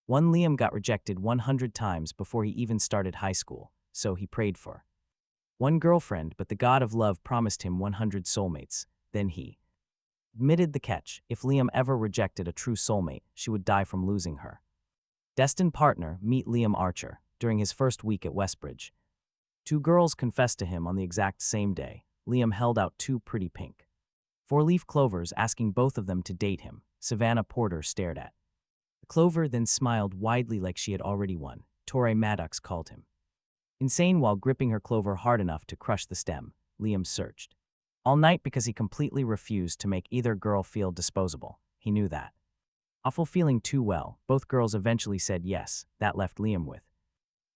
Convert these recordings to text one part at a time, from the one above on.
One Liam got rejected 100 times before he even started high school, so he prayed for one girlfriend, but the god of love promised him 100 soulmates. Then he admitted the catch: if Liam ever rejected a true soulmate, she would die from losing her destined partner. Meet Liam Archer. During his first week at Westbridge, two girls confessed to him on the exact same day. Liam held out two pretty pink four-leaf clovers, asking both of them to date him. Savannah Porter stared at the clover, then smiled widely like she had already won. Torrey Maddox called him insane while gripping her clover hard enough to crush the stem. Liam searched all night because he completely refused to make either girl feel disposable. He knew that awful feeling too well. Both girls eventually said yes. That left Liam with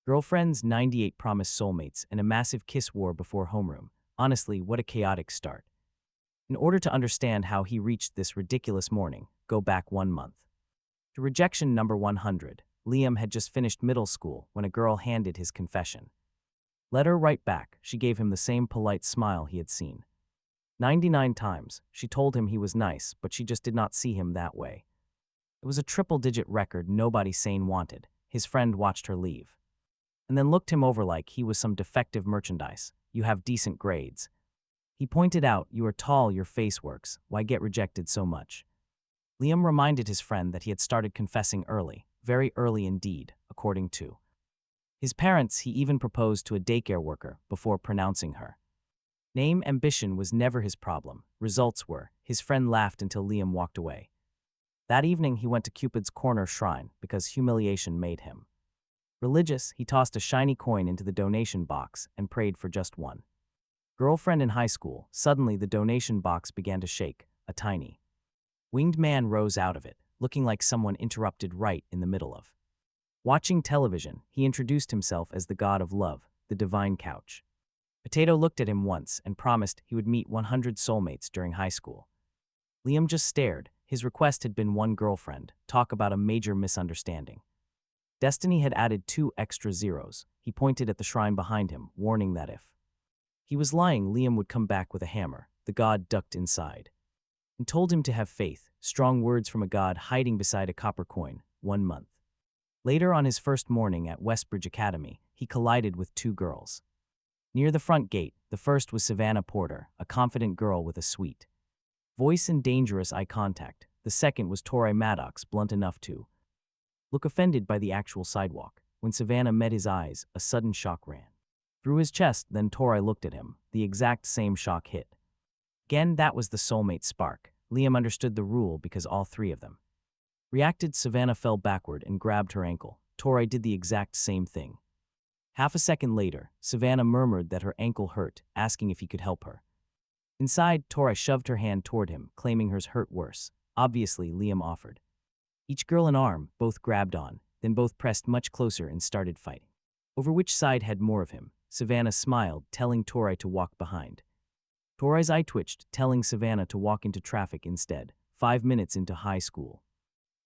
girlfriends, 98 promised soulmates, and a massive kiss war before homeroom. Honestly, what a chaotic start. In order to understand how he reached this ridiculous morning, go back 1 month. To rejection number 100. Liam had just finished middle school when a girl handed his confession letter right back. She gave him the same polite smile he had seen 99 times. She told him he was nice, but she just did not see him that way. It was a triple-digit record nobody sane wanted. His friend watched her leave and then looked him over like he was some defective merchandise. You have decent grades, he pointed out. You are tall, your face works. Why get rejected so much? Liam reminded his friend that he had started confessing early, very early indeed, according to his parents. He even proposed to a daycare worker before pronouncing her name. Ambition was never his problem. Results were. His friend laughed until Liam walked away. That evening he went to Cupid's corner shrine because humiliation made him religious. He tossed a shiny coin into the donation box and prayed for just one girlfriend in high school. Suddenly the donation box began to shake. A tiny winged man rose out of it, looking like someone interrupted right in the middle of watching television. He introduced himself as the god of love, the divine couch. Potato looked at him once and promised he would meet 100 soulmates during high school. Liam just stared. His request had been one girlfriend. Talk about a major misunderstanding. Destiny had added 2 extra zeros. He pointed at the shrine behind him, warning that if he was lying, Liam would come back with a hammer. The god ducked inside and told him to have faith. Strong words from a god hiding beside a copper coin. 1 month later, on his first morning at Westbridge Academy, he collided with 2 girls near the front gate. The first was Savannah Porter, a confident girl with a sweet voice and dangerous eye contact. The second was Torrey Maddox, blunt enough to look offended by the actual sidewalk. When Savannah met his eyes, a sudden shock ran through his chest. Then Torrey looked at him. The exact same shock hit again. That was the soulmate spark. Liam understood the rule because all 3 of them reacted. Savannah fell backward and grabbed her ankle. Torrey did the exact same thing. Half a second later, Savannah murmured that her ankle hurt, asking if he could help her. Inside, Torrey shoved her hand toward him, claiming hers hurt worse. Obviously, Liam offered each girl an arm. Both grabbed on, then both pressed much closer and started fighting over which side had more of him. Savannah smiled, telling Torrey to walk behind. Torrey's eye twitched, telling Savannah to walk into traffic instead. 5 minutes into high school,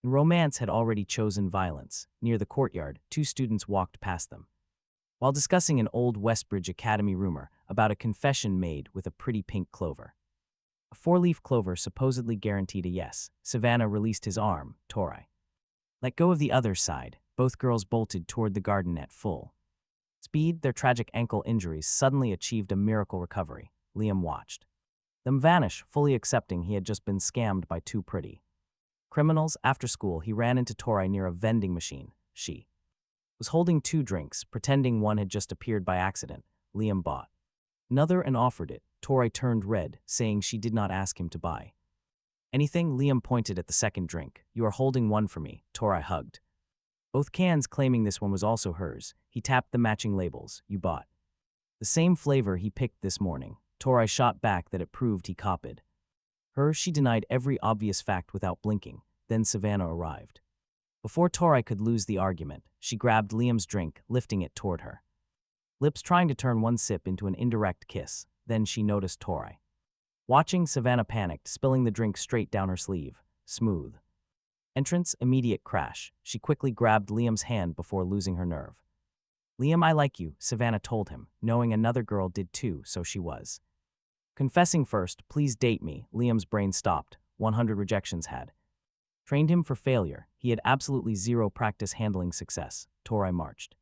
and romance had already chosen violence. Near the courtyard, 2 students walked past them while discussing an old Westbridge Academy rumor about a confession made with a pretty pink clover. A 4-leaf clover supposedly guaranteed a yes. Savannah released his arm. Torrey let go of the other side. Both girls bolted toward the garden at full speed. Their tragic ankle injuries suddenly achieved a miracle recovery. Liam watched them vanish, fully accepting he had just been scammed by 2 pretty criminals. After school, he ran into Torrey near a vending machine. She was holding 2 drinks, pretending one had just appeared by accident. Liam bought another and offered it. Torrey turned red, saying she did not ask him to buy anything. Liam pointed at the second drink. You are holding one for me. Torrey hugged both cans, claiming this one was also hers. He tapped the matching labels. You bought the same flavor he picked this morning. Torrey shot back that it proved he copied her. She denied every obvious fact without blinking. Then Savannah arrived. Before Torrey could lose the argument, she grabbed Liam's drink, lifting it toward her lips, trying to turn one sip into an indirect kiss. Then she noticed Torrey watching. Savannah panicked, spilling the drink straight down her sleeve. Smooth entrance, immediate crash. She quickly grabbed Liam's hand before losing her nerve. Liam, I like you, Savannah told him, knowing another girl did too, so she was confessing first. Please date me. Liam's brain stopped. 100 rejections had Trained him for failure. He had absolutely zero practice handling success. Torai marched,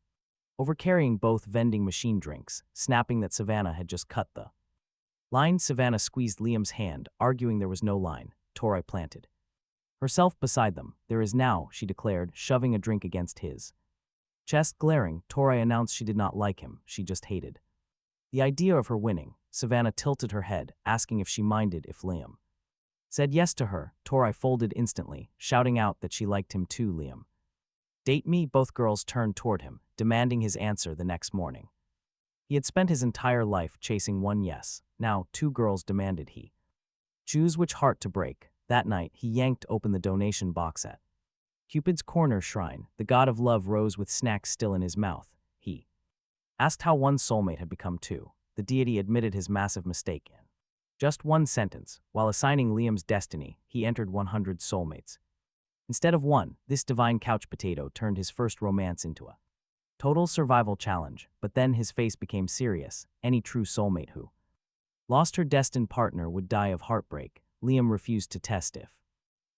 overcarrying both vending machine drinks, snapping that Savannah had just cut the line. Savannah squeezed Liam's hand, arguing there was no line. Torai planted herself beside them. "There is now," she declared, shoving a drink against his chest. Glaring, Torai announced she did not like him, she just hated the idea of her winning. Savannah tilted her head, asking if she minded if Liam said yes to her. Torai folded instantly, shouting out that she liked him too. "Liam, date me?" Both girls turned toward him, demanding his answer the next morning. He had spent his entire life chasing one yes. Now 2 girls demanded he choose which heart to break. That night, he yanked open the donation box at Cupid's corner shrine. The god of love rose with snacks still in his mouth. He asked how one soulmate had become 2. The deity admitted his massive mistake in just one sentence. While assigning Liam's destiny, he entered 100 soulmates instead of 1. This divine couch potato turned his first romance into a total survival challenge, but then his face became serious. Any true soulmate who lost her destined partner would die of heartbreak. Liam refused to test if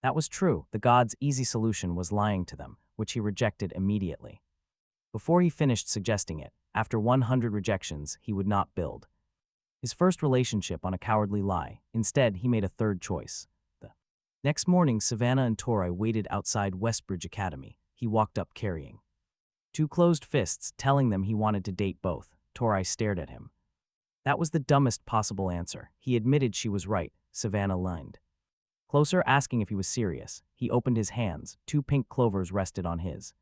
that was true. The god's easy solution was lying to them, which he rejected immediately. Before he finished suggesting it, after 100 rejections, he would not build his first relationship on a cowardly lie. Instead, he made a third choice. The next morning, Savannah and Torai waited outside Westbridge Academy. He walked up carrying 2 closed fists, telling them he wanted to date both. Torai stared at him. That was the dumbest possible answer. He admitted she was right. Savannah leaned closer, asking if he was serious. He opened his hands. 2 pink clovers rested on his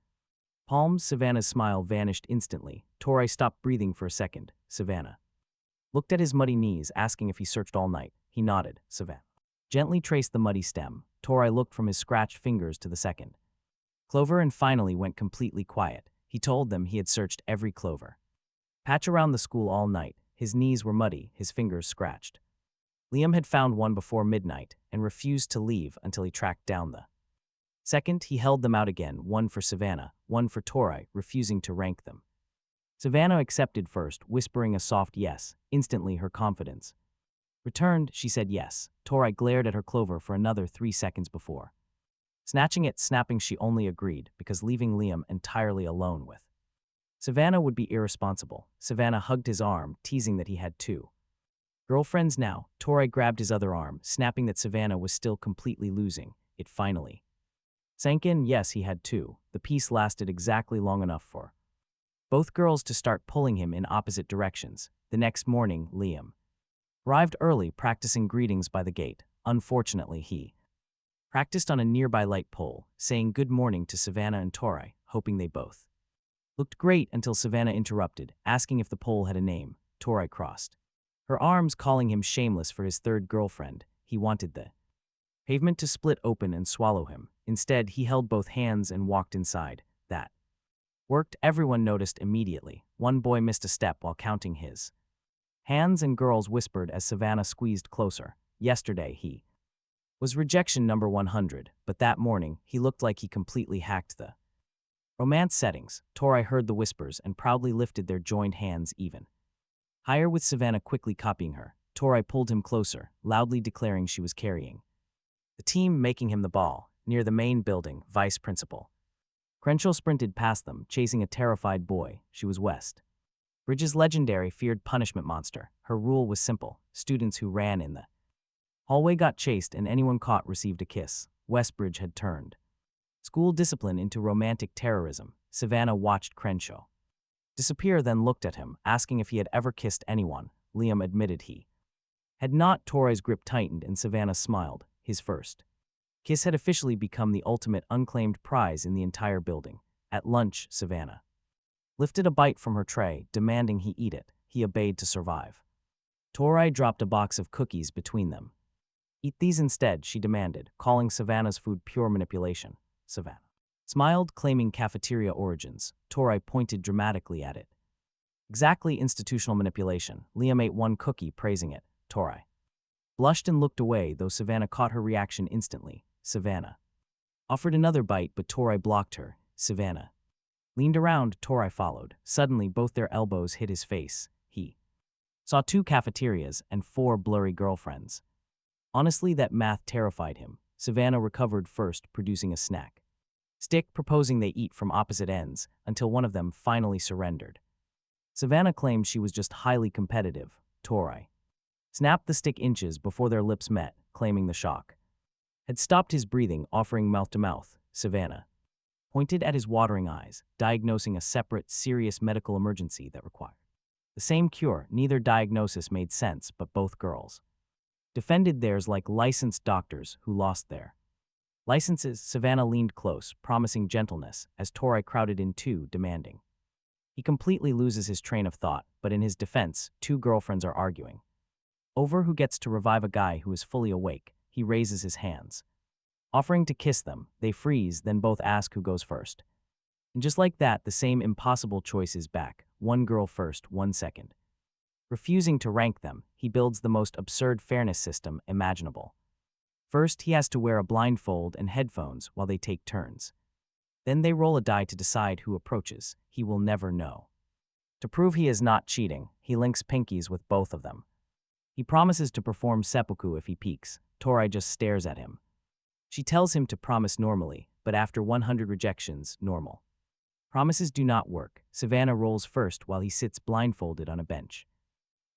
palms. Savannah's smile vanished instantly. Torai stopped breathing for a second. Savannah looked at his muddy knees, asking if he searched all night. He nodded. Savannah gently traced the muddy stem. Torai looked from his scratched fingers to the second clover and finally went completely quiet. He told them he had searched every clover patch around the school all night. His knees were muddy, his fingers scratched. Liam had found one before midnight and refused to leave until he tracked down the second. He held them out again, one for Savannah, one for Torai, refusing to rank them. Savannah accepted first, whispering a soft yes. Instantly, her confidence returned. She said yes. Torai glared at her clover for another 3 seconds before snatching it, snapping she only agreed because leaving Liam entirely alone with Savannah would be irresponsible. Savannah hugged his arm, teasing that he had 2 girlfriends now. Torai grabbed his other arm, snapping that Savannah was still completely losing. It finally sank in. Yes, he had 2. The peace lasted exactly long enough for both girls to start pulling him in opposite directions. The next morning, Liam arrived early, practicing greetings by the gate. Unfortunately, he practiced on a nearby light pole, saying good morning to Savannah and Torai, hoping they both looked great until Savannah interrupted, asking if the pole had a name. Torai crossed her arms, calling him shameless for his 3rd girlfriend. He wanted the pavement to split open and swallow him. Instead, he held both hands and walked inside. That worked. Everyone noticed immediately. One boy missed a step while counting his hands, and girls whispered as Savannah squeezed closer. Yesterday, he was rejection number 100, but that morning, he looked like he completely hacked the romance settings. Torai heard the whispers and proudly lifted their joined hands even higher, with Savannah quickly copying her. Torai pulled him closer, loudly declaring she was carrying the team, making him the ball. Near the main building, Vice Principal Crenshaw sprinted past them, chasing a terrified boy. She was West Bridge's legendary feared punishment monster. Her rule was simple. Students who ran in the hallway got chased, and anyone caught received a kiss. Westbridge had turned school discipline into romantic terrorism. Savannah watched Crenshaw disappear, then looked at him, asking if he had ever kissed anyone. Liam admitted he had not. Torai's grip tightened and Savannah smiled. His first kiss had officially become the ultimate unclaimed prize in the entire building. At lunch, Savannah lifted a bite from her tray, demanding he eat it. He obeyed to survive. Torai dropped a box of cookies between them. Eat these instead, she demanded, calling Savannah's food pure manipulation. Savannah smiled, claiming cafeteria origins. Torai pointed dramatically at it. Exactly, institutional manipulation. Liam ate one cookie, praising it. Torai blushed and looked away, though Savannah caught her reaction instantly. Savannah offered another bite, but Torai blocked her. Savannah leaned around. Torai followed. Suddenly, both their elbows hit his face. He saw 2 cafeterias and 4 blurry girlfriends. Honestly, that math terrified him. Savannah recovered first, producing a snack. Stick proposing they eat from opposite ends until one of them finally surrendered. Savannah claimed she was just highly competitive. Torai snapped the stick inches before their lips met, claiming the shock had stopped his breathing, offering mouth to mouth. Savannah pointed at his watering eyes, diagnosing a separate, serious medical emergency that required the same cure. Neither diagnosis made sense, but both girls defended theirs like licensed doctors who lost their licenses. Savannah leaned close, promising gentleness, as Torai crowded in too, demanding. He completely loses his train of thought, but in his defense, two girlfriends are arguing over who gets to revive a guy who is fully awake. He raises his hands, offering to kiss them. They freeze, then both ask who goes first. And just like that, the same impossible choice is back. One girl first, one second. Refusing to rank them, he builds the most absurd fairness system imaginable. First, he has to wear a blindfold and headphones while they take turns. Then they roll a die to decide who approaches. He will never know. To prove he is not cheating, he links pinkies with both of them. He promises to perform seppuku if he peeks. Torai just stares at him. She tells him to promise normally, but after 100 rejections, normal promises do not work. Savannah rolls first while he sits blindfolded on a bench.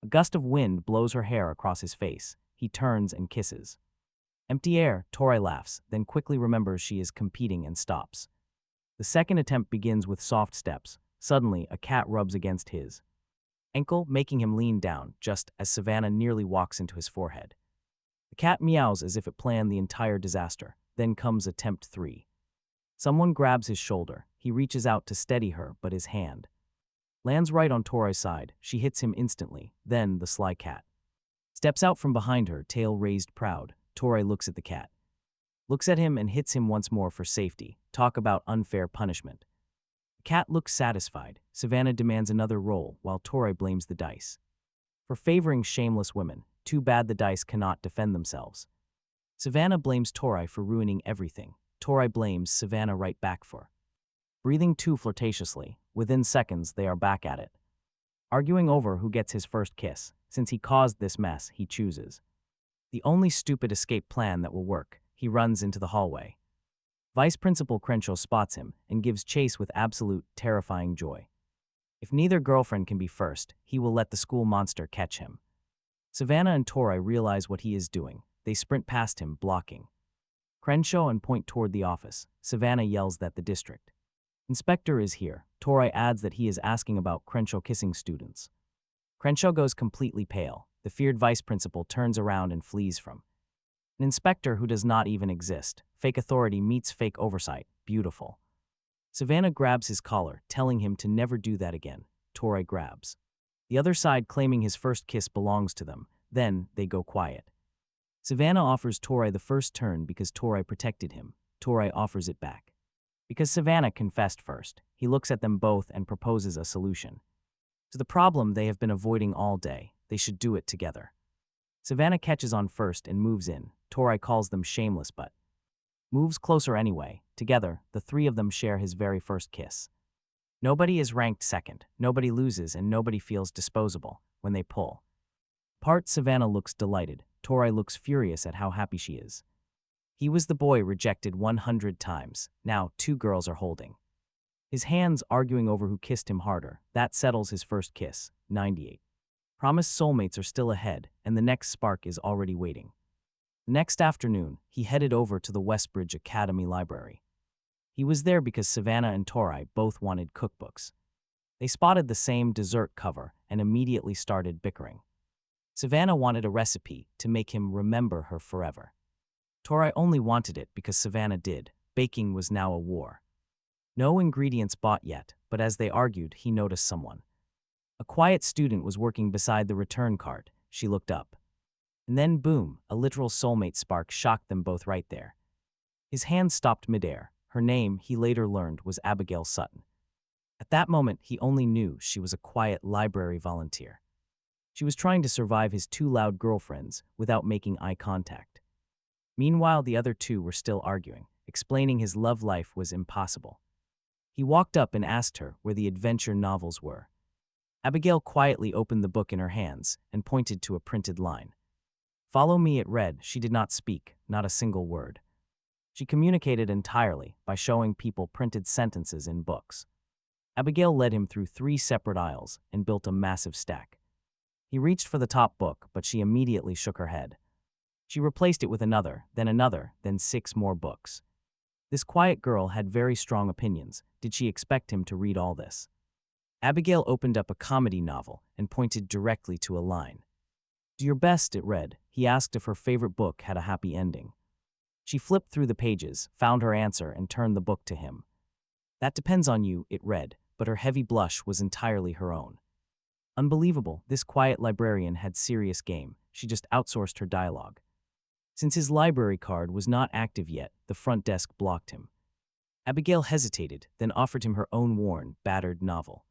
A gust of wind blows her hair across his face. He turns and kisses. Empty air. Torai laughs, then quickly remembers she is competing and stops. The second attempt begins with soft steps. Suddenly, a cat rubs against his ankle, making him lean down, just as Savannah nearly walks into his forehead. The cat meows as if it planned the entire disaster. Then comes attempt 3. Someone grabs his shoulder. He reaches out to steady her, but his hand lands right on Torai's side. She hits him instantly. Then the sly cat steps out from behind her, tail raised proud. Torai looks at the cat, looks at him and hits him once more for safety. Talk about unfair punishment. The cat looks satisfied. Savannah demands another roll, while Torai blames the dice for favoring shameless women. Too bad the dice cannot defend themselves. Savannah blames Torai for ruining everything. Torai blames Savannah right back for breathing too flirtatiously. Within seconds, they are back at it, arguing over who gets his first kiss. Since he caused this mess, he chooses the only stupid escape plan that will work. He runs into the hallway. Vice Principal Crenshaw spots him and gives chase with absolute, terrifying joy. If neither girlfriend can be first, he will let the school monster catch him. Savannah and Torai realize what he is doing. They sprint past him, blocking Crenshaw and point toward the office. Savannah yells that the district inspector is here. Torai adds that he is asking about Crenshaw kissing students. Crenshaw goes completely pale. The feared vice principal turns around and flees from an inspector who does not even exist. Fake authority meets fake oversight. Beautiful. Savannah grabs his collar, telling him to never do that again. Torai grabs the other side, claiming his first kiss belongs to them. Then they go quiet. Savannah offers Torai the first turn because Torai protected him. Torai offers it back because Savannah confessed first. He looks at them both and proposes a solution to the problem they have been avoiding all day. They should do it together. Savannah catches on first and moves in. Torai calls them shameless but moves closer anyway. Together, the three of them share his very first kiss. Nobody is ranked second, nobody loses, and nobody feels disposable when they pull apart. Savannah looks delighted. Torai looks furious at how happy she is. He was the boy rejected 100 times. Now 2 girls are holding his hands, arguing over who kissed him harder. That settles his first kiss. 98. Promised soulmates are still ahead, and the next spark is already waiting. The next afternoon, he headed over to the Westbridge Academy library. He was there because Savannah and Torai both wanted cookbooks. They spotted the same dessert cover and immediately started bickering. Savannah wanted a recipe to make him remember her forever. Torai only wanted it because Savannah did. Baking was now a war. No ingredients bought yet, but as they argued, he noticed someone. A quiet student was working beside the return cart. She looked up. And then boom, a literal soulmate spark shocked them both right there. His hand stopped midair. Her name, he later learned, was Abigail Sutton. At that moment, he only knew she was a quiet library volunteer. She was trying to survive his 2 loud girlfriends without making eye contact. Meanwhile, the other 2 were still arguing, explaining his love life was impossible. He walked up and asked her where the adventure novels were. Abigail quietly opened the book in her hands and pointed to a printed line. "Follow me," it read. She did not speak, not a single word. She communicated entirely by showing people printed sentences in books. Abigail led him through 3 separate aisles and built a massive stack. He reached for the top book, but she immediately shook her head. She replaced it with another, then 6 more books. This quiet girl had very strong opinions. Did she expect him to read all this? Abigail opened up a comedy novel and pointed directly to a line. "Do your best," it read. He asked if her favorite book had a happy ending. She flipped through the pages, found her answer, and turned the book to him. "That depends on you," it read, but her heavy blush was entirely her own. Unbelievable, this quiet librarian had serious game. She just outsourced her dialogue. Since his library card was not active yet, the front desk blocked him. Abigail hesitated, then offered him her own worn, battered novel.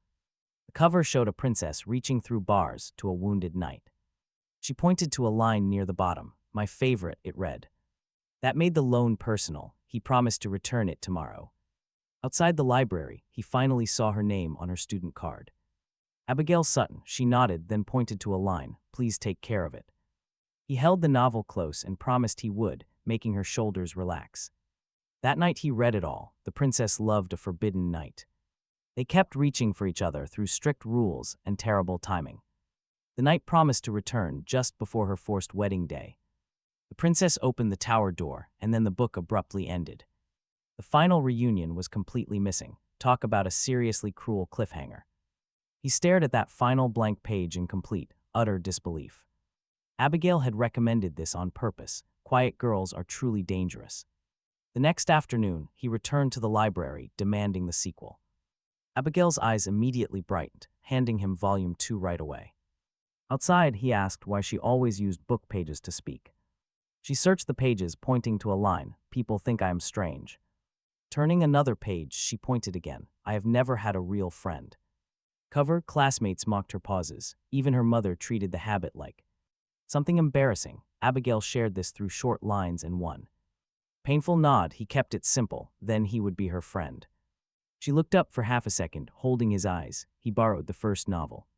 The cover showed a princess reaching through bars to a wounded knight. She pointed to a line near the bottom. "My favorite," it read. That made the loan personal. He promised to return it tomorrow. Outside the library, he finally saw her name on her student card. Abigail Sutton. She nodded, then pointed to a line. "Please take care of it." He held the novel close and promised he would, making her shoulders relax. That night he read it all. The princess loved a forbidden knight. They kept reaching for each other through strict rules and terrible timing. The knight promised to return just before her forced wedding day. The princess opened the tower door, and then the book abruptly ended. The final reunion was completely missing. Talk about a seriously cruel cliffhanger. He stared at that final blank page in complete, utter disbelief. Abigail had recommended this on purpose. Quiet girls are truly dangerous. The next afternoon, he returned to the library, demanding the sequel. Abigail's eyes immediately brightened, handing him volume 2 right away. Outside, he asked why she always used book pages to speak. She searched the pages, pointing to a line. "People think I am strange." Turning another page, she pointed again. "I have never had a real friend." Cover, classmates mocked her pauses. Even her mother treated the habit like something embarrassing. Abigail shared this through short lines and one painful nod. He kept it simple. Then he would be her friend. She looked up for half a second, holding his eyes. He borrowed the first novel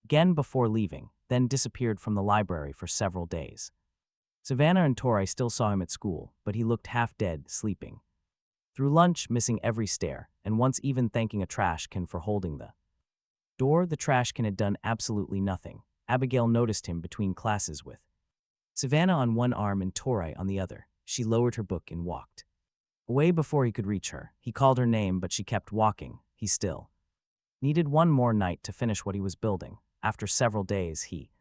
again before leaving, then disappeared from the library for several days. Savannah and Tori still saw him at school, but he looked half dead, sleeping. Through lunch, missing every stare, and once even thanking a trash can for holding the door. The trash can had done absolutely nothing. Abigail noticed him between classes with Savannah on one arm and Tori on the other. She lowered her book and walked away before he could reach her. He called her name, but she kept walking. He still needed one more night to finish what he was building. After several days, he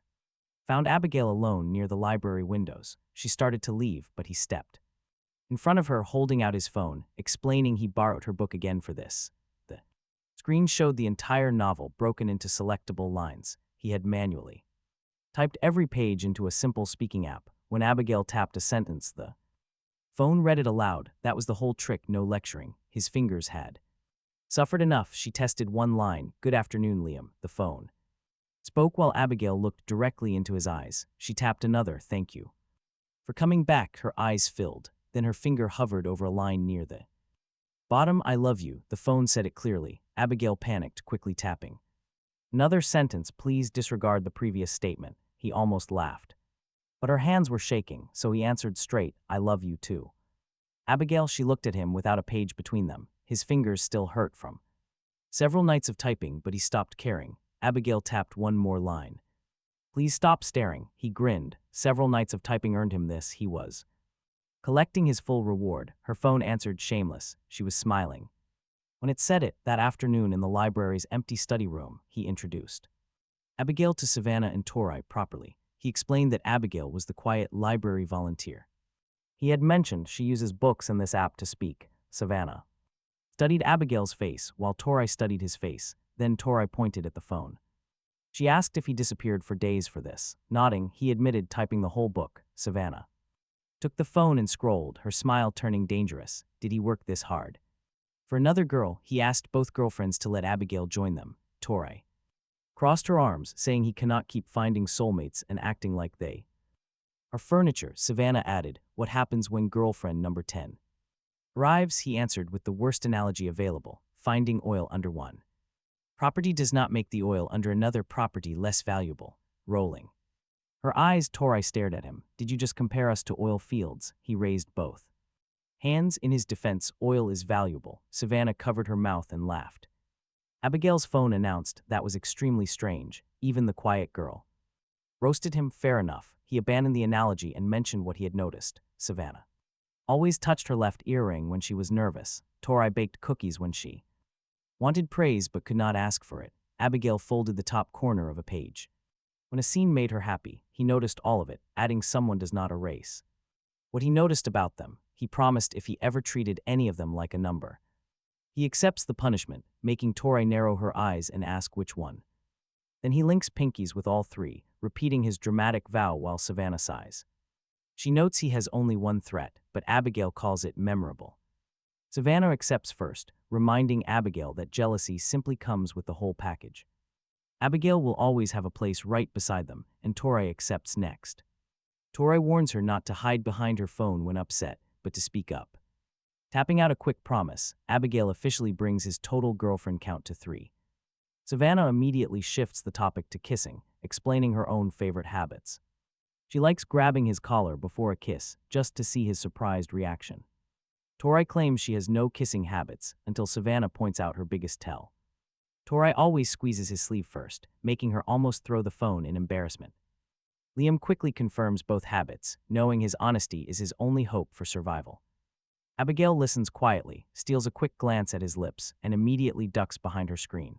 found Abigail alone near the library windows. She started to leave, but he stepped in front of her, holding out his phone, explaining he borrowed her book again for this. The screen showed the entire novel broken into selectable lines. He had manually typed every page into a simple speaking app. When Abigail tapped a sentence, the phone read it aloud. That was the whole trick, no lecturing. His fingers had suffered enough. She tested one line. "Good afternoon, Liam." The phone spoke while Abigail looked directly into his eyes. She tapped another. "Thank you for coming back." Her eyes filled. Then her finger hovered over a line near the bottom. "I love you." The phone said it clearly. Abigail panicked, quickly tapping another sentence. "Please disregard the previous statement." He almost laughed. But her hands were shaking, so he answered straight, "I love you too." Abigail, she looked at him without a page between them. His fingers still hurt from several nights of typing, but he stopped caring. Abigail tapped one more line. "Please stop staring." He grinned. Several nights of typing earned him this. He was collecting his full reward. Her phone answered, shameless. She was smiling. When it said it, that afternoon in the library's empty study room, he introduced Abigail to Savannah and Tori properly. He explained that Abigail was the quiet library volunteer. He had mentioned she uses books and this app to speak. Savannah studied Abigail's face, while Tori studied his face. Then Tori pointed at the phone. She asked if he disappeared for days for this. Nodding, he admitted typing the whole book. Savannah took the phone and scrolled, her smile turning dangerous. Did he work this hard? For another girl, he asked both girlfriends to let Abigail join them. Tori crossed her arms, saying he cannot keep finding soulmates and acting like they are furniture. Savannah added, "What happens when girlfriend number 10 arrives?" He answered with the worst analogy available, finding oil under one property does not make the oil under another property less valuable. Rolling her eyes, Tori stared at him. "Did you just compare us to oil fields?" He raised both Hands, in his defense, oil is valuable. Savannah covered her mouth and laughed. Abigail's phone announced that was extremely strange, even the quiet girl. Roasted him, fair enough. He abandoned the analogy and mentioned what he had noticed. Savannah always touched her left earring when she was nervous. Tori baked cookies when she wanted praise but could not ask for it. Abigail folded the top corner of a page. When a scene made her happy, he noticed all of it, adding someone does not erase what he noticed about them. He promised if he ever treated any of them like a number. He accepts the punishment, making Tori narrow her eyes and ask which one. Then he links pinkies with all three, repeating his dramatic vow while Savannah sighs. She notes he has only one threat, but Abigail calls it memorable. Savannah accepts first, reminding Abigail that jealousy simply comes with the whole package. Abigail will always have a place right beside them, and Tori accepts next. Tori warns her not to hide behind her phone when upset, but to speak up. Tapping out a quick promise, Abigail officially brings his total girlfriend count to 3. Savannah immediately shifts the topic to kissing, explaining her own favorite habits. She likes grabbing his collar before a kiss, just to see his surprised reaction. Tori claims she has no kissing habits, until Savannah points out her biggest tell. Tori always squeezes his sleeve first, making her almost throw the phone in embarrassment. Liam quickly confirms both habits, knowing his honesty is his only hope for survival. Abigail listens quietly, steals a quick glance at his lips, and immediately ducks behind her screen.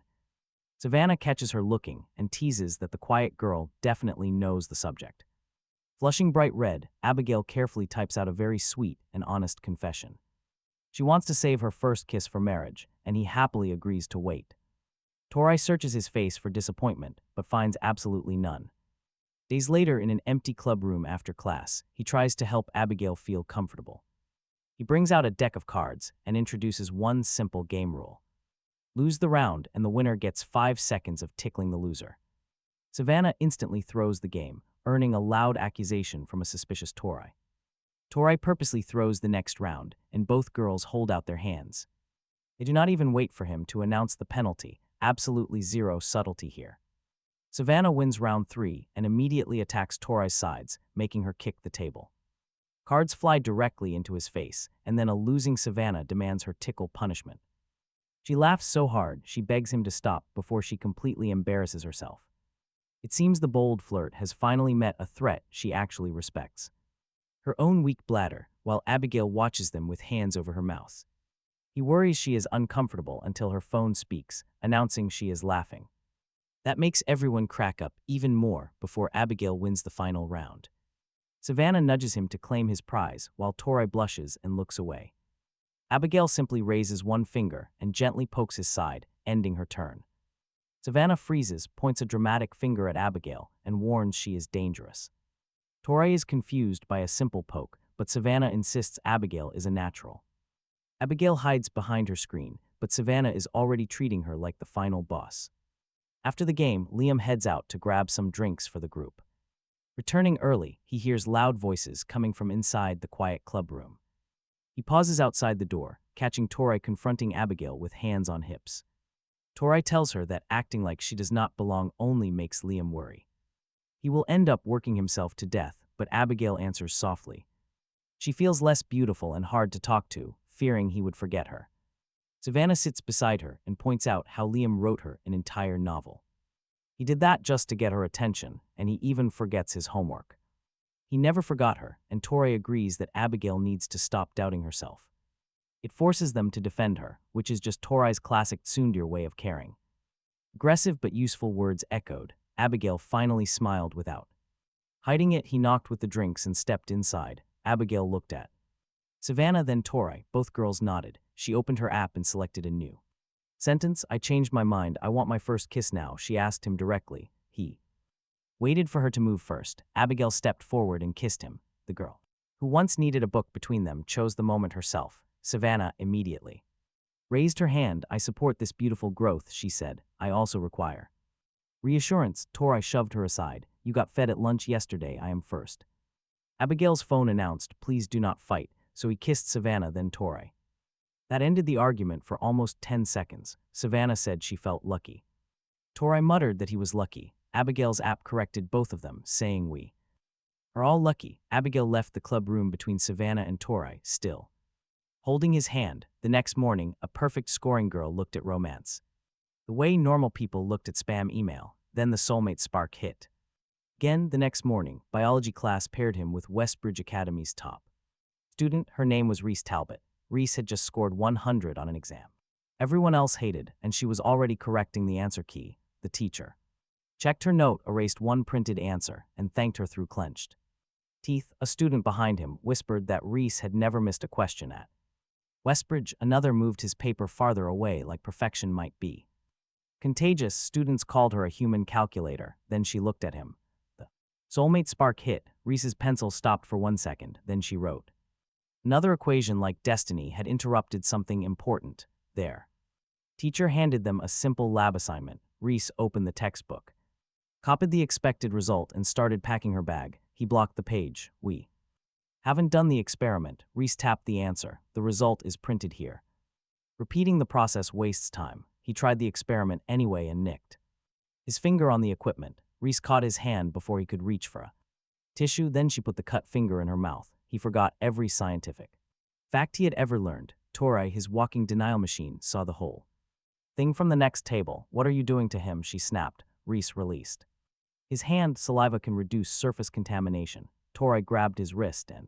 Savannah catches her looking and teases that the quiet girl definitely knows the subject. Flushing bright red, Abigail carefully types out a very sweet and honest confession. She wants to save her first kiss for marriage, and he happily agrees to wait. Tori searches his face for disappointment, but finds absolutely none. Days later, in an empty club room after class, he tries to help Abigail feel comfortable. He brings out a deck of cards and introduces one simple game rule. Lose the round, and the winner gets 5 seconds of tickling the loser. Savannah instantly throws the game, earning a loud accusation from a suspicious Tori. Tori purposely throws the next round, and both girls hold out their hands. They do not even wait for him to announce the penalty, absolutely zero subtlety here. Savannah wins round 3 and immediately attacks Tori's sides, making her kick the table. Cards fly directly into his face, and then a losing Savannah demands her tickle punishment. She laughs so hard, she begs him to stop before she completely embarrasses herself. It seems the bold flirt has finally met a threat she actually respects. Her own weak bladder, while Abigail watches them with hands over her mouth. He worries she is uncomfortable until her phone speaks, announcing she is laughing. That makes everyone crack up even more before Abigail wins the final round. Savannah nudges him to claim his prize, while Tori blushes and looks away. Abigail simply raises one finger and gently pokes his side, ending her turn. Savannah freezes, points a dramatic finger at Abigail, and warns she is dangerous. Tori is confused by a simple poke, but Savannah insists Abigail is a natural. Abigail hides behind her screen, but Savannah is already treating her like the final boss. After the game, Liam heads out to grab some drinks for the group. Returning early, he hears loud voices coming from inside the quiet club room. He pauses outside the door, catching Tori confronting Abigail with hands on hips. Tori tells her that acting like she does not belong only makes Liam worry. He will end up working himself to death, but Abigail answers softly. She feels less beautiful and hard to talk to, fearing he would forget her. Savannah sits beside her and points out how Liam wrote her an entire novel. He did that just to get her attention, and he even forgets his homework. He never forgot her, and Tori agrees that Abigail needs to stop doubting herself. It forces them to defend her, which is just Tori's classic Tsundere way of caring. Aggressive but useful words echoed. Abigail finally smiled without hiding it. He knocked with the drinks and stepped inside. Abigail looked at Savannah, then Tori. Both girls nodded. She opened her app and selected a new sentence. I changed my mind. I want my first kiss now, she asked him directly. He waited for her to move first. Abigail stepped forward and kissed him. The girl, who once needed a book between them, chose the moment herself. Savannah immediately raised her hand. I support this beautiful growth, she said. I also require reassurance. Tori shoved her aside. You got fed at lunch yesterday. I am first. Abigail's phone announced, please do not fight, so he kissed Savannah, then Tori. That ended the argument for almost 10 seconds. Savannah said she felt lucky. Tori muttered that he was lucky. Abigail's app corrected both of them, saying we are all lucky. Abigail left the club room between Savannah and Tori, still Holding his hand, the next morning, a perfect scoring girl looked at romance. The way normal people looked at spam email, then the soulmate spark hit. Again, the next morning, biology class paired him with Westbridge Academy's top student. Her name was Reese Talbot. Reese had just scored 100 on an exam. Everyone else hated, and she was already correcting the answer key. The teacher checked her note, erased one printed answer, and thanked her through clenched teeth. A student behind him whispered that Reese had never missed a question at Westbridge. Another moved his paper farther away like perfection might be contagious. Students called her a human calculator. Then she looked at him. The soulmate spark hit. Reese's pencil stopped for 1 second, then she wrote. Another equation like destiny had interrupted something important. There. Teacher handed them a simple lab assignment. Reese opened the textbook, copied the expected result, and started packing her bag. He blocked the page. We haven't done the experiment. Reese tapped the answer. The result is printed here. Repeating the process wastes time. He tried the experiment anyway and nicked his finger on the equipment. Reese caught his hand before he could reach for a tissue. Then she put the cut finger in her mouth. He forgot every scientific fact he had ever learned. Tori, his walking denial machine, saw the whole thing from the next table. What are you doing to him? She snapped. Reese released his hand. Saliva can reduce surface contamination. Tori grabbed his wrist and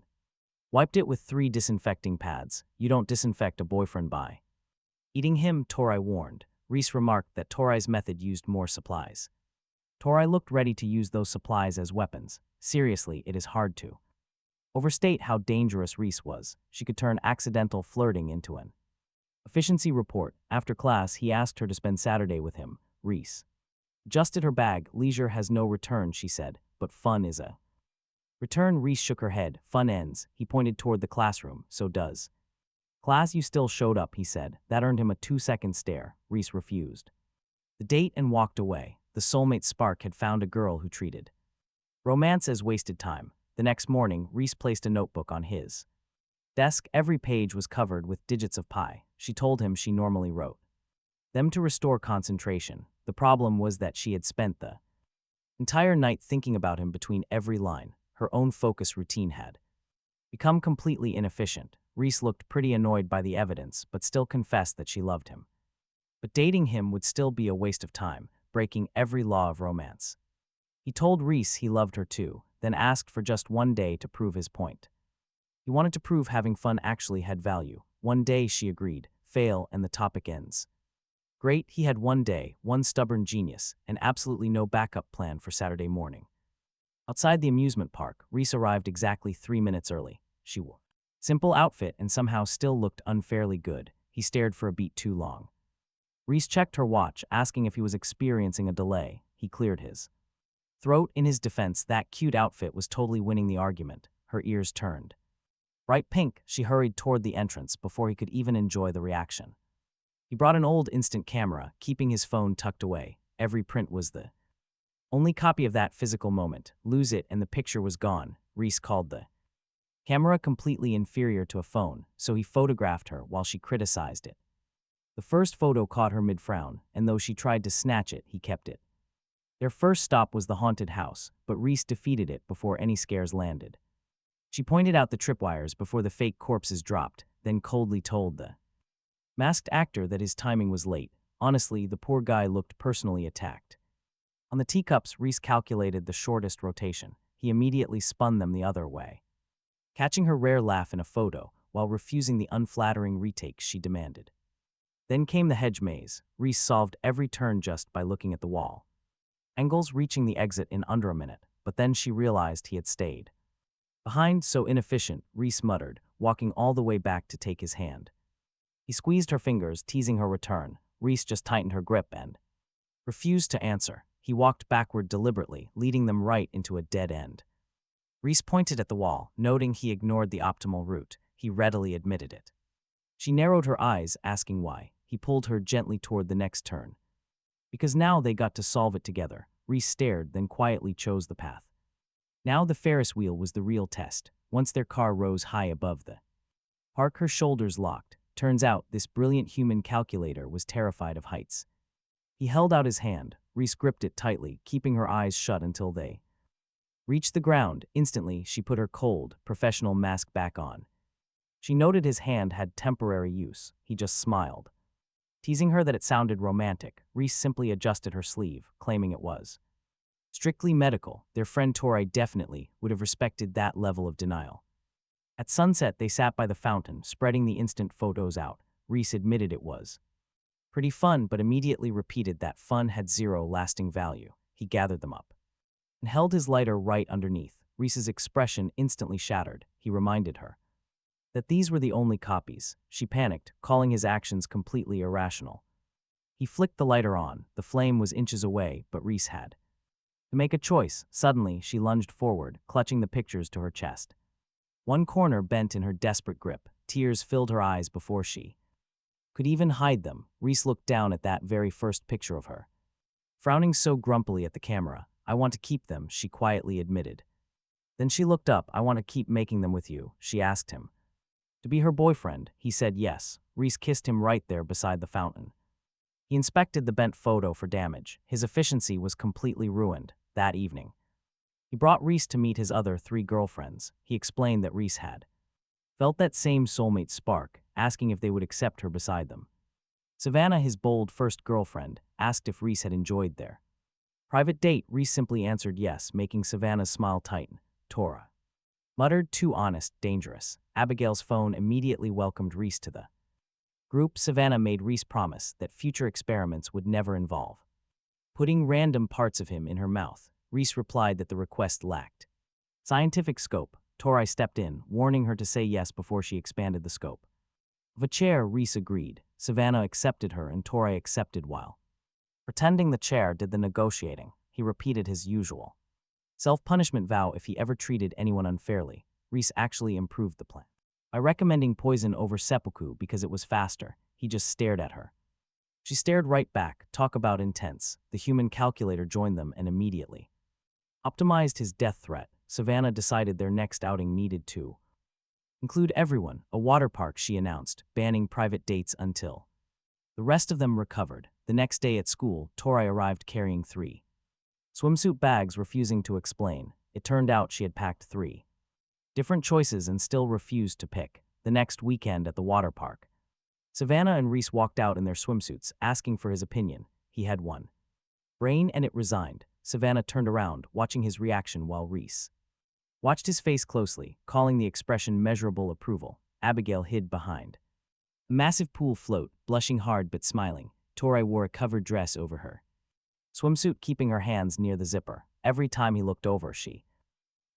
wiped it with 3 disinfecting pads. You don't disinfect a boyfriend by eating him, Tori warned. Reese remarked that Tori's method used more supplies. Tori looked ready to use those supplies as weapons. Seriously, it is hard to overstate how dangerous Reese was. She could turn accidental flirting into an efficiency report. After class, he asked her to spend Saturday with him. Reese adjusted her bag. Leisure has no return, she said, but fun is a return. Reese shook her head. Fun ends. He pointed toward the classroom. So does class. You still showed up, he said. That earned him a 2-second stare. Reese refused the date and walked away. The soulmate spark had found a girl who treated romance as wasted time. The next morning, Reese placed a notebook on his desk. Every page was covered with digits of pi. She told him she normally wrote them to restore concentration. The problem was that she had spent the entire night thinking about him between every line. Her own focus routine had become completely inefficient. Reese looked pretty annoyed by the evidence, but still confessed that she loved him. But dating him would still be a waste of time, breaking every law of romance. He told Reese he loved her too, then asked for just 1 day to prove his point. He wanted to prove having fun actually had value. 1 day, she agreed. Fail and the topic ends. Great, he had 1 day, one stubborn genius, and absolutely no backup plan for Saturday morning. Outside the amusement park, Reese arrived exactly 3 minutes early. She wore simple outfit and somehow still looked unfairly good. He stared for a beat too long. Reese checked her watch, asking if he was experiencing a delay. He cleared his throat. In his defense, that cute outfit was totally winning the argument. Her ears turned bright pink. She hurried toward the entrance before he could even enjoy the reaction. He brought an old instant camera, keeping his phone tucked away. Every print was the only copy of that physical moment. Lose it and the picture was gone. Reese called the camera completely inferior to a phone, so he photographed her while she criticized it. The first photo caught her mid-frown, and though she tried to snatch it, he kept it. Their first stop was the haunted house, but Reese defeated it before any scares landed. She pointed out the tripwires before the fake corpses dropped, then coldly told the masked actor that his timing was late. Honestly, the poor guy looked personally attacked. On the teacups, Reese calculated the shortest rotation. He immediately spun them the other way, catching her rare laugh in a photo while refusing the unflattering retakes she demanded. Then came the hedge maze. Reese solved every turn just by looking at the wall angles, reaching the exit in under a minute, but then she realized he had stayed behind. So inefficient, Reese muttered, walking all the way back to take his hand. He squeezed her fingers, teasing her return. Reese just tightened her grip and refused to answer. He walked backward deliberately, leading them right into a dead end. Reese pointed at the wall, noting he ignored the optimal route. He readily admitted it. She narrowed her eyes, asking why. He pulled her gently toward the next turn. Because now they got to solve it together. Reese stared, then quietly chose the path. Now the Ferris wheel was the real test. Once their car rose high above the park, her shoulders locked. Turns out, this brilliant human calculator was terrified of heights. He held out his hand. Reese gripped it tightly, keeping her eyes shut until they reached the ground. Instantly, she put her cold, professional mask back on. She noted his hand had temporary use. He just smiled. Teasing her that it sounded romantic, Reese simply adjusted her sleeve, claiming it was strictly medical. Their friend Tori definitely would have respected that level of denial. At sunset, they sat by the fountain, spreading the instant photos out. Reese admitted it was pretty fun, but immediately repeated that fun had zero lasting value. He gathered them up and held his lighter right underneath. Reese's expression instantly shattered. He reminded her that these were the only copies. She panicked, calling his actions completely irrational. He flicked the lighter on. The flame was inches away, but Reese had to make a choice. Suddenly, she lunged forward, clutching the pictures to her chest. One corner bent in her desperate grip. Tears filled her eyes before she could even hide them. Reese looked down at that very first picture of her, frowning so grumpily at the camera. "I want to keep them," she quietly admitted. Then she looked up. "I want to keep making them with you," she asked him. To be her boyfriend, he said yes. Reese kissed him right there beside the fountain. He inspected the bent photo for damage. His efficiency was completely ruined that evening. He brought Reese to meet his other 3 girlfriends. He explained that Reese had felt that same soulmate spark, asking if they would accept her beside them. Savannah, his bold first girlfriend, asked if Reese had enjoyed their private date. Reese simply answered yes, making Savannah's smile tighten. Tora muttered, "Too honest, dangerous." Abigail's phone immediately welcomed Reese to the group. Savannah made Reese promise that future experiments would never involve putting random parts of him in her mouth. Reese replied that the request lacked scientific scope. Tori stepped in, warning her to say yes before she expanded the scope of a chair. Reese agreed. Savannah accepted her and Tori accepted while pretending the chair did the negotiating. He repeated his usual self-punishment vow if he ever treated anyone unfairly. Reese actually improved the plan by recommending poison over seppuku because it was faster. He just stared at her. She stared right back. Talk about intense. The human calculator joined them and immediately optimized his death threat. Savannah decided their next outing needed to include everyone. A water park, she announced, banning private dates until the rest of them recovered. The next day at school, Tori arrived carrying 3 swimsuit bags, refusing to explain. It turned out she had packed 3 different choices and still refused to pick. The next weekend at the water park, Savannah and Reese walked out in their swimsuits, asking for his opinion. He had one brain and it resigned. Savannah turned around, watching his reaction while Reese watched his face closely, calling the expression measurable approval. Abigail hid behind a massive pool float, blushing hard but smiling. Tori wore a covered dress over her swimsuit, keeping her hands near the zipper. Every time he looked over, she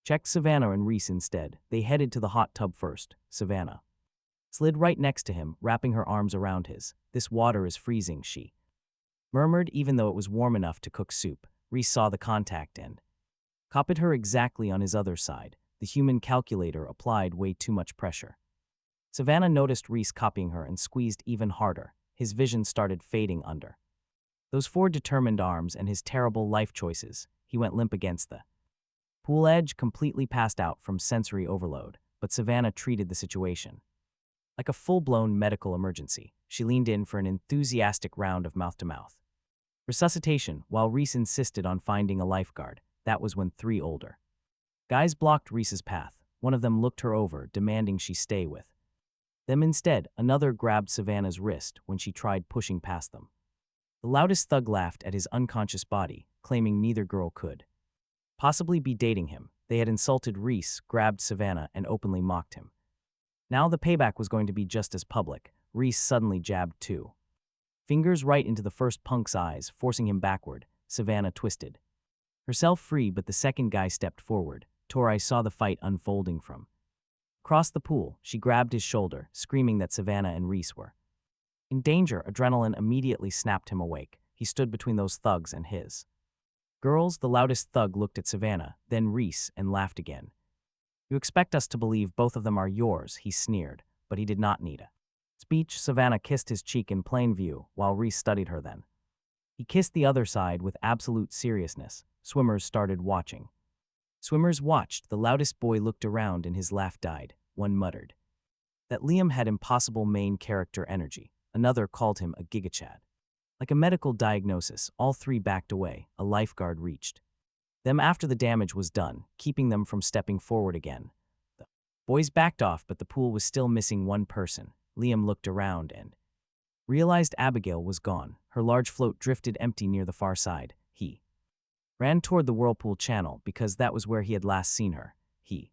checked Savannah and Reese instead. They headed to the hot tub first. Savannah slid right next to him, wrapping her arms around his. "This water is freezing," she murmured, even though it was warm enough to cook soup. Reese saw the contact and copied her exactly on his other side. The human calculator applied way too much pressure. Savannah noticed Reese copying her and squeezed even harder. His vision started fading under those 4 determined arms and his terrible life choices. He went limp against the pool edge, completely passed out from sensory overload. But Savannah treated the situation like a full-blown medical emergency. She leaned in for an enthusiastic round of mouth-to-mouth resuscitation, while Reese insisted on finding a lifeguard. That was when 3 older guys blocked Reese's path. One of them looked her over, demanding she stay with them instead. Another grabbed Savannah's wrist when she tried pushing past them. The loudest thug laughed at his unconscious body, claiming neither girl could possibly be dating him. They had insulted Reese, grabbed Savannah, and openly mocked him. Now the payback was going to be just as public. Reese suddenly jabbed 2 fingers right into the first punk's eyes, forcing him backward. Savannah twisted herself free, but the second guy stepped forward. Tori saw the fight unfolding from across the pool. She grabbed his shoulder, screaming that Savannah and Reese were in danger. Adrenaline immediately snapped him awake. He stood between those thugs and his girls. The loudest thug looked at Savannah, then Reese, and laughed again. "You expect us to believe both of them are yours," he sneered, but he did not need a speech. Savannah kissed his cheek in plain view, while Reese studied her then. He kissed the other side with absolute seriousness. Swimmers started watching. Swimmers watched. The loudest boy looked around and his laugh died. One muttered that Liam had impossible main character energy. Another called him a gigachad. Like a medical diagnosis, all 3 backed away. A lifeguard reached them after the damage was done, keeping them from stepping forward again. The Boys backed off, but the pool was still missing one person. Liam looked around and realized Abigail was gone. Her large float drifted empty near the far side. He ran toward the whirlpool channel because that was where he had last seen her. He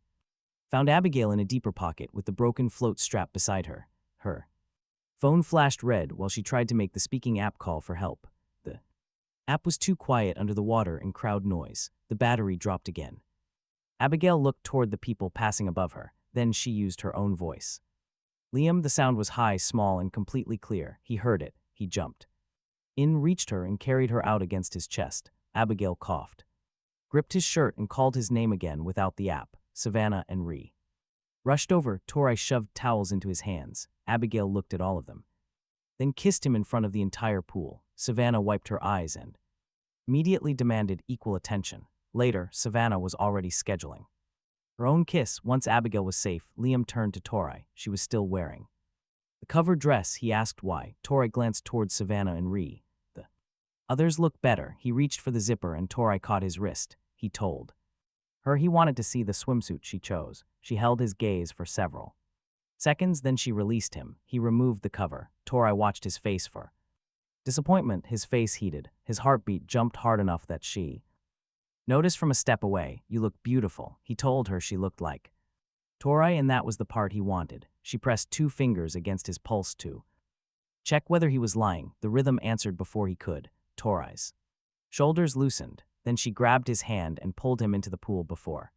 found Abigail in a deeper pocket with the broken float strapped beside her. Her phone flashed red while she tried to make the speaking app call for help. The app was too quiet under the water and crowd noise. The battery dropped again. Abigail looked toward the people passing above her. Then she used her own voice. Liam, the sound was high, small, and completely clear. He heard it. He jumped in, reached her, and carried her out against his chest. Abigail coughed, gripped his shirt, and called his name again without the app. Savannah and Ree rushed over. Tori shoved towels into his hands. Abigail looked at all of them, then kissed him in front of the entire pool. Savannah wiped her eyes and immediately demanded equal attention. Later, Savannah was already scheduling her own kiss. Once Abigail was safe, Liam turned to Tori. She was still wearing the covered dress. He asked why. Tori glanced towards Savannah and Ree. The others looked better. He reached for the zipper and Tori caught his wrist. He told her he wanted to see the swimsuit she chose. She held his gaze for several seconds, then she released him. He removed the cover. Tori watched his face for disappointment. His face heated. His heartbeat jumped hard enough that she noticed from a step away. You look beautiful, he told her she looked like Tori, and that was the part he wanted. She pressed 2 fingers against his pulse to check whether he was lying. The rhythm answered before he could. Tori's shoulders loosened. Then she grabbed his hand and pulled him into the pool before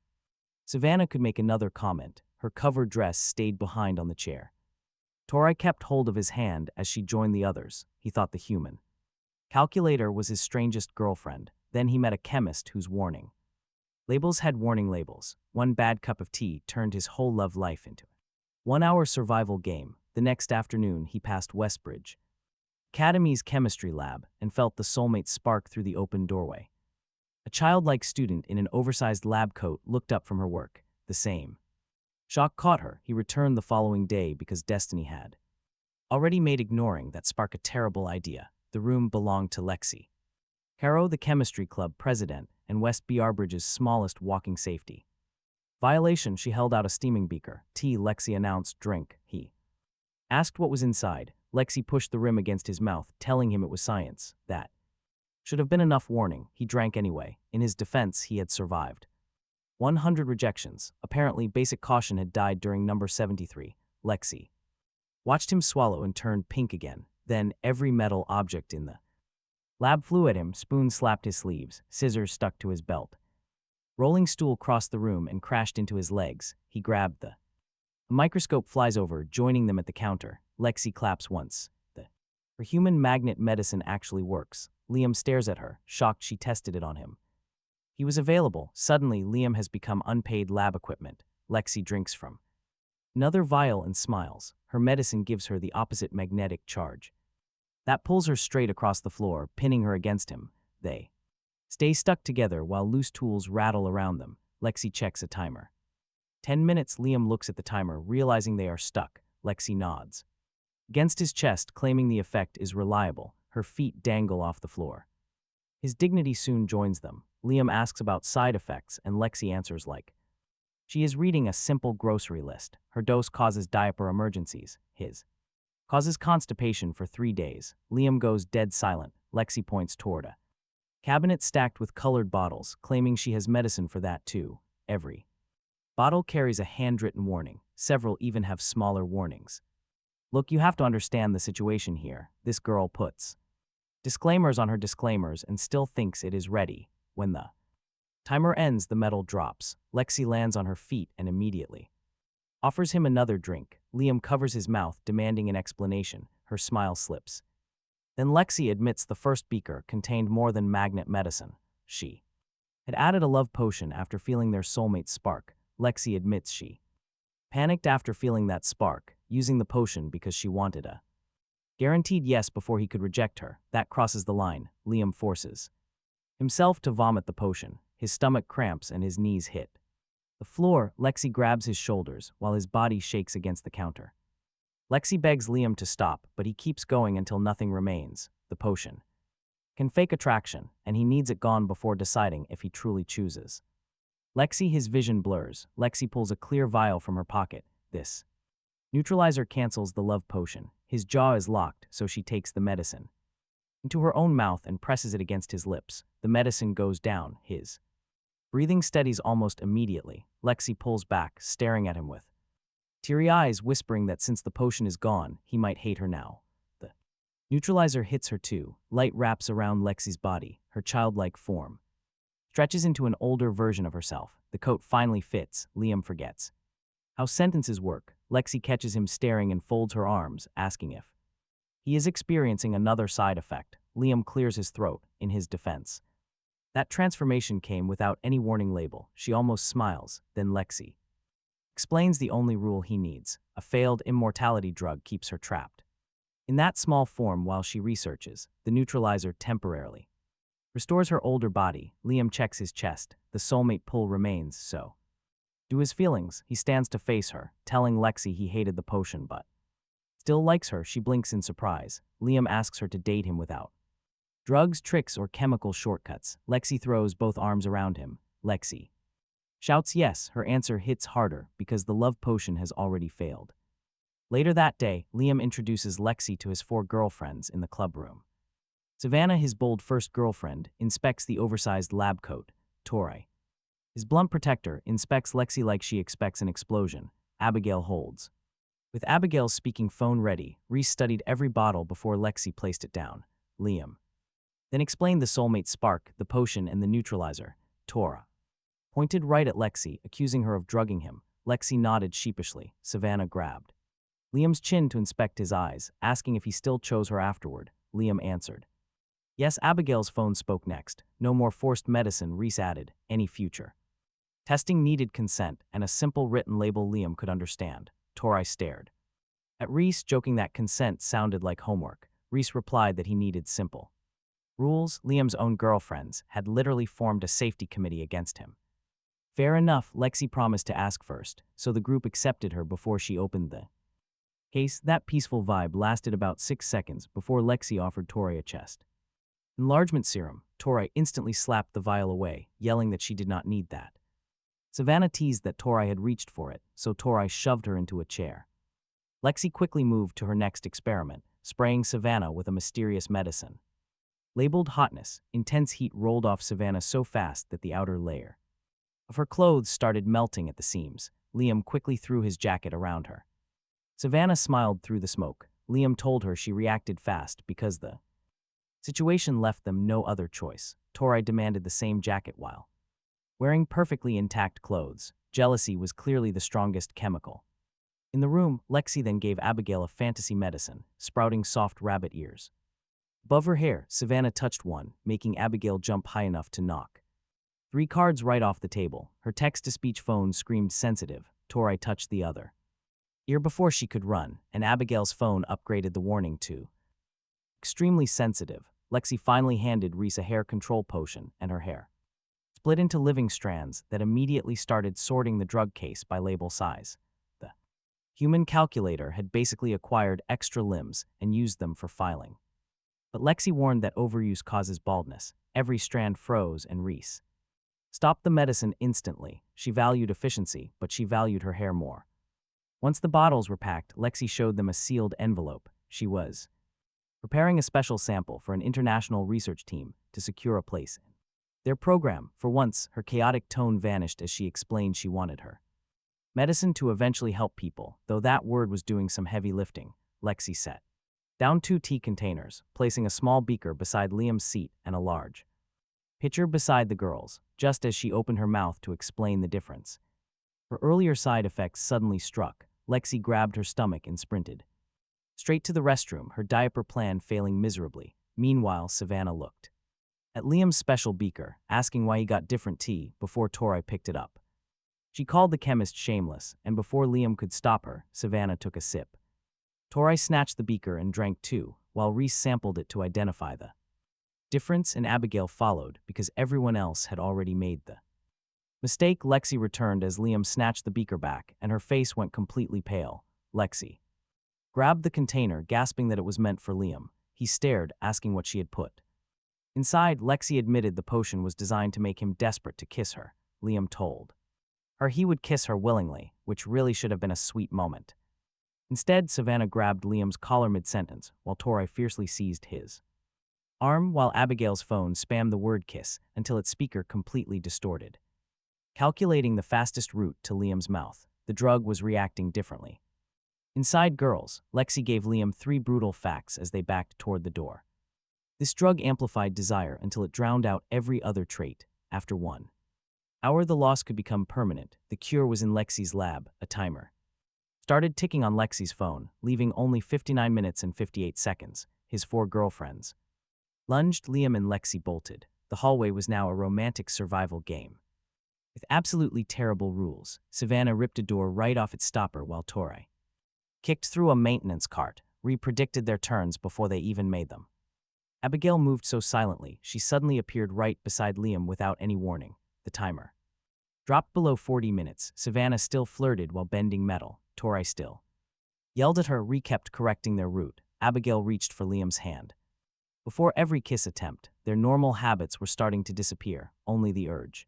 Savannah could make another comment. Her covered dress stayed behind on the chair. Tori kept hold of his hand as she joined the others. He thought the human calculator was his strangest girlfriend. Then he met a chemist whose warning labels had warning labels. One bad cup of tea turned his whole love life into a 1-hour survival game. The next afternoon, he passed Westbridge Academy's chemistry lab and felt the soulmate spark through the open doorway. A childlike student in an oversized lab coat looked up from her work. The same shock caught her. He returned the following day because destiny had already made ignoring that spark a terrible idea. The room belonged to Lexi Harrow, the chemistry club president, and West Bridge's smallest walking safety violation. She held out a steaming beaker. Tea, Lexi announced. Drink. He asked what was inside. Lexi pushed the rim against his mouth, telling him it was science. That should have been enough warning. He drank anyway. In his defense, he had survived 100 rejections. Apparently, basic caution had died during number 73. Lexi watched him swallow and turned pink again. Then, every metal object in the lab flew at him. Spoon slapped his sleeves. Scissors stuck to his belt. Rolling stool crossed the room and crashed into his legs. He grabbed the a microscope, flies over, joining them at the counter. Lexi claps once. Her human magnet medicine actually works. Liam stares at her, shocked she tested it on him. He was available. Suddenly, Liam has become unpaid lab equipment. Lexi drinks from another vial and smiles. Her medicine gives her the opposite magnetic charge that pulls her straight across the floor, pinning her against him. They stay stuck together while loose tools rattle around them. Lexi checks a timer. 10 minutes. Liam looks at the timer, realizing they are stuck. Lexi nods against his chest, claiming the effect is reliable. Her feet dangle off the floor. His dignity soon joins them. Liam asks about side effects, and Lexi answers like she is reading a simple grocery list. Her dose causes diaper emergencies. His causes constipation for 3 days. Liam goes dead silent. Lexi points toward a cabinet stacked with colored bottles, claiming she has medicine for that too. Every bottle carries a handwritten warning. Several even have smaller warnings. Look, you have to understand the situation here. This girl puts disclaimers on her disclaimers and still thinks it is ready. When the timer ends, the metal drops. Lexi lands on her feet and immediately offers him another drink. Liam covers his mouth, demanding an explanation. Her smile slips. Then Lexi admits the first beaker contained more than magnet medicine. She had added a love potion after feeling their soulmate spark. Lexi admits she panicked after feeling that spark, using the potion because she wanted a guaranteed yes before he could reject her. That crosses the line. Liam forces himself to vomit the potion. His stomach cramps and his knees hit the floor. Lexi grabs his shoulders while his body shakes against the counter. Lexi begs Liam to stop, but he keeps going until nothing remains. The potion can fake attraction, and he needs it gone before deciding if he truly chooses Lexi, his vision blurs. Lexi pulls a clear vial from her pocket. This neutralizer cancels the love potion. His jaw is locked, so she takes the medicine into her own mouth and presses it against his lips. The medicine goes down. His breathing steadies almost immediately. Lexi pulls back, staring at him with teary eyes, whispering that since the potion is gone, he might hate her now. The neutralizer hits her too. Light wraps around Lexi's body. Her childlike form stretches into an older version of herself. The coat finally fits. Liam forgets how sentences work. Lexi catches him staring and folds her arms, asking if he is experiencing another side effect. Liam clears his throat in his defense. That transformation came without any warning label. She almost smiles. Then Lexi explains the only rule he needs. A failed immortality drug keeps her trapped in that small form while she researches. The neutralizer temporarily restores her older body. Liam checks his chest. The soulmate pull remains, so do his feelings. He stands to face her, telling Lexi he hated the potion but still likes her. She blinks in surprise. Liam asks her to date him without drugs, tricks, or chemical shortcuts. Lexi throws both arms around him. Lexi shouts yes. Her answer hits harder because the love potion has already failed. Later that day, Liam introduces Lexi to his 4 girlfriends in the club room. Savannah, his bold first girlfriend, inspects the oversized lab coat. Tori, his blunt protector, inspects Lexi like she expects an explosion. Abigail holds. With Abigail's speaking phone ready, Reese studied every bottle before Lexi placed it down. Liam then explained the soulmate spark, the potion, and the neutralizer. Tora pointed right at Lexi, accusing her of drugging him. Lexi nodded sheepishly. Savannah grabbed Liam's chin to inspect his eyes, asking if he still chose her afterward. Liam answered yes. Abigail's phone spoke next. No more forced medicine, Reese added. Any future testing needed consent and a simple written label Liam could understand. Tori stared at Reese, joking that consent sounded like homework. Reese replied that he needed simple rules. Liam's own girlfriends had literally formed a safety committee against him. Fair enough, Lexi promised to ask first, so the group accepted her before she opened the case. That peaceful vibe lasted about 6 seconds before Lexi offered Tori a chest enlargement serum. Tori instantly slapped the vial away, yelling that she did not need that. Savannah teased that Tori had reached for it, so Tori shoved her into a chair. Lexi quickly moved to her next experiment, spraying Savannah with a mysterious medicine labeled hotness. Intense heat rolled off Savannah so fast that the outer layer of her clothes started melting at the seams. Liam quickly threw his jacket around her. Savannah smiled through the smoke. Liam told her she reacted fast because the situation left them no other choice. Tori demanded the same jacket while wearing perfectly intact clothes. Jealousy was clearly the strongest chemical in the room. Lexi then gave Abigail a fantasy medicine, sprouting soft rabbit ears above her hair. Savannah touched one, making Abigail jump high enough to knock 3 cards right off the table. Her text-to-speech phone screamed sensitive. Tori touched the other ear before she could run, and Abigail's phone upgraded the warning to extremely sensitive. Lexi finally handed Reese a hair control potion, and her hair split into living strands that immediately started sorting the drug case by label size. The human calculator had basically acquired extra limbs and used them for filing. But Lexi warned that overuse causes baldness. Every strand froze, and Reese stopped the medicine instantly. She valued efficiency, but she valued her hair more. Once the bottles were packed, Lexi showed them a sealed envelope. She was preparing a special sample for an international research team to secure a place in their program. For once, her chaotic tone vanished as she explained she wanted her medicine to eventually help people, though that word was doing some heavy lifting. Lexi set down 2 tea containers, placing a small beaker beside Liam's seat and a large pitcher beside the girls. Just as she opened her mouth to explain the difference, her earlier side effects suddenly struck. Lexi grabbed her stomach and sprinted straight to the restroom, her diaper plan failing miserably. Meanwhile, Savannah looked at Liam's special beaker, asking why he got different tea before Tori picked it up. She called the chemist shameless, and before Liam could stop her, Savannah took a sip. Tori snatched the beaker and drank too, while Reese sampled it to identify the difference, and Abigail followed because everyone else had already made the mistake. Lexi returned as Liam snatched the beaker back, and her face went completely pale. Lexi grabbed the container, gasping that it was meant for Liam. He stared, asking what she had put inside. Lexi admitted the potion was designed to make him desperate to kiss her. Liam told her he would kiss her willingly, which really should have been a sweet moment. Instead, Savannah grabbed Liam's collar mid-sentence, while Tori fiercely seized his arm, while Abigail's phone spammed the word kiss until its speaker completely distorted. Calculating the fastest route to Liam's mouth, the drug was reacting differently. Inside Girls, Lexi gave Liam 3 brutal facts as they backed toward the door. This drug amplified desire until it drowned out every other trait. After 1 hour, the loss could become permanent. The cure was in Lexi's lab. A timer started ticking on Lexi's phone, leaving only 59 minutes and 58 seconds. His 4 girlfriends lunged. Liam and Lexi bolted. The hallway was now a romantic survival game. With absolutely terrible rules, Savannah ripped a door right off its stopper while Tori kicked through a maintenance cart, predicted their turns before they even made them. Abigail moved so silently, she suddenly appeared right beside Liam without any warning. The timer dropped below 40 minutes. Savannah still flirted while bending metal. Tori still yelled at her, kept correcting their route. Abigail reached for Liam's hand. Before every kiss attempt, their normal habits were starting to disappear, only the urge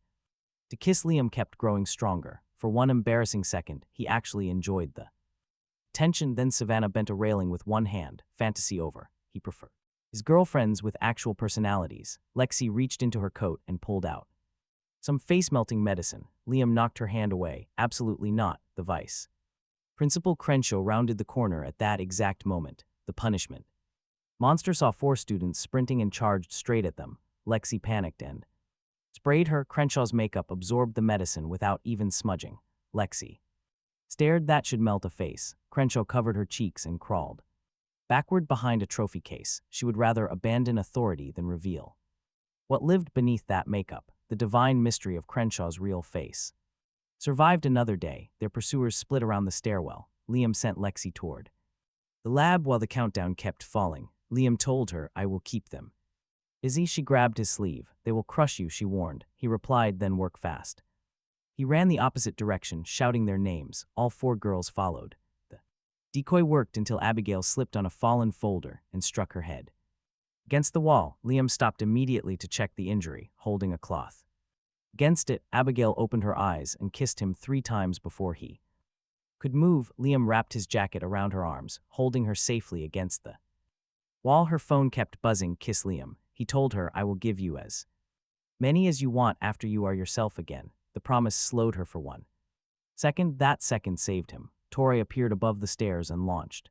to kiss Liam kept growing stronger. For one embarrassing second, he actually enjoyed the tension. Then Savannah bent a railing with one hand. Fantasy over. He preferred his girlfriends with actual personalities. Lexi reached into her coat and pulled out some face-melting medicine. Liam knocked her hand away. Absolutely not. The vice Principal Crenshaw rounded the corner at that exact moment. The punishment monster saw 4 students sprinting and charged straight at them. Lexi panicked and sprayed her. Crenshaw's makeup absorbed the medicine without even smudging. Lexi stared. That should melt a face. Crenshaw covered her cheeks and crawled backward behind a trophy case. She would rather abandon authority than reveal what lived beneath that makeup. The divine mystery of Crenshaw's real face survived another day. Their pursuers split around the stairwell. Liam sent Lexi toward the lab while the countdown kept falling. Liam told her, "I will keep them." "Izzy," she grabbed his sleeve. "They will crush you," she warned. He replied, "Then work fast." He ran the opposite direction, shouting their names. All 4 girls followed. The decoy worked until Abigail slipped on a fallen folder and struck her head against the wall. Liam stopped immediately to check the injury, holding a cloth against it. Abigail opened her eyes and kissed him 3 times before he could move. Liam wrapped his jacket around her arms, holding her safely against the wall. Her phone kept buzzing. "Kiss Liam," he told her. "I will give you as many as you want after you are yourself again." The promise slowed her for 1 second. That second saved him. Tori appeared above the stairs and launched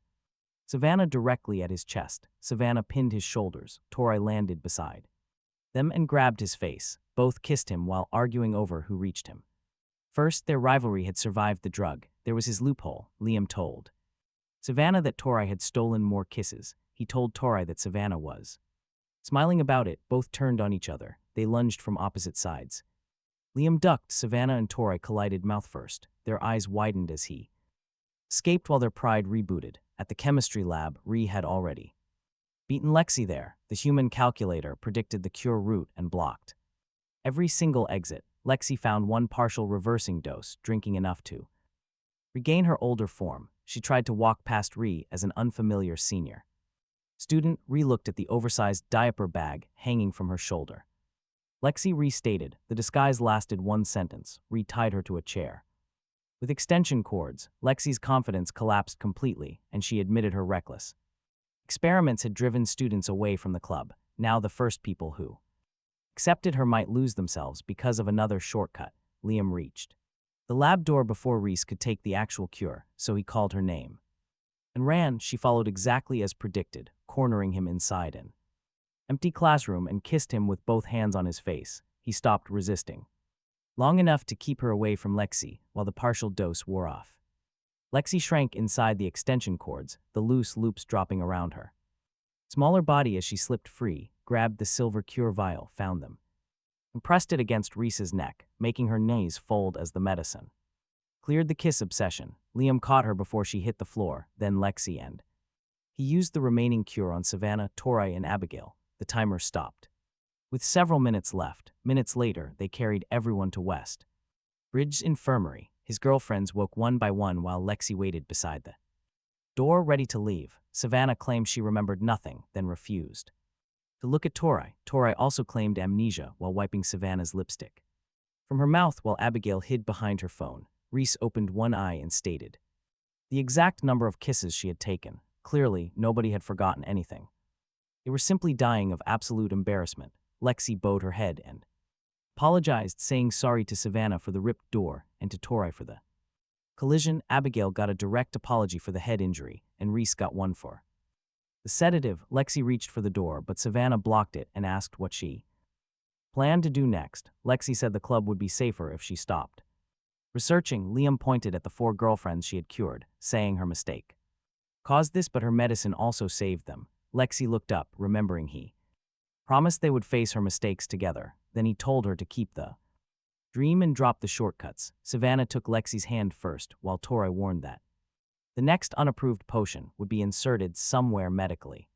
Savannah directly at his chest. Savannah pinned his shoulders. Tori landed beside them and grabbed his face. Both kissed him while arguing over who reached him first. Their rivalry had survived the drug. There was his loophole. Liam told Savannah that Tori had stolen more kisses. He told Tori that Savannah was smiling about it. Both turned on each other. They lunged from opposite sides. Liam ducked. Savannah and Tori collided mouth first. Their eyes widened as he escaped while their pride rebooted. At the chemistry lab, Ree had already beaten Lexi there. The human calculator predicted the cure route and blocked every single exit. Lexi found 1 partial reversing dose, drinking enough to regain her older form. She tried to walk past Ree as an unfamiliar senior student. Ree looked at the oversized diaper bag hanging from her shoulder. Lexi restated. The disguise lasted 1 sentence. Ree tied her to a chair with extension cords. Lexi's confidence collapsed completely, and she admitted her reckless experiments had driven students away from the club. Now the first people who accepted her might lose themselves because of another shortcut. Liam reached the lab door before Reese could take the actual cure, so he called her name and ran. She followed exactly as predicted, cornering him inside an empty classroom and kissed him with both hands on his face. He stopped resisting long enough to keep her away from Lexi while the partial dose wore off. Lexi shrank inside the extension cords, the loose loops dropping around her smaller body as she slipped free, grabbed the silver cure vial, found them, and pressed it against Reese's neck, making her knees fold as the medicine cleared the kiss obsession. Liam caught her before she hit the floor, then Lexi, and he used the remaining cure on Savannah, Tori, and Abigail. The timer stopped with several minutes left. Minutes later, they carried everyone to West Bridge's infirmary. His girlfriends woke one by one while Lexi waited beside the door, ready to leave. Savannah claimed she remembered nothing, then refused to look at Tori. Tori also claimed amnesia while wiping Savannah's lipstick From her mouth while Abigail hid behind her phone, Reese opened one eye and stated the exact number of kisses she had taken. Clearly, nobody had forgotten anything. They were simply dying of absolute embarrassment. Lexi bowed her head and apologized, saying sorry to Savannah for the ripped door and to Tori for the collision. Abigail got a direct apology for the head injury, and Reese got one for the sedative. Lexi reached for the door, but Savannah blocked it and asked what she planned to do next. Lexi said the club would be safer if she stopped researching. Liam pointed at the 4 girlfriends she had cured, saying her mistake caused this, but her medicine also saved them. Lexi looked up, remembering he promised they would face her mistakes together. Then he told her to keep the dream and drop the shortcuts. Savannah took Lexi's hand first, while Tori warned that the next unapproved potion would be inserted somewhere medically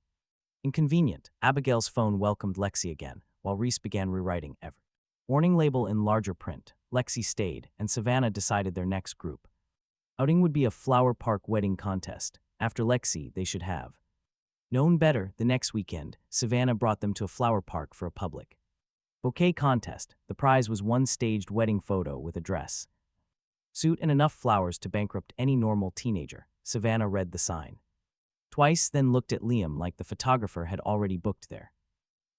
inconvenient. Abigail's phone welcomed Lexi again, while Reese began rewriting every warning label in larger print. Lexi stayed, and Savannah decided their next group outing would be a flower park wedding contest. After Lexi, they should have known better. The next weekend, Savannah brought them to a flower park for a public bouquet contest. The prize was one staged wedding photo with a dress, suit, and enough flowers to bankrupt any normal teenager. Savannah read the sign twice, then looked at Liam like the photographer had already booked their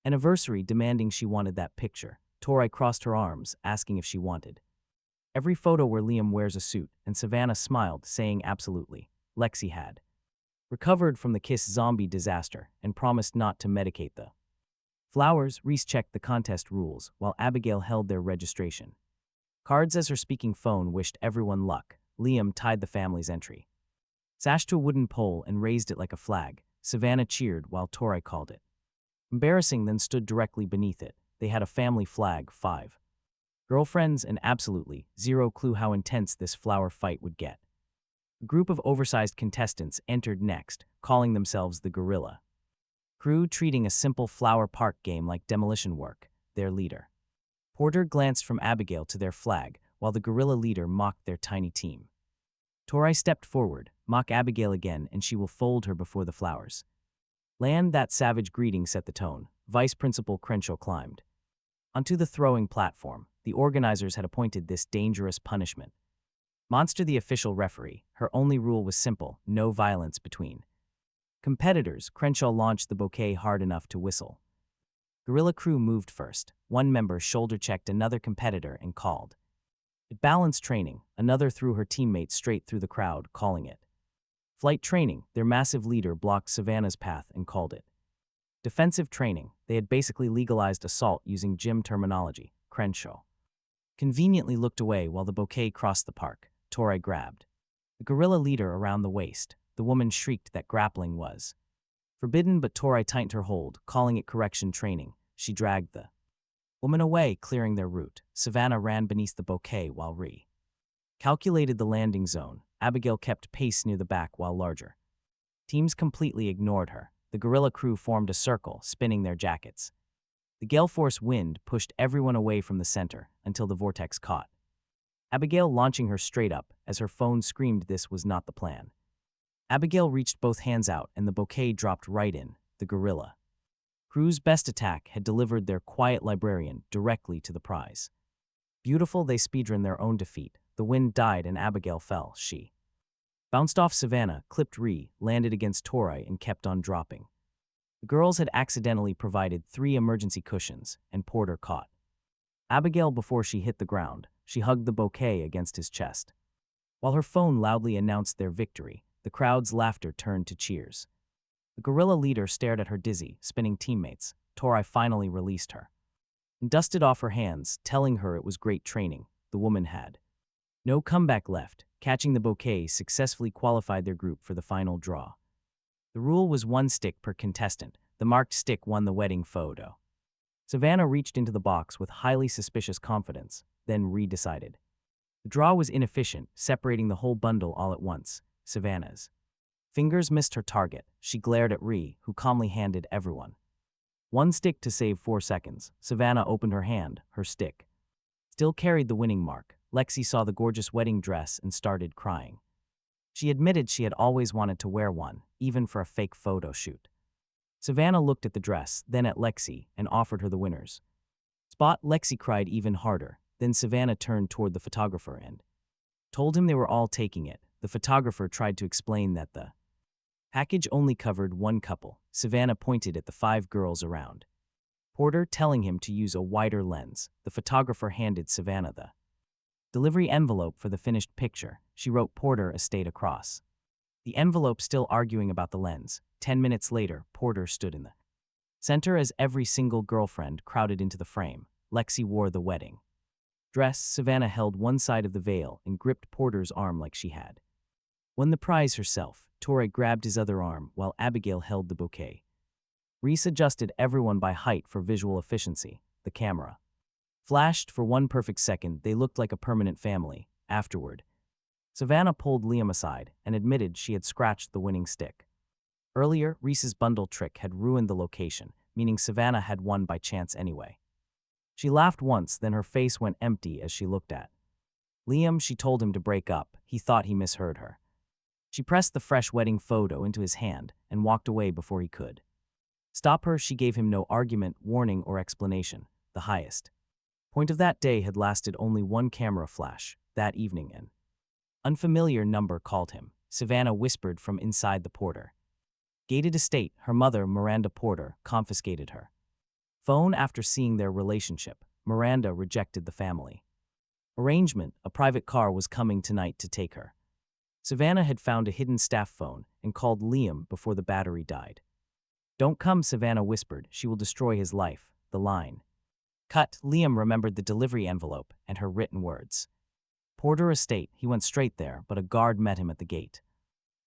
anniversary, demanding she wanted that picture. Tori crossed her arms, asking if she wanted every photo where Liam wears a suit, and Savannah smiled, saying absolutely. Lexi had recovered from the kiss zombie disaster and promised not to medicate the flowers. Reese checked the contest rules, while Abigail held their registration cards as her speaking phone wished everyone luck. Liam tied the family's entry sash to a wooden pole and raised it like a flag. Savannah cheered while Tori called it embarrassing, then stood directly beneath it. They had a family flag, 5 girlfriends, and absolutely zero clue how intense this flower fight would get. A group of oversized contestants entered next, calling themselves the Gorilla Crew, treating a simple flower park game like demolition work. Their leader, Porter, glanced from Abigail to their flag, while the Gorilla leader mocked their tiny team. Tori stepped forward, mock Abigail again, and she will fold her before the flowers land. That savage greeting set the tone. Vice Principal Crenshaw climbed onto the throwing platform. The organizers had appointed this dangerous punishment monster the official referee. Her only rule was simple: no violence between competitors. Crenshaw launched the bouquet hard enough to whistle. Gorilla Crew moved first. One member shoulder-checked another competitor and called it balance training. Another threw her teammate straight through the crowd, calling it flight training. Their massive leader blocked Savannah's path and called it defensive training. They had basically legalized assault using gym terminology. Crenshaw conveniently looked away while the bouquet crossed the park. Tori grabbed the gorilla leader around the waist. The woman shrieked that grappling was forbidden, but Tori tightened her hold, calling it correction training. She dragged the woman away, clearing their route. Savannah ran beneath the bouquet while calculated the landing zone. Abigail kept pace near the back while larger teams completely ignored her. The Gorilla Crew formed a circle, spinning their jackets. The gale force wind pushed everyone away from the center until the vortex caught Abigail, launching her straight up as her phone screamed this was not the plan. Abigail reached both hands out and the bouquet dropped right in. The Gorilla Crew's best attack had delivered their quiet librarian directly to the prize. Beautiful, they speedrun their own defeat. The wind died and Abigail fell. She bounced off Savannah, clipped landed against Tori, and kept on dropping. The girls had accidentally provided 3 emergency cushions, and Porter caught Abigail before she hit the ground. She hugged the bouquet against his chest. While her phone loudly announced their victory, the crowd's laughter turned to cheers. The gorilla leader stared at her dizzy, spinning teammates. Tori finally released her and dusted off her hands, telling her it was great training. The woman had no comeback left. Catching the bouquet successfully qualified their group for the final draw. The rule was 1 stick per contestant. The marked stick won the wedding photo. Savannah reached into the box with highly suspicious confidence, then decided. The draw was inefficient, separating the whole bundle all at once. Savannah's fingers missed her target. She glared at who calmly handed everyone 1 stick to save 4 seconds. Savannah opened her hand. Her stick still carried the winning mark. Lexi saw the gorgeous wedding dress and started crying. She admitted she had always wanted to wear one, even for a fake photo shoot. Savannah looked at the dress, then at Lexi, and offered her the winner's spot. Lexi cried even harder. Then Savannah turned toward the photographer and told him they were all taking it. The photographer tried to explain that the package only covered one couple. Savannah pointed at the 5 girls around. Porter telling him to use a wider lens. The photographer handed Savannah the delivery envelope for the finished picture. She wrote Porter estate across the envelope, still arguing about the lens. 10 minutes later, Porter stood in the center as every single girlfriend crowded into the frame. Lexi wore the wedding dress. Savannah held one side of the veil and gripped Porter's arm like she had won the prize herself. Torre grabbed his other arm while Abigail held the bouquet. Reese adjusted everyone by height for visual efficiency. The camera flashed for one perfect second. They looked like a permanent family. Afterward, Savannah pulled Liam aside and admitted she had scratched the winning stick. Earlier, Reese's bundle trick had ruined the location, meaning Savannah had won by chance anyway. She laughed once, then her face went empty as she looked at Liam. She told him to break up. He thought he misheard her. She pressed the fresh wedding photo into his hand and walked away before he could stop her. She gave him no argument, warning, or explanation. The highest point of that day had lasted only one camera flash. That evening, an unfamiliar number called him. Savannah whispered from inside the Porter gated estate. Her mother, Miranda Porter, confiscated her phone after seeing their relationship. Miranda rejected the family arrangement. A private car was coming tonight to take her. Savannah had found a hidden staff phone and called Liam before the battery died. "Don't come," Savannah whispered. "She will destroy his life." The line cut. Liam remembered the delivery envelope and her written words. Porter estate. He went straight there, but a guard met him at the gate.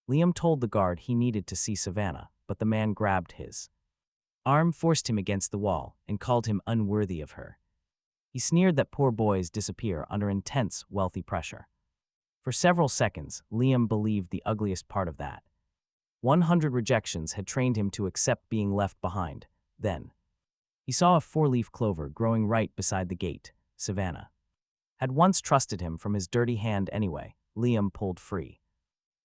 Liam told the guard he needed to see Savannah, but the man grabbed his arm, forced him against the wall, and called him unworthy of her. He sneered that poor boys disappear under intense, wealthy pressure. For several seconds, Liam believed the ugliest part of that. 100 rejections had trained him to accept being left behind. Then he saw a 4-leaf clover growing right beside the gate. Savannah had once trusted him from his dirty hand anyway. Liam pulled free.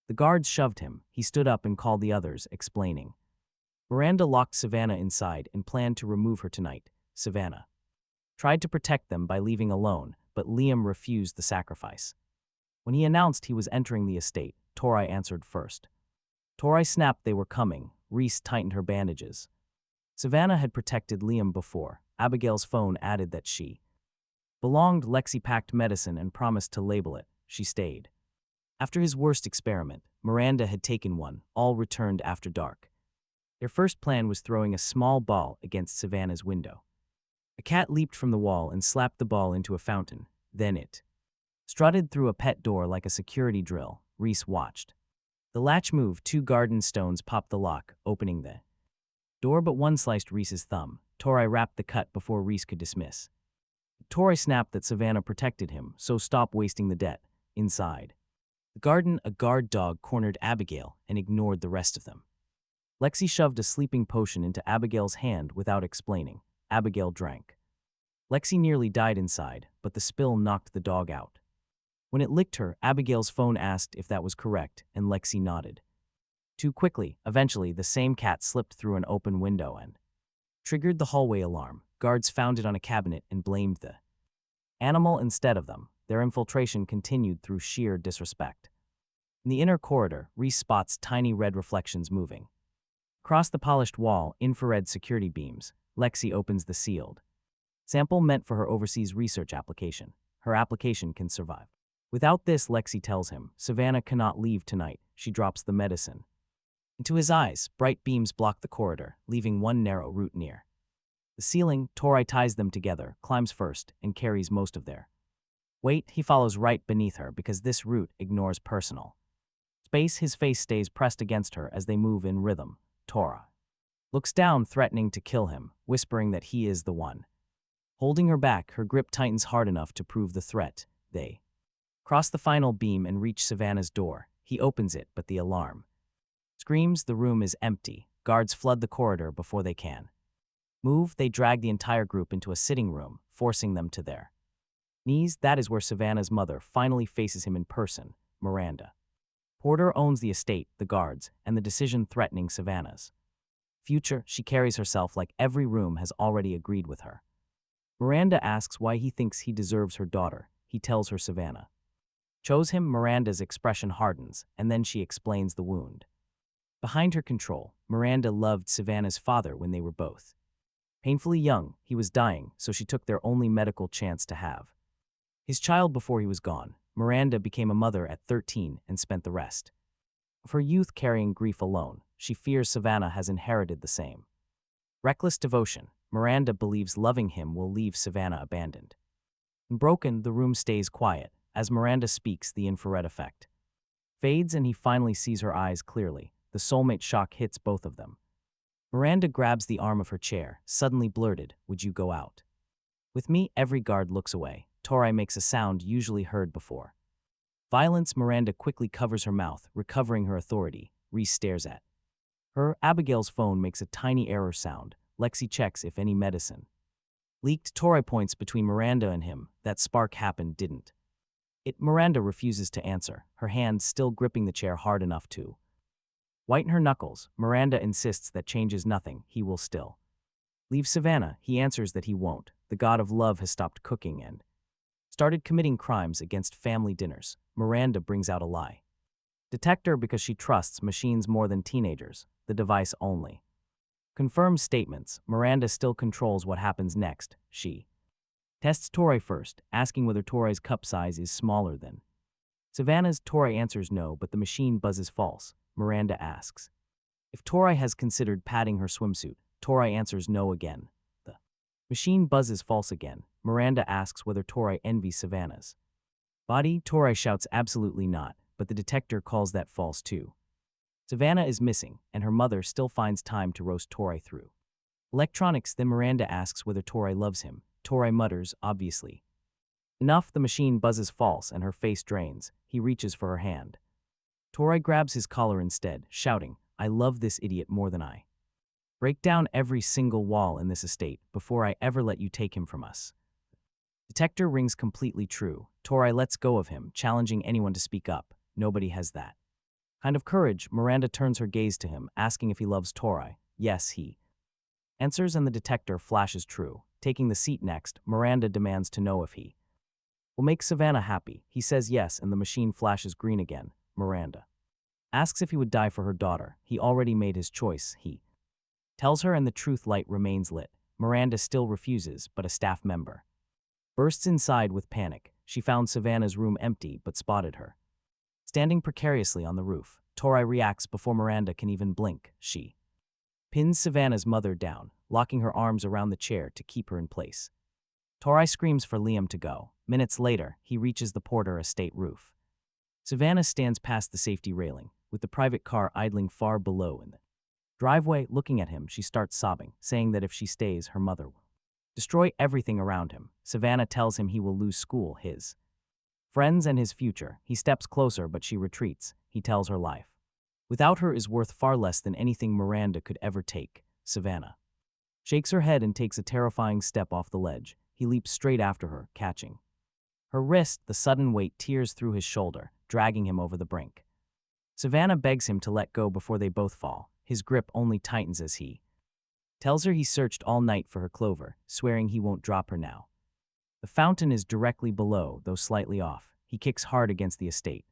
The guards shoved him. He stood up and called the others, explaining. Miranda locked Savannah inside and planned to remove her tonight. Savannah tried to protect them by leaving alone, but Liam refused the sacrifice. When he announced he was entering the estate, Torre answered first. Torre snapped they were coming. Reese tightened her bandages. Savannah had protected Liam before. Abigail's phone added that she belonged. Lexi packed medicine and promised to label it. She stayed. After his worst experiment, Miranda had taken one. All returned after dark. Their first plan was throwing a small ball against Savannah's window. A cat leaped from the wall and slapped the ball into a fountain. Then it strutted through a pet door like a security drill. Reese watched. The latch moved. 2 garden stones popped the lock, opening the door, but one sliced Reese's thumb. Torre wrapped the cut before Reese could dismiss. Torre snapped that Savannah protected him, so stop wasting the debt. Inside the garden, a guard dog cornered Abigail and ignored the rest of them. Lexi shoved a sleeping potion into Abigail's hand without explaining. Abigail drank. Lexi nearly died inside, but the spill knocked the dog out. When it licked her, Abigail's phone asked if that was correct, and Lexi nodded. Too quickly, eventually the same cat slipped through an open window and triggered the hallway alarm. Guards found it on a cabinet and blamed the animal instead of them. Their infiltration continued through sheer disrespect. In the inner corridor, Reese spots tiny red reflections moving. Across the polished wall, infrared security beams. Lexi opens the sealed sample meant for her overseas research application. Her application can survive. Without this, Lexi tells him, Savannah cannot leave tonight. She drops the medicine into his eyes. Bright beams block the corridor, leaving one narrow route near the ceiling. Torre ties them together, climbs first, and carries most of their weight. He follows right beneath her because this route ignores personal space. His face stays pressed against her as they move in rhythm. Torre looks down, threatening to kill him, whispering that he is the one holding her back. Her grip tightens hard enough to prove the threat. They cross the final beam and reach Savannah's door. He opens it, but the alarm screams. The room is empty. Guards flood the corridor before they can move. They drag the entire group into a sitting room, forcing them to their knees. That is where Savannah's mother finally faces him in person, Miranda. Porter owns the estate, the guards, and the decision threatening Savannah's future. She carries herself like every room has already agreed with her. Miranda asks why he thinks he deserves her daughter. He tells her Savannah chose him. Miranda's expression hardens, and then she explains the wound. Behind her control, Miranda loved Savannah's father when they were both painfully young. He was dying, so she took their only medical chance to have his child before he was gone. Miranda became a mother at 13 and spent the rest of her youth carrying grief alone. She fears Savannah has inherited the same reckless devotion. Miranda believes loving him will leave Savannah abandoned. Broken, the room stays quiet. As Miranda speaks, the infrared effect fades and he finally sees her eyes clearly. The soulmate shock hits both of them. Miranda grabs the arm of her chair, suddenly blurted, "Would you go out with me?" Every guard looks away. Tori makes a sound usually heard before violence. Miranda quickly covers her mouth, recovering her authority. Reese stares at her. Abigail's phone makes a tiny error sound. Lexi checks if any medicine leaked. Tori points between Miranda and him. That spark happened, didn't it? Miranda refuses to answer, her hand still gripping the chair hard enough to whiten her knuckles. Miranda insists that changes nothing. He will still leave Savannah. He answers that he won't. The god of love has stopped cooking and started committing crimes against family dinners. Miranda brings out a lie detector because she trusts machines more than teenagers. The device only confirms statements. Miranda still controls what happens next. She tests Tori first, asking whether Tori's cup size is smaller than Savannah's. Tori answers no, but the machine buzzes false. Miranda asks if Tori has considered padding her swimsuit. Tori answers no again. The machine buzzes false again. Miranda asks whether Tori envies Savannah's body. Tori shouts absolutely not, but the detector calls that false too. Savannah is missing, and her mother still finds time to roast Tori through electronics. Then Miranda asks whether Tori loves him. Tori mutters, obviously enough. The machine buzzes false and her face drains. He reaches for her hand. Tori grabs his collar instead, shouting, "I love this idiot more than I break down every single wall in this estate before I ever let you take him from us." Detector rings completely true. Tori lets go of him, challenging anyone to speak up. Nobody has that kind of courage. Miranda turns her gaze to him, asking if he loves Tori. Yes, he answers, and the detector flashes true. Taking the seat next, Miranda demands to know if he will make Savannah happy. He says yes, and the machine flashes green again. Miranda asks if he would die for her daughter. He already made his choice. He tells her, and the truth light remains lit. Miranda still refuses, but a staff member bursts inside with panic. She found Savannah's room empty, but spotted her standing precariously on the roof. Tori reacts before Miranda can even blink. She pins Savannah's mother down, locking her arms around the chair to keep her in place. Tori screams for Liam to go. Minutes later, he reaches the Porter estate roof. Savannah stands past the safety railing, with the private car idling far below in the driveway. Looking at him, she starts sobbing, saying that if she stays, her mother will destroy everything around him. Savannah tells him he will lose school, his friends, and his future. He steps closer, but she retreats. He tells her life without her is worth far less than anything Miranda could ever take. Savannah shakes her head and takes a terrifying step off the ledge. He leaps straight after her, catching her wrist. The sudden weight tears through his shoulder, dragging him over the brink. Savannah begs him to let go before they both fall. His grip only tightens as he tells her he searched all night for her Clover, swearing he won't drop her now. The fountain is directly below, though slightly off. He kicks hard against the estate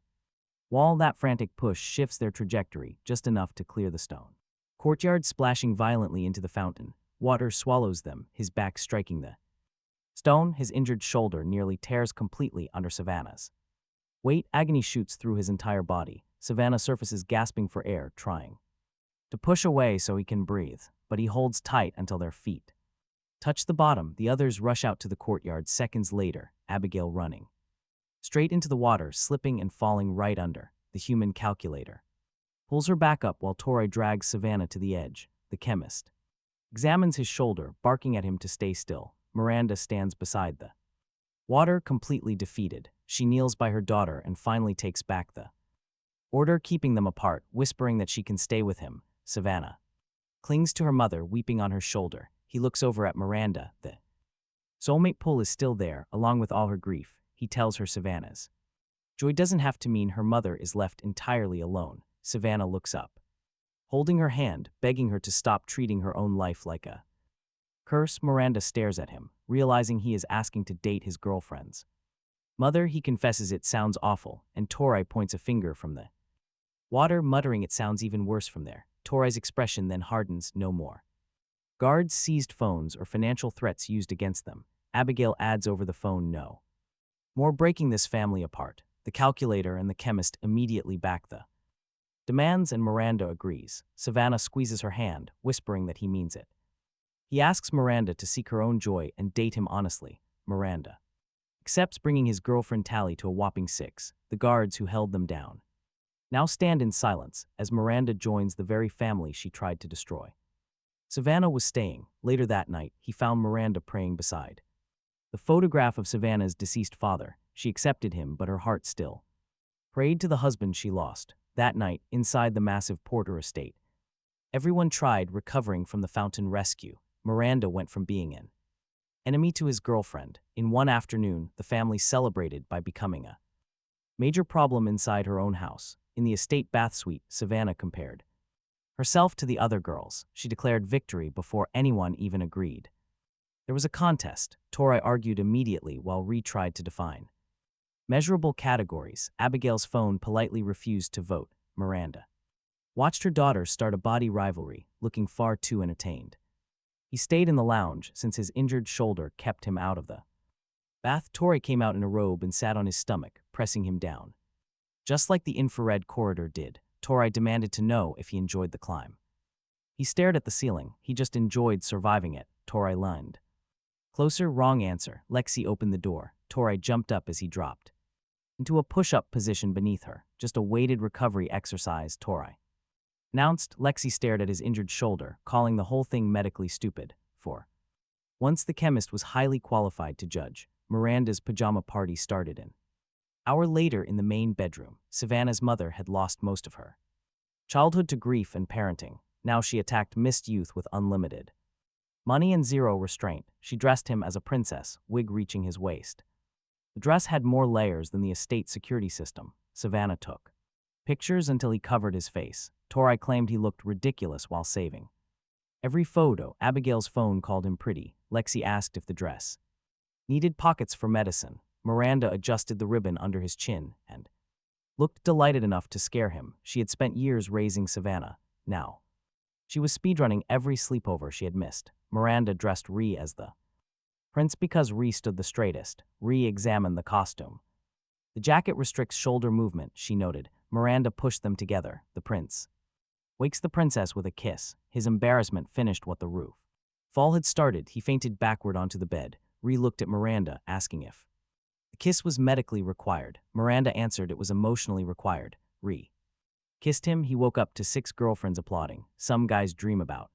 wall. That frantic push shifts their trajectory just enough to clear the stone courtyard, splashing violently into the fountain. Water swallows them, his back striking the stone. His injured shoulder nearly tears completely under Savannah's weight. Agony shoots through his entire body. Savannah surfaces, gasping for air, trying to push away so he can breathe, but he holds tight until their feet touch the bottom. The others rush out to the courtyard. Seconds later, Abigail running straight into the water, slipping and falling right under. The human calculator pulls her back up while Tori drags Savannah to the edge. The chemist examines his shoulder, barking at him to stay still. Miranda stands beside the water, completely defeated. She kneels by her daughter and finally takes back the order, keeping them apart, whispering that she can stay with him. Savannah clings to her mother, weeping on her shoulder. He looks over at Miranda. The soulmate pull is still there, along with all her grief. He tells her Savannah's joy doesn't have to mean her mother is left entirely alone. Savannah looks up, holding her hand, begging her to stop treating her own life like a Curse, Miranda stares at him, realizing he is asking to date his girlfriends. Mother, he confesses it sounds awful, and Torai points a finger from the water, muttering it sounds even worse from there. Torai's expression then hardens no more. Guards seized phones or financial threats used against them. Abigail adds over the phone no more, breaking this family apart. The calculator and the chemist immediately back the demands and Miranda agrees. Savannah squeezes her hand, whispering that he means it. He asks Miranda to seek her own joy and date him honestly. Miranda accepts, bringing his girlfriend Tally to a whopping 6. The guards who held them down now stand in silence as Miranda joins the very family she tried to destroy. Savannah was staying. Later that night, he found Miranda praying beside the photograph of Savannah's deceased father. She accepted him, but her heart still prayed to the husband she lost. That night, inside the massive Porter estate, everyone tried recovering from the fountain rescue. Miranda went from being an enemy to his girlfriend. In one afternoon, the family celebrated by becoming a major problem inside her own house. In the estate bath suite, Savannah compared herself to the other girls. She declared victory before anyone even agreed. There was a contest. Torai argued immediately while Ree tried to define measurable categories. Abigail's phone politely refused to vote. Miranda watched her daughter start a body rivalry, looking far too entertained. He stayed in the lounge since his injured shoulder kept him out of the bath. Torai came out in a robe and sat on his stomach, pressing him down. Just like the infrared corridor did, Torai demanded to know if he enjoyed the climb. He stared at the ceiling. He just enjoyed surviving it. Torai leaned closer. Wrong answer. Lexi opened the door. Torai jumped up as he dropped into a push-up position beneath her. Just a weighted recovery exercise, Torai announced. Lexi stared at his injured shoulder, calling the whole thing medically stupid. For once the chemist was highly qualified to judge. Miranda's pajama party started an hour later in the main bedroom. Savannah's mother had lost most of her childhood to grief and parenting. Now she attacked missed youth with unlimited money and zero restraint. She dressed him as a princess, wig reaching his waist. The dress had more layers than the estate security system. Savannah took pictures until he covered his face. Torai claimed he looked ridiculous while saving every photo. Abigail's phone called him pretty. Lexi asked if the dress needed pockets for medicine. Miranda adjusted the ribbon under his chin and looked delighted enough to scare him. She had spent years raising Savannah. Now she was speedrunning every sleepover she had missed. Miranda dressed Ree as the prince because Ree stood the straightest. Ree examined the costume. The jacket restricts shoulder movement, she noted. Miranda pushed them together. The prince wakes the princess with a kiss. His embarrassment finished what the roof fall had started. He fainted backward onto the bed. Ree looked at Miranda, asking if the kiss was medically required. Miranda answered it was emotionally required. Ree kissed him. He woke up to 6 girlfriends applauding. Some guys dream about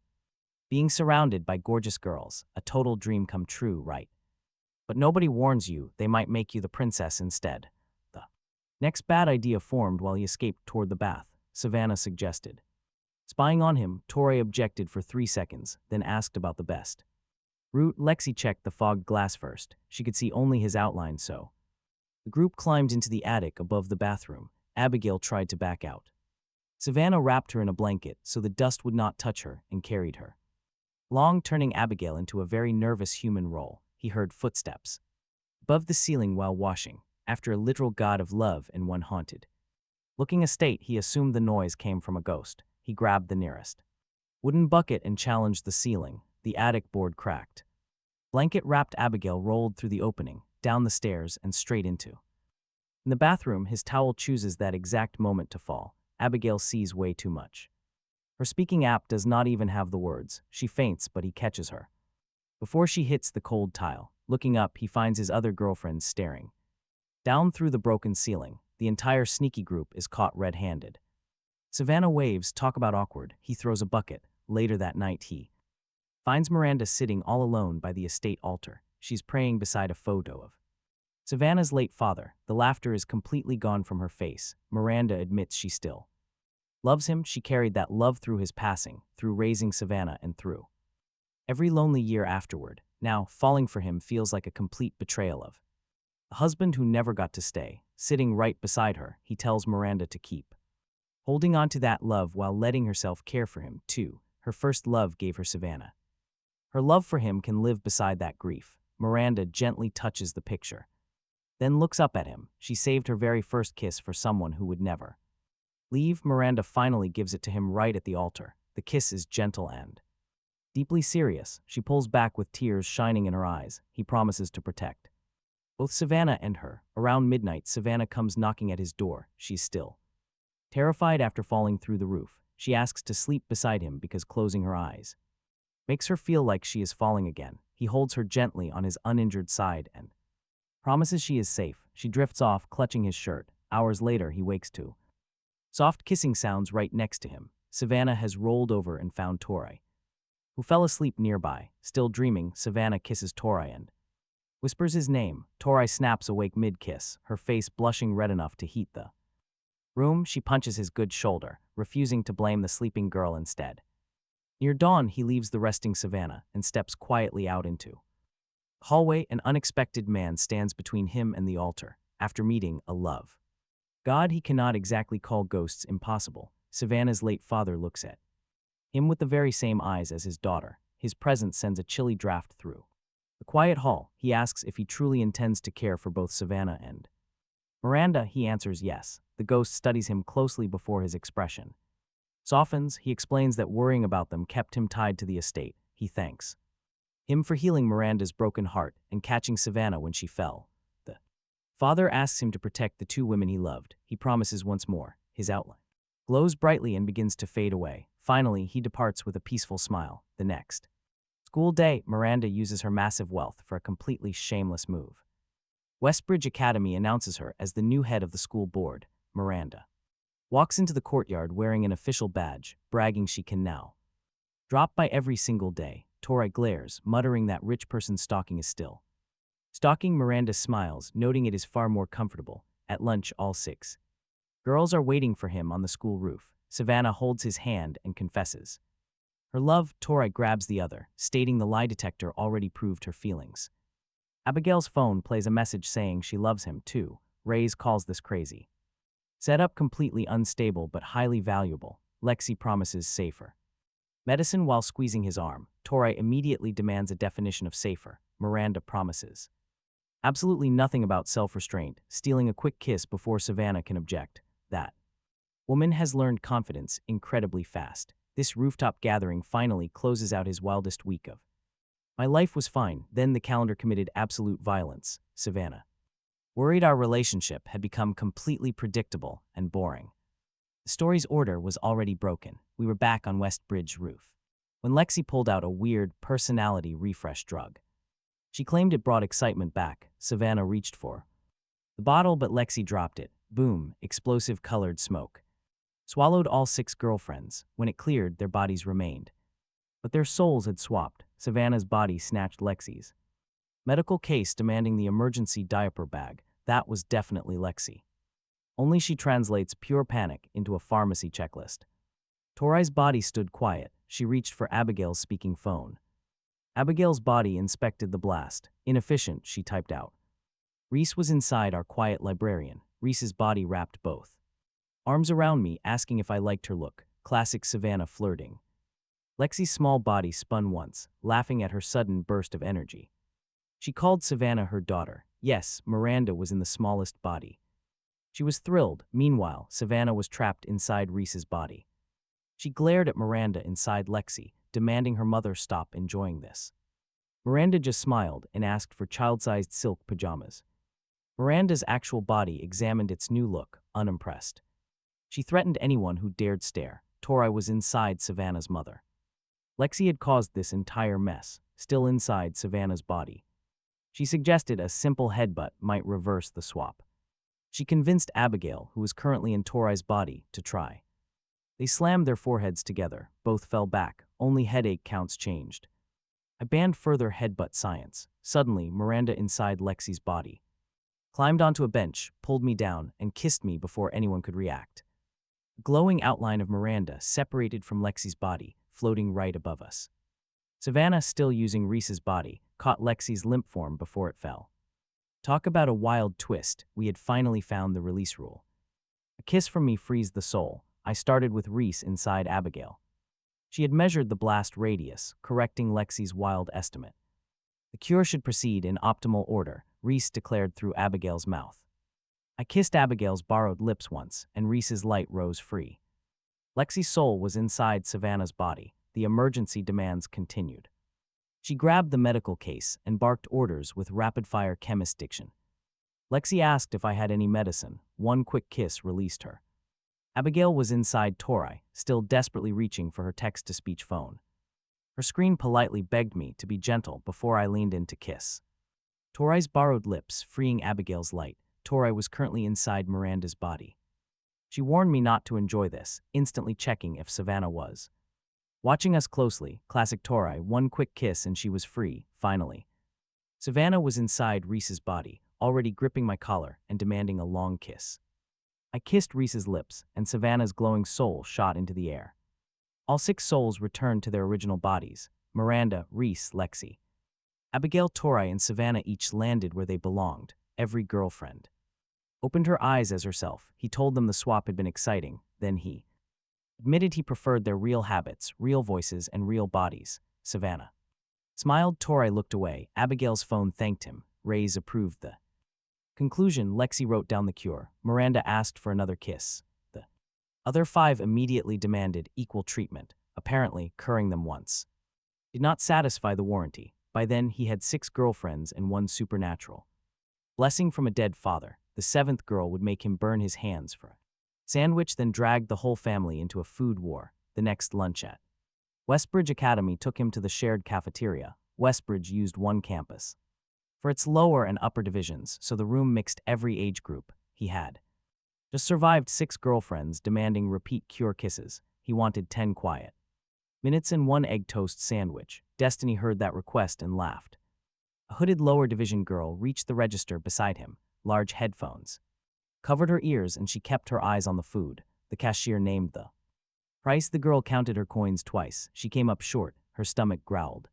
being surrounded by gorgeous girls. A total dream come true, right? But nobody warns you they might make you the princess instead. The next bad idea formed while he escaped toward the bath. Savannah suggested spying on him. Torai objected for 3 seconds, then asked about the best route. Lexi checked the fogged glass first. She could see only his outline, so the group climbed into the attic above the bathroom. Abigail tried to back out. Savannah wrapped her in a blanket so the dust would not touch her and carried her along, turning Abigail into a very nervous human role. He heard footsteps above the ceiling while washing. After a literal god of love in one haunted looking estate, he assumed the noise came from a ghost. He grabbed the nearest wooden bucket and challenged the ceiling. The attic board cracked. Blanket-wrapped Abigail rolled through the opening, down the stairs, and straight into in the bathroom. His towel chooses that exact moment to fall. Abigail sees way too much. Her speaking app does not even have the words. She faints, but he catches her before she hits the cold tile. Looking up, he finds his other girlfriends staring down through the broken ceiling. The entire sneaky group is caught red-handed. Savannah waves. Talk about awkward. He throws a bucket. Later that night, he finds Miranda sitting all alone by the estate altar. She's praying beside a photo of Savannah's late father. The laughter is completely gone from her face. Miranda admits she still loves him. She carried that love through his passing, through raising Savannah, and through every lonely year afterward. Now, falling for him feels like a complete betrayal of a husband who never got to stay. Sitting right beside her, he tells Miranda to keep holding on to that love while letting herself care for him, too. Her first love gave her Savannah. Her love for him can live beside that grief. Miranda gently touches the picture, then looks up at him. She saved her very first kiss for someone who would never leave. Miranda finally gives it to him right at the altar. The kiss is gentle and deeply serious. She pulls back with tears shining in her eyes. He promises to protect both Savannah and her. Around midnight, Savannah comes knocking at his door. She's still terrified after falling through the roof. She asks to sleep beside him because closing her eyes makes her feel like she is falling again. He holds her gently on his uninjured side and promises she is safe. She drifts off, clutching his shirt. Hours later, he wakes to soft kissing sounds right next to him. Savannah has rolled over and found Torai, who fell asleep nearby. Still dreaming, Savannah kisses Torai and whispers his name. Torai snaps awake mid-kiss, her face blushing red enough to heat the room. She punches his good shoulder, refusing to blame the sleeping girl instead. Near dawn, he leaves the resting Savannah and steps quietly out into the hallway. An unexpected man stands between him and the altar. After meeting a love god he cannot exactly call ghosts impossible, Savannah's late father looks at him with the very same eyes as his daughter. His presence sends a chilly draft through the quiet hall. He asks if he truly intends to care for both Savannah and Miranda. He answers yes. The ghost studies him closely before his expression softens. He explains that worrying about them kept him tied to the estate. He thanks him for healing Miranda's broken heart and catching Savannah when she fell. The father asks him to protect the two women he loved. He promises once more. His outline glows brightly and begins to fade away. Finally, he departs with a peaceful smile. The next school day, Miranda uses her massive wealth for a completely shameless move. Westbridge Academy announces her as the new head of the school board. Miranda walks into the courtyard wearing an official badge, bragging she can now drop by every single day. Torai glares, muttering that rich person stalking is still stalking. Miranda smiles, noting it is far more comfortable. At lunch, all 6 girls are waiting for him on the school roof. Savannah holds his hand and confesses her love. Torai grabs the other, stating the lie detector already proved her feelings. Abigail's phone plays a message saying she loves him too. Reyes calls this crazy setup completely unstable but highly valuable. Lexi promises safer medicine while squeezing his arm. Torai immediately demands a definition of safer. Miranda promises absolutely nothing about self-restraint, stealing a quick kiss before Savannah can object. That woman has learned confidence incredibly fast. This rooftop gathering finally closes out his wildest week of my life was fine. Then the calendar committed absolute violence. Savannah worried our relationship had become completely predictable and boring. The story's order was already broken. We were back on Westbridge roof when Lexi pulled out a weird personality refresh drug. She claimed it brought excitement back. Savannah reached for the bottle, but Lexi dropped it. Boom, explosive colored smoke swallowed all 6 girlfriends. When it cleared, their bodies remained, but their souls had swapped. Savannah's body snatched Lexi's medical case, demanding the emergency diaper bag. That was definitely Lexi. Only she translates pure panic into a pharmacy checklist. Torai's body stood quiet. She reached for Abigail's speaking phone. Abigail's body inspected the blast. Inefficient, she typed out. Reese was inside our quiet librarian. Reese's body wrapped both arms around me, asking if I liked her look. Classic Savannah flirting. Lexi's small body spun once, laughing at her sudden burst of energy. She called Savannah her daughter. Yes, Miranda was in the smallest body. She was thrilled. Meanwhile, Savannah was trapped inside Reese's body. She glared at Miranda inside Lexi, demanding her mother stop enjoying this. Miranda just smiled and asked for child-sized silk pajamas. Miranda's actual body examined its new look, unimpressed. She threatened anyone who dared stare. Torai was inside Savannah's mother. Lexi had caused this entire mess, still inside Savannah's body. She suggested a simple headbutt might reverse the swap. She convinced Abigail, who was currently in Torai's body, to try. They slammed their foreheads together. Both fell back. Only headache counts changed. I banned further headbutt science. Suddenly, Miranda inside Lexi's body climbed onto a bench, pulled me down, and kissed me before anyone could react. The glowing outline of Miranda separated from Lexi's body, floating right above us. Savannah, still using Reese's body, caught Lexi's limp form before it fell. Talk about a wild twist. We had finally found the release rule. A kiss from me frees the soul. I started with Reese inside Abigail. She had measured the blast radius, correcting Lexi's wild estimate. The cure should proceed in optimal order, Reese declared through Abigail's mouth. I kissed Abigail's borrowed lips once, and Reese's light rose free. Lexi's soul was inside Savannah's body. The emergency demands continued. She grabbed the medical case and barked orders with rapid-fire chemist diction. Lexi asked if I had any medicine. One quick kiss released her. Abigail was inside Tori, still desperately reaching for her text-to-speech phone. Her screen politely begged me to be gentle before I leaned in to kiss. Tori's borrowed lips freeing Abigail's light. Tori was currently inside Miranda's body. She warned me not to enjoy this, instantly checking if Savannah was. Watching us closely, classic Tori, one quick kiss and she was free, finally. Savannah was inside Reese's body, already gripping my collar and demanding a long kiss. I kissed Reese's lips, and Savannah's glowing soul shot into the air. All 6 souls returned to their original bodies: Miranda, Reese, Lexi. Abigail, Tori, and Savannah each landed where they belonged, every girlfriend. Opened her eyes as herself. He told them the swap had been exciting, then he admitted he preferred their real habits, real voices, and real bodies. Savannah smiled. Tori looked away. Abigail's phone thanked him. Ray's approved the conclusion. Lexi wrote down the cure. Miranda asked for another kiss. The other 5 immediately demanded equal treatment, apparently curing them once. Did not satisfy the warranty. By then, he had 6 girlfriends and 1 supernatural blessing from a dead father. The 7th girl would make him burn his hands for a sandwich, then dragged the whole family into a food war. The next lunch at Westbridge Academy took him to the shared cafeteria. Westbridge used one campus for its lower and upper divisions, so the room mixed every age group. He had just survived 6 girlfriends demanding repeat cure kisses. He wanted 10 quiet minutes and 1 egg toast sandwich. Destiny heard that request and laughed. A hooded lower division girl reached the register beside him, large headphones covered her ears, and she kept her eyes on the food. The cashier named the price. The girl counted her coins twice. She came up short. Her stomach growled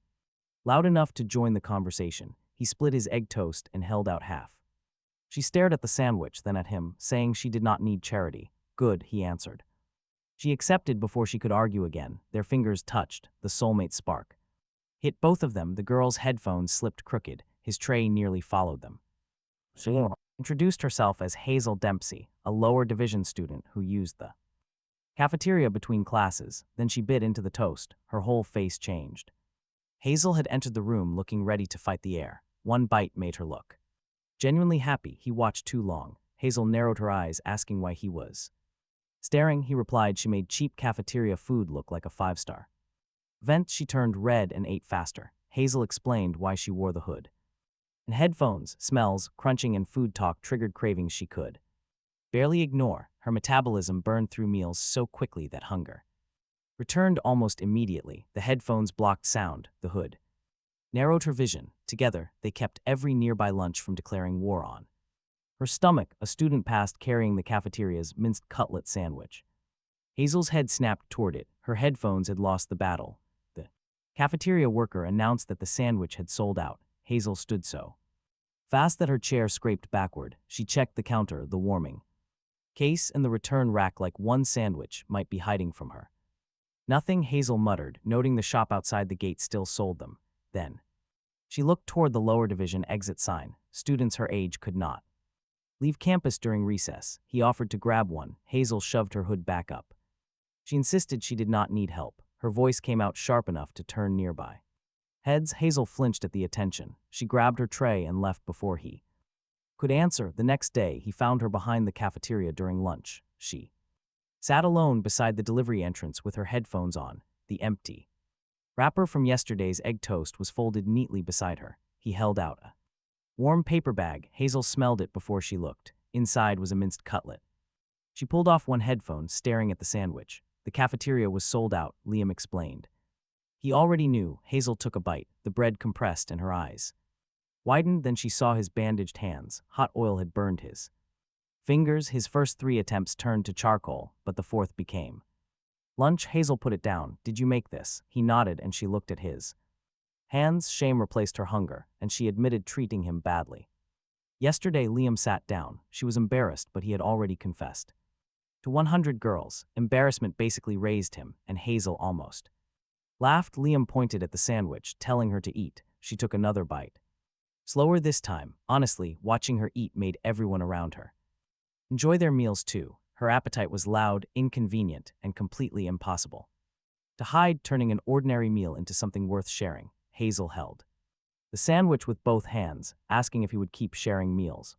loud enough to join the conversation. He split his egg toast and held out half. She stared at the sandwich, then at him, saying she did not need charity. Good, he answered. She accepted before she could argue again. Their fingers touched. The soulmate spark hit both of them. The girl's headphones slipped crooked. His tray nearly followed them. She introduced herself as Hazel Dempsey, a lower division student who used the cafeteria between classes. Then she bit into the toast. Her whole face changed. Hazel had entered the room looking ready to fight the air. One bite made her look genuinely happy. He watched too long. Hazel narrowed her eyes, asking why he was staring. He replied she made cheap cafeteria food look like a 5-star event. She turned red and ate faster. Hazel explained why she wore the hood and headphones. Smells, crunching, and food talk triggered cravings she could barely ignore. Her metabolism burned through meals so quickly that hunger returned almost immediately. The headphones blocked sound. The hood narrowed her vision. Together, they kept every nearby lunch from declaring war on her stomach. A student passed carrying the cafeteria's minced cutlet sandwich. Hazel's head snapped toward it. Her headphones had lost the battle. The cafeteria worker announced that the sandwich had sold out. Hazel stood so fast that her chair scraped backward. She checked the counter, the warming case, and the return rack like one sandwich might be hiding from her. Nothing, Hazel muttered, noting the shop outside the gate still sold them. Then she looked toward the lower division exit sign. Students her age could not leave campus during recess. He offered to grab one. Hazel shoved her hood back up. She insisted she did not need help. Her voice came out sharp enough to turn nearby heads. Hazel flinched at the attention. She grabbed her tray and left before he could answer. The next day, he found her behind the cafeteria during lunch. She sat alone beside the delivery entrance with her headphones on. The empty wrapper from yesterday's egg toast was folded neatly beside her. He held out a warm paper bag. Hazel smelled it before she looked. Inside was a minced cutlet. She pulled off one headphone, staring at the sandwich. The cafeteria was sold out, Liam explained. He already knew. Hazel took a bite. The bread compressed and her eyes widened. Then she saw his bandaged hands. Hot oil had burned his fingers. His first 3 attempts turned to charcoal, but the 4th became lunch. Hazel put it down. Did you make this? He nodded, and she looked at his hands. Shame replaced her hunger, and she admitted treating him badly. Yesterday, Liam sat down. She was embarrassed, but he had already confessed to 100 girls. Embarrassment basically raised him, and Hazel almost Laughed, Liam pointed at the sandwich, telling her to eat. She took another bite. Slower this time. Honestly, watching her eat made everyone around her enjoy their meals too. Her appetite was loud, inconvenient, and completely impossible to hide, turning an ordinary meal into something worth sharing. Hazel held the sandwich with both hands, asking if he would keep sharing meals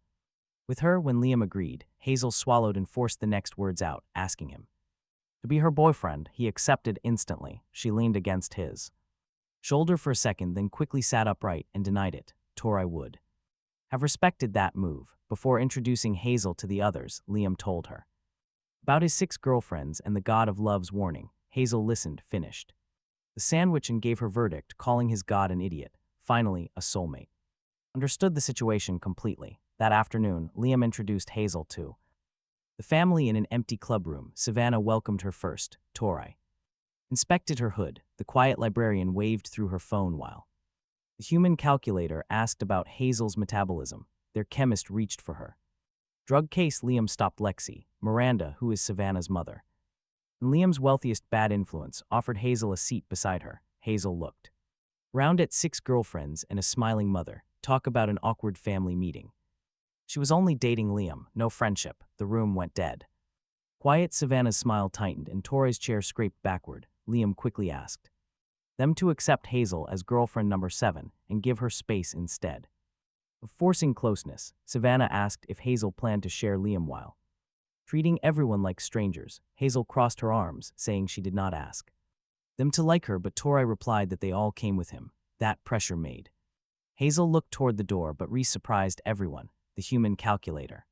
with her. When Liam agreed, Hazel swallowed and forced the next words out, asking him to be her boyfriend. He accepted instantly. She leaned against his shoulder for a second, then quickly sat upright and denied it. Tori would have respected that move. Before introducing Hazel to the others, Liam told her about his 6 girlfriends and the god of love's warning. Hazel listened, finished the sandwich, and gave her verdict, calling his god an idiot. Finally, a soulmate understood the situation completely. That afternoon, Liam introduced Hazel to the family in an empty club room. Savannah welcomed her first. Tori inspected her hood. The quiet librarian waved through her phone while the human calculator asked about Hazel's metabolism. Their chemist reached for her drug case. Liam stopped Lexi, Miranda, who is Savannah's mother, and Liam's wealthiest bad influence, offered Hazel a seat beside her. Hazel looked round at 6 girlfriends and a smiling mother. Talk about an awkward family meeting. She was only dating Liam, no friendship. The room went dead quiet. Savannah's smile tightened and Tori's chair scraped backward. Liam quickly asked them to accept Hazel as girlfriend number 7 and give her space instead of forcing closeness. Savannah asked if Hazel planned to share Liam while treating everyone like strangers. Hazel crossed her arms, saying she did not ask them to like her, but Tori replied that they all came with him. That pressure made Hazel look toward the door, but Reese surprised everyone. The human calculator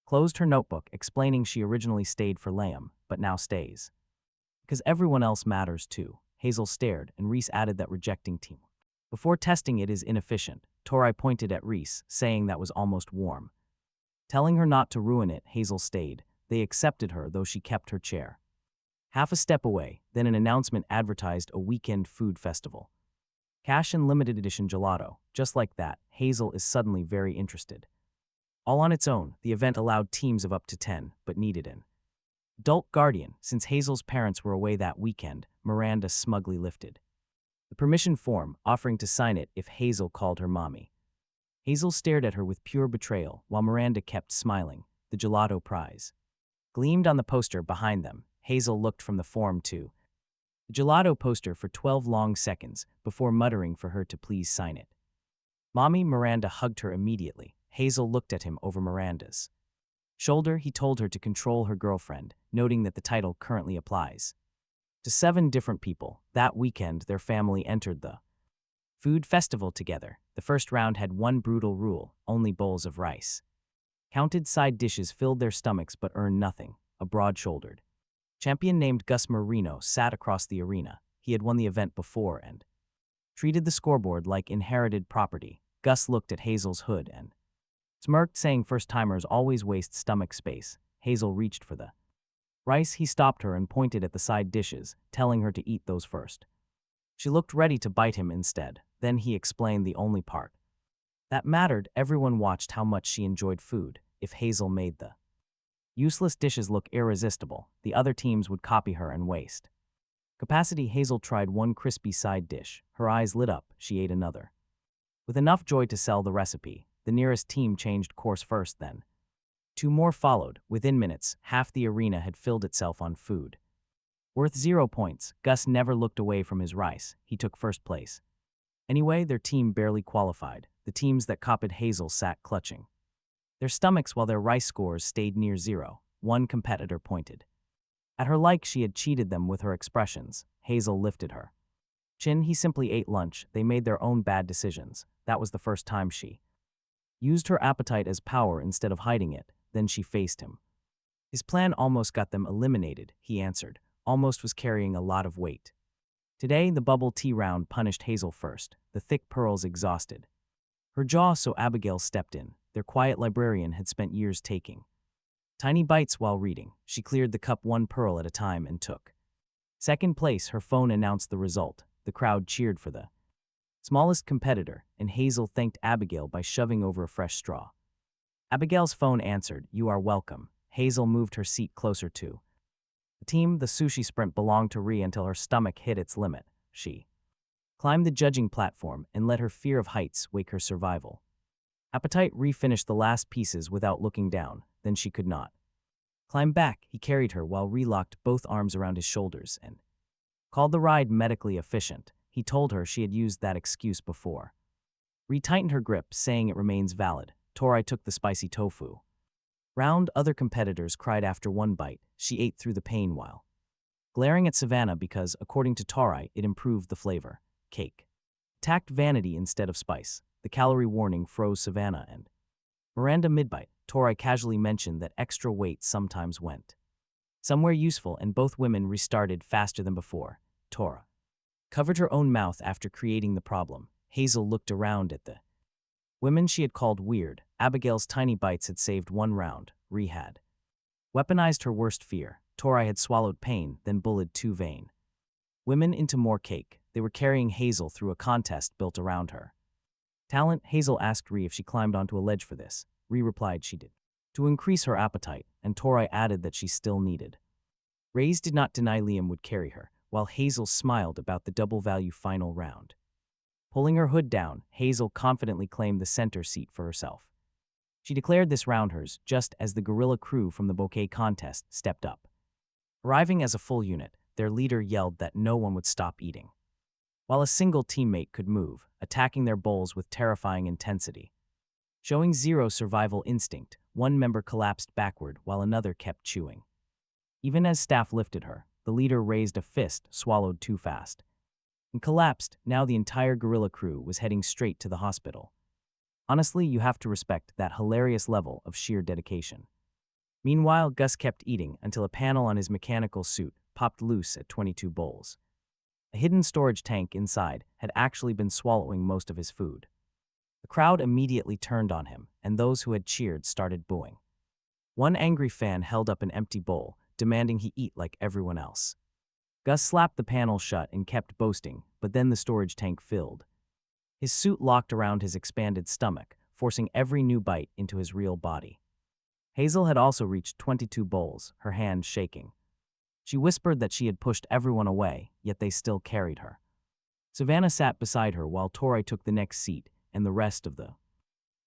closed her notebook, explaining she originally stayed for Liam, but now stays because everyone else matters too. Hazel stared, and Reese added that rejecting team before testing it is inefficient. Tori pointed at Reese, saying that was almost warm, telling her not to ruin it. Hazel stayed. They accepted her, though she kept her chair half a step away. Then an announcement advertised a weekend food festival. Cash and limited edition gelato. Just like that, Hazel is suddenly very interested. All on its own, the event allowed teams of up to 10, but needed an adult guardian. Since Hazel's parents were away that weekend, Miranda smugly lifted the permission form, offering to sign it if Hazel called her mommy. Hazel stared at her with pure betrayal, while Miranda kept smiling. The gelato prize gleamed on the poster behind them. Hazel looked from the form to the gelato poster for 12 long seconds before muttering for her to please sign it. Mommy. Miranda hugged her immediately. Hazel looked at him over Miranda's shoulder. He told her to control her girlfriend, noting that the title currently applies to 7 different people. That weekend, their family entered the food festival together. The first round had one brutal rule: only bowls of rice. Counted side dishes filled their stomachs but earned nothing. A broad-shouldered champion named Gus Marino sat across the arena. He had won the event before and treated the scoreboard like inherited property. Gus looked at Hazel's hood and smirked, saying first-timers always waste stomach space. Hazel reached for the rice. He stopped her and pointed at the side dishes, telling her to eat those first. She looked ready to bite him instead. Then he explained the only part that mattered. Everyone watched how much she enjoyed food. If Hazel made the useless dishes look irresistible, the other teams would copy her and waste capacity. Hazel tried one crispy side dish. Her eyes lit up. She ate another with enough joy to sell the recipe. The nearest team changed course first, then 2 more followed. Within minutes, half the arena had filled itself on food worth 0 points. Gus never looked away from his rice. He took first place. Anyway, their team barely qualified. The teams that copied Hazel sat clutching their stomachs while their rice scores stayed near 0. One competitor pointed at her like she had cheated them with her expressions. Hazel lifted her chin. He simply ate lunch. They made their own bad decisions. That was the first time she used her appetite as power instead of hiding it. Then she faced him. His plan almost got them eliminated, he answered. Almost was carrying a lot of weight. Today, the bubble tea round punished Hazel first, the thick pearls exhausted her jaw, so Abigail stepped in. Their quiet librarian had spent years taking tiny bites while reading. She cleared the cup 1 pearl at a time and took second place. Her phone announced the result. The crowd cheered for the smallest competitor, and Hazel thanked Abigail by shoving over a fresh straw. Abigail's phone answered. "You are welcome." Hazel moved her seat closer to the team. The sushi sprint belonged to Rhea until her stomach hit its limit. she climbed the judging platform and let her fear of heights wake her survival. Appetite refinished the last pieces without looking down, then she could not climb back. He carried her while relocked both arms around his shoulders and called the ride medically efficient. He told her she had used that excuse before. Retightened her grip, saying it remains valid. Torai took the spicy tofu. Round other competitors cried after one bite. She ate through the pain while glaring at Savannah because, according to Torai, it improved the flavor. Cake attacked vanity instead of spice. The calorie warning froze Savannah and Miranda mid-bite. Torai casually mentioned that extra weight sometimes went somewhere useful, and both women restarted faster than before. Tora covered her own mouth after creating the problem. Hazel looked around at the women she had called weird. Abigail's tiny bites had saved one round. Ree had weaponized her worst fear. Torai had swallowed pain, then bullied two vain women into more cake. They were carrying Hazel through a contest built around her talent. Hazel asked Ree if she climbed onto a ledge for this. Ree replied she did, to increase her appetite, and Torai added that she still needed. Reyes did not deny Liam would carry her, while Hazel smiled about the double-value final round. Pulling her hood down, Hazel confidently claimed the center seat for herself. She declared this round hers just as the gorilla crew from the bouquet contest stepped up. Arriving as a full unit, their leader yelled that no one would stop eating, while a single teammate could move, attacking their bowls with terrifying intensity. Showing zero survival instinct, one member collapsed backward while another kept chewing. Even as staff lifted her, the leader raised a fist, swallowed too fast, and collapsed. Now the entire gorilla crew was heading straight to the hospital. Honestly, you have to respect that hilarious level of sheer dedication. Meanwhile, Gus kept eating until a panel on his mechanical suit popped loose at 22 bowls. A hidden storage tank inside had actually been swallowing most of his food. The crowd immediately turned on him, and those who had cheered started booing. One angry fan held up an empty bowl, demanding he eat like everyone else. Gus slapped the panel shut and kept boasting, but then the storage tank filled. His suit locked around his expanded stomach, forcing every new bite into his real body. Hazel had also reached 22 bowls, her hand shaking. She whispered that she had pushed everyone away, yet they still carried her. Savannah sat beside her while Torai took the next seat, and the rest of the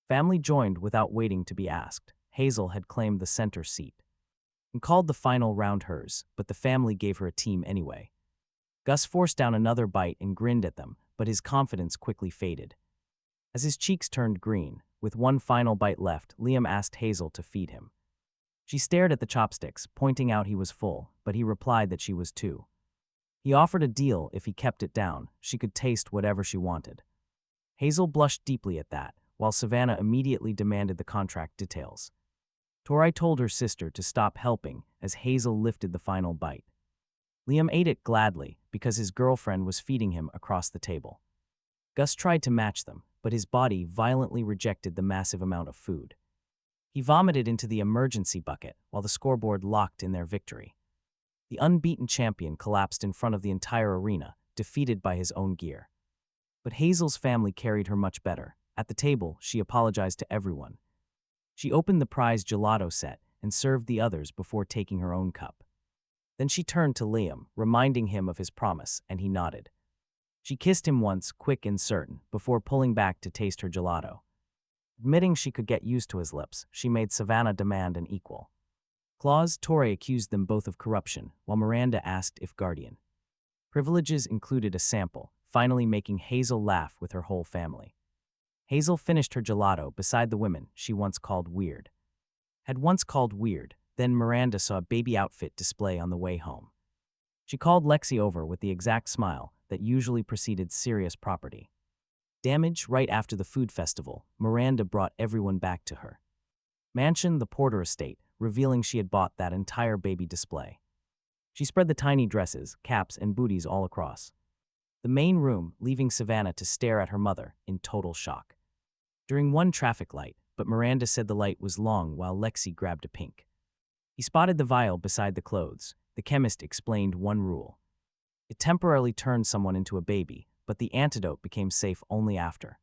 family joined without waiting to be asked. Hazel had claimed the center seat and called the final round hers, but the family gave her a team anyway. Gus forced down another bite and grinned at them, but his confidence quickly faded. As his cheeks turned green, with one final bite left, Liam asked Hazel to feed him. She stared at the chopsticks, pointing out he was full, but he replied that she was too. He offered a deal if he kept it down. She could taste whatever she wanted. Hazel blushed deeply at that, while Savannah immediately demanded the contract details. Torai told her sister to stop helping as Hazel lifted the final bite. Liam ate it gladly because his girlfriend was feeding him across the table. Gus tried to match them, but his body violently rejected the massive amount of food. He vomited into the emergency bucket while the scoreboard locked in their victory. The unbeaten champion collapsed in front of the entire arena, defeated by his own gear. But Hazel's family carried her much better. At the table, she apologized to everyone. She opened the prize gelato set and served the others before taking her own cup. Then she turned to Liam, reminding him of his promise, and he nodded. She kissed him once, quick and certain, before pulling back to taste her gelato. Admitting she could get used to his lips, she made Savannah demand an equal clause. Torai accused them both of corruption, while Miranda asked if guardian privileges included a sample, finally making Hazel laugh with her whole family. Hazel finished her gelato beside the women she once called weird. Then Miranda saw a baby outfit display on the way home. She called Lexi over with the exact smile that usually preceded serious property damage. Right after the food festival, Miranda brought everyone back to her mansion, the Porter estate, revealing she had bought that entire baby display. She spread the tiny dresses, caps, and booties all across the main room, leaving Savannah to stare at her mother in total shock. During one traffic light, but Miranda said the light was long while Lexi grabbed a pink. He spotted the vial beside the clothes. The chemist explained one rule. It temporarily turned someone into a baby, but the antidote became safe only after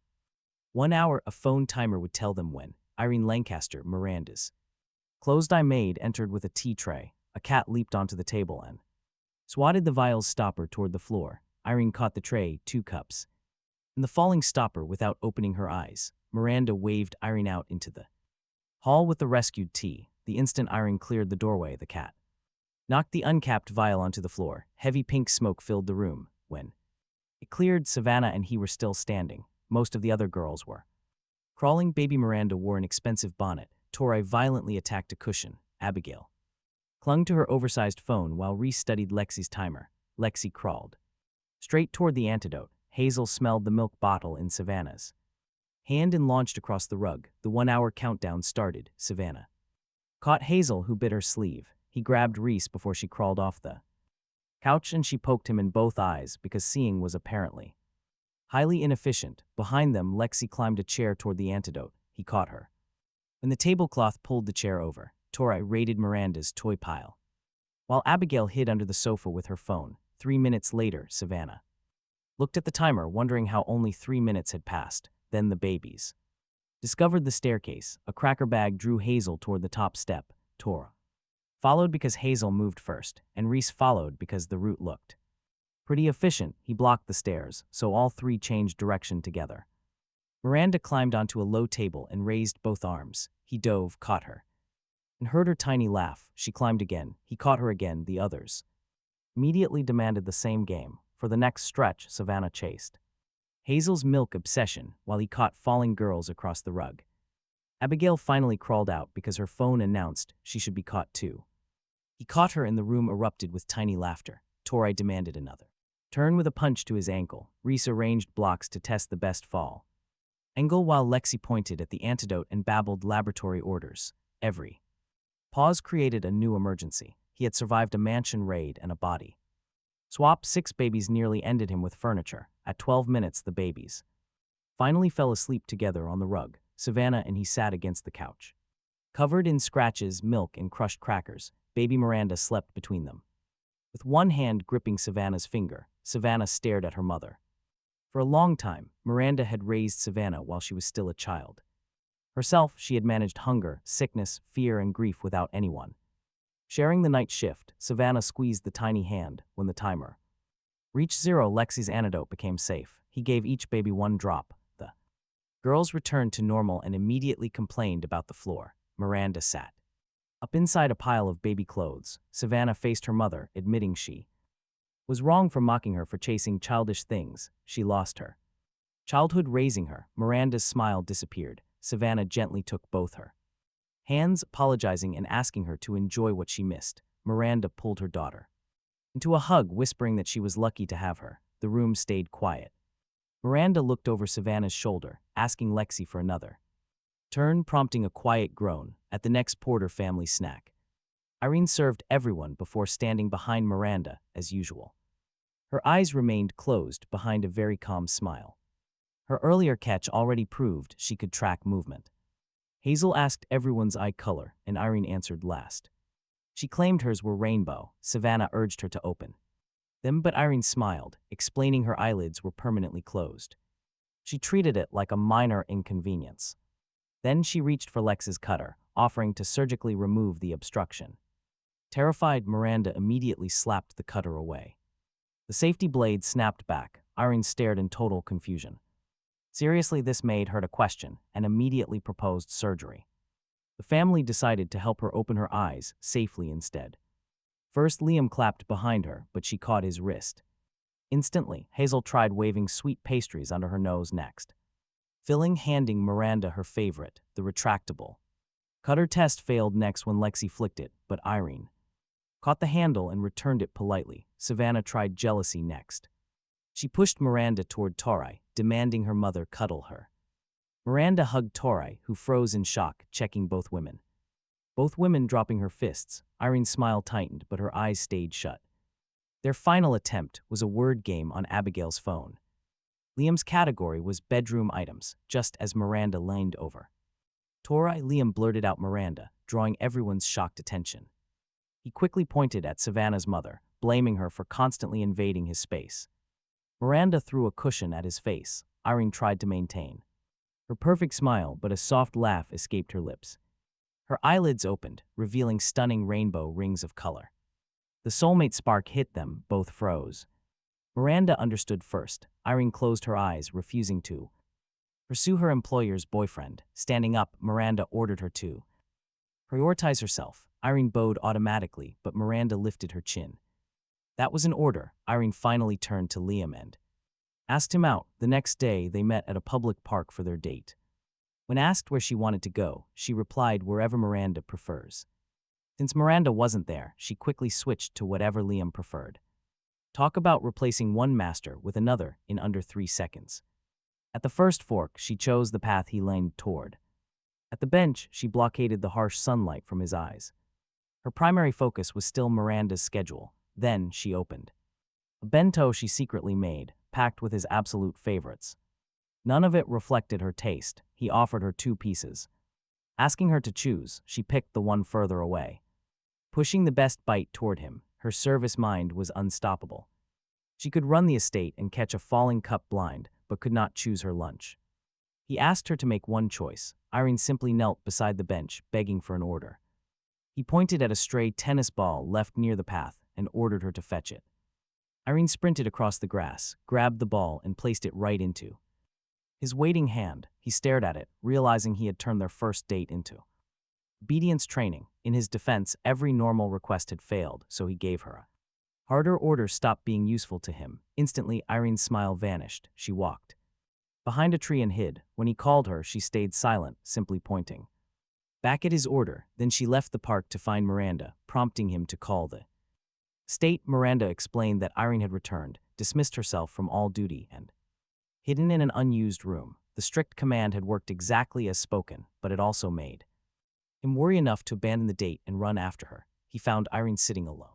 1 hour. A phone timer would tell them when. Irene Lancaster, Miranda's closed-eye maid, entered with a tea tray. A cat leaped onto the table and swatted the vial's stopper toward the floor. Irene caught the tray, 2 cups, and the falling stopper without opening her eyes. Miranda waved Irene out into the hall with the rescued tea. The instant Irene cleared the doorway, the cat knocked the uncapped vial onto the floor. Heavy pink smoke filled the room. When it cleared, Savannah and he were still standing. Most of the other girls were crawling. Baby Miranda wore an expensive bonnet. Tori violently attacked a cushion. Abigail clung to her oversized phone while Reese studied Lexi's timer. Lexi crawled straight toward the antidote. Hazel smelled the milk bottle in Savannah's hand and launched across the rug. The 1-hour countdown started. Savannah caught Hazel, who bit her sleeve. He grabbed Reese before she crawled off the couch, and she poked him in both eyes because seeing was apparently highly inefficient. Behind them, Lexi climbed a chair toward the antidote. He caught her when the tablecloth pulled the chair over. Tori raided Miranda's toy pile, while Abigail hid under the sofa with her phone. 3 minutes later, Savannah looked at the timer, wondering how only 3 minutes had passed. Then the babies discovered the staircase. A cracker bag drew Hazel toward the top step. Tori followed because Hazel moved first, and Reese followed because the route looked pretty efficient. He blocked the stairs, so all 3 changed direction together. Miranda climbed onto a low table and raised both arms. He dove, caught her, and heard her tiny laugh. She climbed again. He caught her again. The others immediately demanded the same game. For the next stretch, Savannah chased Hazel's milk obsession while he caught falling girls across the rug. Abigail finally crawled out because her phone announced she should be caught too. He caught her and the room erupted with tiny laughter. Tori demanded another turn with a punch to his ankle. Reese arranged blocks to test the best fall angle while Lexi pointed at the antidote and babbled laboratory orders. Every pause created a new emergency. He had survived a mansion raid and a body swap. 6 babies nearly ended him with furniture. At 12 minutes, the babies finally fell asleep together on the rug. Savannah and he sat against the couch, covered in scratches, milk, and crushed crackers. Baby Miranda slept between them. With one hand gripping Savannah's finger, Savannah stared at her mother. For a long time, Miranda had raised Savannah while she was still a child. Herself, she had managed hunger, sickness, fear, and grief without anyone sharing the night shift. Savannah squeezed the tiny hand. When the timer reached 0, Lexi's antidote became safe. He gave each baby 1 drop. The girls returned to normal and immediately complained about the floor. Miranda sat up inside a pile of baby clothes. Savannah faced her mother, admitting she was wrong for mocking her for chasing childish things. She lost her childhood raising her. Miranda's smile disappeared. Savannah gently took both her hands, apologizing and asking her to enjoy what she missed. Miranda pulled her daughter into a hug, whispering that she was lucky to have her. The room stayed quiet. Miranda looked over Savannah's shoulder, asking Lexi for another turn, prompting a quiet groan. At the next Porter family snack, Irene served everyone before standing behind Miranda as usual. Her eyes remained closed behind a very calm smile. Her earlier catch already proved she could track movement. Hazel asked everyone's eye color, and Irene answered last. She claimed hers were rainbow. Savannah urged her to open them, but Irene smiled, explaining her eyelids were permanently closed. She treated it like a minor inconvenience. Then she reached for Lex's cutter, offering to surgically remove the obstruction. Terrified, Miranda immediately slapped the cutter away. The safety blade snapped back. Irene stared in total confusion. Seriously, this made her to question and immediately proposed surgery. The family decided to help her open her eyes safely instead. First, Liam clapped behind her, but she caught his wrist. Instantly, Hazel tried waving sweet pastries under her nose next, handing Miranda her favorite, the retractable cutter. Test failed next when Lexi flicked it, but Irene caught the handle and returned it politely. Savannah tried jealousy next. She pushed Miranda toward Tori, demanding her mother cuddle her. Miranda hugged Tori, who froze in shock, checking both women dropping her fists. Irene's smile tightened, but her eyes stayed shut. Their final attempt was a word game on Abigail's phone. Liam's category was bedroom items, just as Miranda leaned over Tori. Liam blurted out Miranda, drawing everyone's shocked attention. He quickly pointed at Savannah's mother, blaming her for constantly invading his space. Miranda threw a cushion at his face. Irene tried to maintain her perfect smile, but a soft laugh escaped her lips. Her eyelids opened, revealing stunning rainbow rings of color. The soulmate spark hit them, both froze. Miranda understood first. Irene closed her eyes, refusing to pursue her employer's boyfriend. Standing up, Miranda ordered her to prioritize herself. Irene bowed automatically, but Miranda lifted her chin. That was an order. Irene finally turned to Liam and asked him out. The next day, they met at a public park for their date. When asked where she wanted to go, she replied wherever Miranda prefers. Since Miranda wasn't there, she quickly switched to whatever Liam preferred. Talk about replacing one master with another in under 3 seconds. At the first fork, she chose the path he leaned toward. At the bench, she blockaded the harsh sunlight from his eyes. Her primary focus was still Miranda's schedule. Then she opened a bento she secretly made, packed with his absolute favorites. None of it reflected her taste. He offered her 2 pieces. Asking her to choose, she picked the one further away. Pushing the best bite toward him, her service mind was unstoppable. She could run the estate and catch a falling cup blind, but could not choose her lunch. He asked her to make one choice. Irene simply knelt beside the bench, begging for an order. He pointed at a stray tennis ball left near the path and ordered her to fetch it. Irene sprinted across the grass, grabbed the ball, and placed it right into his waiting hand. He stared at it, realizing he had turned their first date into obedience training. In his defense, every normal request had failed, so he gave her a harder order. Stopped being useful to him. Instantly, Irene's smile vanished. She walked behind a tree and hid. When he called her, she stayed silent, simply pointing back at his order. Then she left the park to find Miranda, prompting him to call the state. Miranda explained that Irene had returned, dismissed herself from all duty, and hidden in an unused room. The strict command had worked exactly as spoken, but it also made him worry enough to abandon the date and run after her. He found Irene sitting alone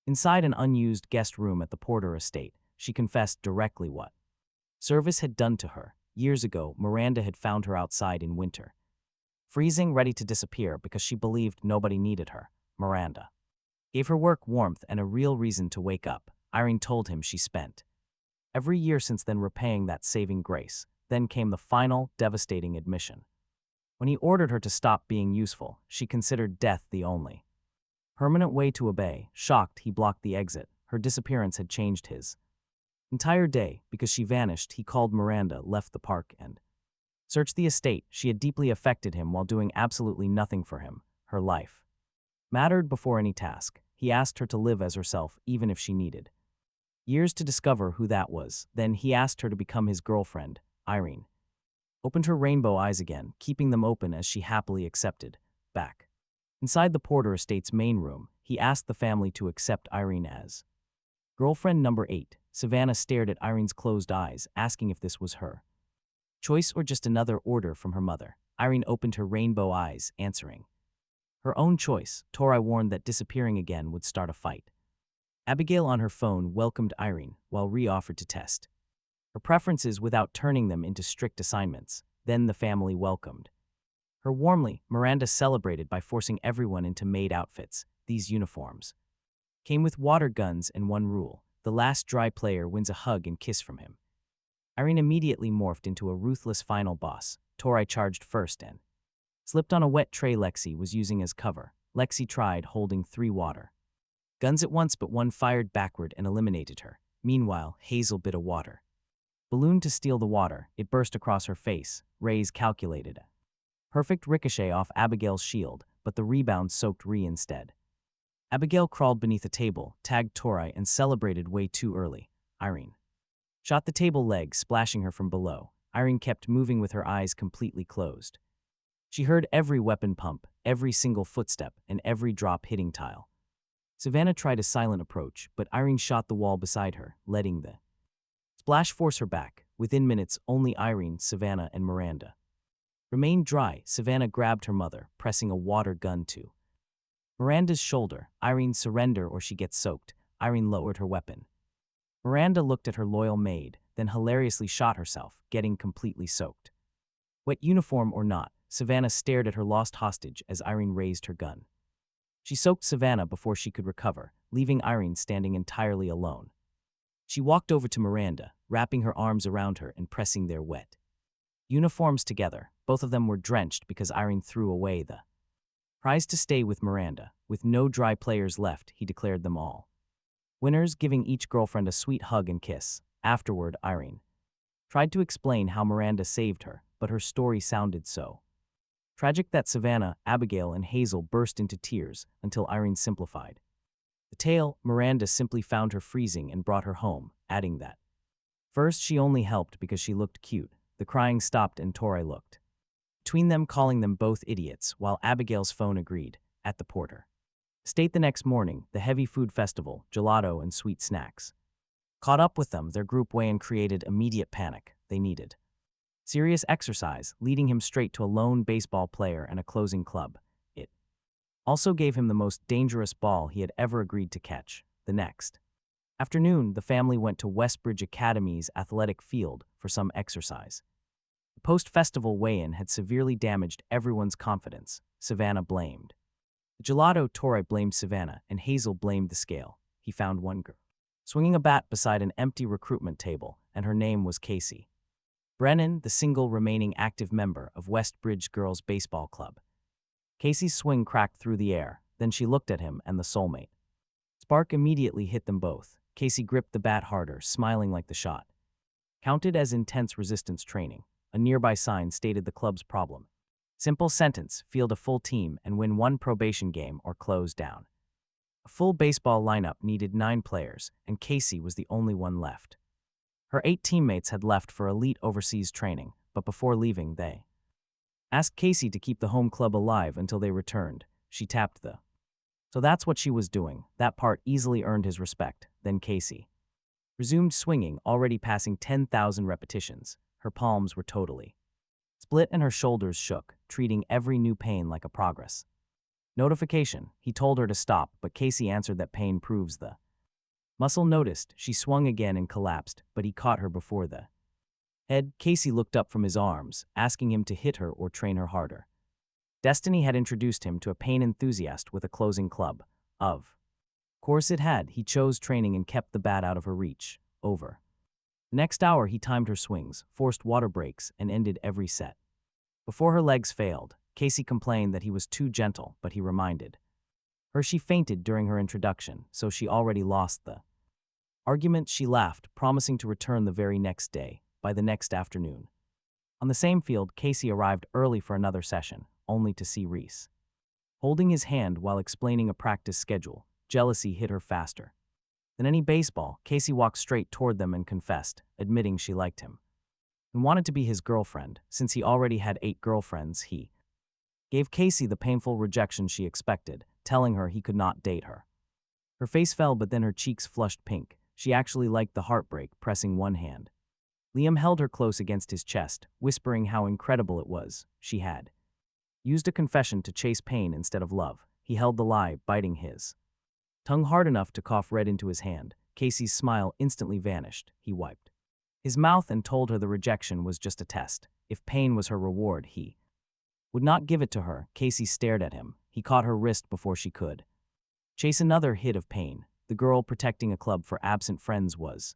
inside an unused guest room at the Porter estate. She confessed directly what service had done to her. Years ago, Miranda had found her outside in winter, freezing, ready to disappear because she believed nobody needed her. Miranda gave her work warmth and a real reason to wake up. Irene told him she spent every year since then repaying that saving grace. Then came the final, devastating admission. When he ordered her to stop being useful, she considered death the only permanent way to obey. Shocked, he blocked the exit. Her disappearance had changed his entire day. Because she vanished, he called Miranda, left the park, and searched the estate. She had deeply affected him while doing absolutely nothing for him. Her life mattered before any task. He asked her to live as herself, even if she needed years to discover who that was. Then he asked her to become his girlfriend. Irene opened her rainbow eyes again, keeping them open as she happily accepted. Back inside the Porter estate's main room, he asked the family to accept Irene as girlfriend number 8. Savannah stared at Irene's closed eyes, asking if this was her choice or just another order from her mother. Irene opened her rainbow eyes, answering her own choice. Tori warned that disappearing again would start a fight. Abigail on her phone welcomed Irene, while Rhea offered to test her preferences without turning them into strict assignments. Then the family welcomed her warmly. Miranda celebrated by forcing everyone into maid outfits. These uniforms came with water guns and one rule: the last dry player wins a hug and kiss from him. Irene immediately morphed into a ruthless final boss. Tori charged first and slipped on a wet tray Lexi was using as cover. Lexi tried, holding 3 water guns at once, but one fired backward and eliminated her. Meanwhile, Hazel bit a water balloon to steal the water. It burst across her face. Ray's calculated a perfect ricochet off Abigail's shield, but the rebound soaked Rhea instead. Abigail crawled beneath a table, tagged Tori, and celebrated way too early. Irene shot the table leg, splashing her from below. Irene kept moving with her eyes completely closed. She heard every weapon pump, every single footstep, and every drop hitting tile. Savannah tried a silent approach, but Irene shot the wall beside her, letting the splash force her back. Within minutes, only Irene, Savannah, and Miranda remained dry. Savannah grabbed her mother, pressing a water gun to Miranda's shoulder. Irene, surrender or she gets soaked. Irene lowered her weapon. Miranda looked at her loyal maid, then hilariously shot herself, getting completely soaked. Wet uniform or not, Savannah stared at her lost hostage as Irene raised her gun. She soaked Savannah before she could recover, leaving Irene standing entirely alone. She walked over to Miranda, wrapping her arms around her and pressing their wet uniforms together. Both of them were drenched because Irene threw away the prize to stay with Miranda. With no dry players left, he declared them all Winners giving each girlfriend a sweet hug and kiss. Afterward, Irene tried to explain how Miranda saved her, but her story sounded so tragic that Savannah, Abigail, and Hazel burst into tears until Irene simplified the tale. Miranda simply found her freezing and brought her home, adding that first she only helped because she looked cute. The crying stopped and Tori looked between them, calling them both idiots, while Abigail's phone agreed at the porter state. The next morning, the heavy food festival, gelato and sweet snacks caught up with them. Their group weigh-in created immediate panic. They needed serious exercise, leading him straight to a lone baseball player and a closing club. It also gave him the most dangerous ball he had ever agreed to catch. The next afternoon, the family went to Westbridge Academy's athletic field for some exercise. The post-festival weigh-in had severely damaged everyone's confidence. Savannah blamed the gelato, Tori blamed Savannah, and Hazel blamed the scale. He found one girl swinging a bat beside an empty recruitment table, and her name was Casey Brennan, the single remaining active member of Westbridge Girls Baseball Club. Casey's swing cracked through the air, then she looked at him and the soulmate spark immediately hit them both. Casey gripped the bat harder, smiling like the shot counted as intense resistance training. A nearby sign stated the club's problem. Simple sentence: field a full team and win one probation game or close down. A full baseball lineup needed 9 players, and Casey was the only one left. Her 8 teammates had left for elite overseas training, but before leaving, they asked Casey to keep the home club alive until they returned. She tapped the so that's what she was doing. That part easily earned his respect. Then Casey resumed swinging, already passing 10,000 repetitions. Her palms were totally split and her shoulders shook, treating every new pain like a progress notification. He told her to stop, but Casey answered that pain proves the muscle. Noticed. She swung again and collapsed, but he caught her before the head. Casey looked up from his arms, asking him to hit her or train her harder. Destiny had introduced him to a pain enthusiast with a closing club. Of course it had. He chose training and kept the bat out of her reach. Over the next hour, he timed her swings, forced water breaks, and ended every set before her legs failed. Casey complained that he was too gentle, but he reminded her she fainted during her introduction, so she already lost the argument. She laughed, promising to return the very next day. By the next afternoon, on the same field, Casey arrived early for another session, only to see Reese holding his hand while explaining a practice schedule. Jealousy hit her faster than any baseball. Casey walked straight toward them and confessed, admitting she liked him and wanted to be his girlfriend. Since he already had 8 girlfriends, he gave Casey the painful rejection she expected, telling her he could not date her. Her face fell, but then her cheeks flushed pink. She actually liked the heartbreak, pressing one hand. Liam held her close against his chest, whispering how incredible it was. She had used a confession to chase pain instead of love. He held the lie, biting his tongue hard enough to cough red into his hand. Casey's smile instantly vanished. He wiped his mouth and told her the rejection was just a test. If pain was her reward, he would not give it to her. Casey stared at him. He caught her wrist before she could chase another hit of pain. The girl protecting a club for absent friends was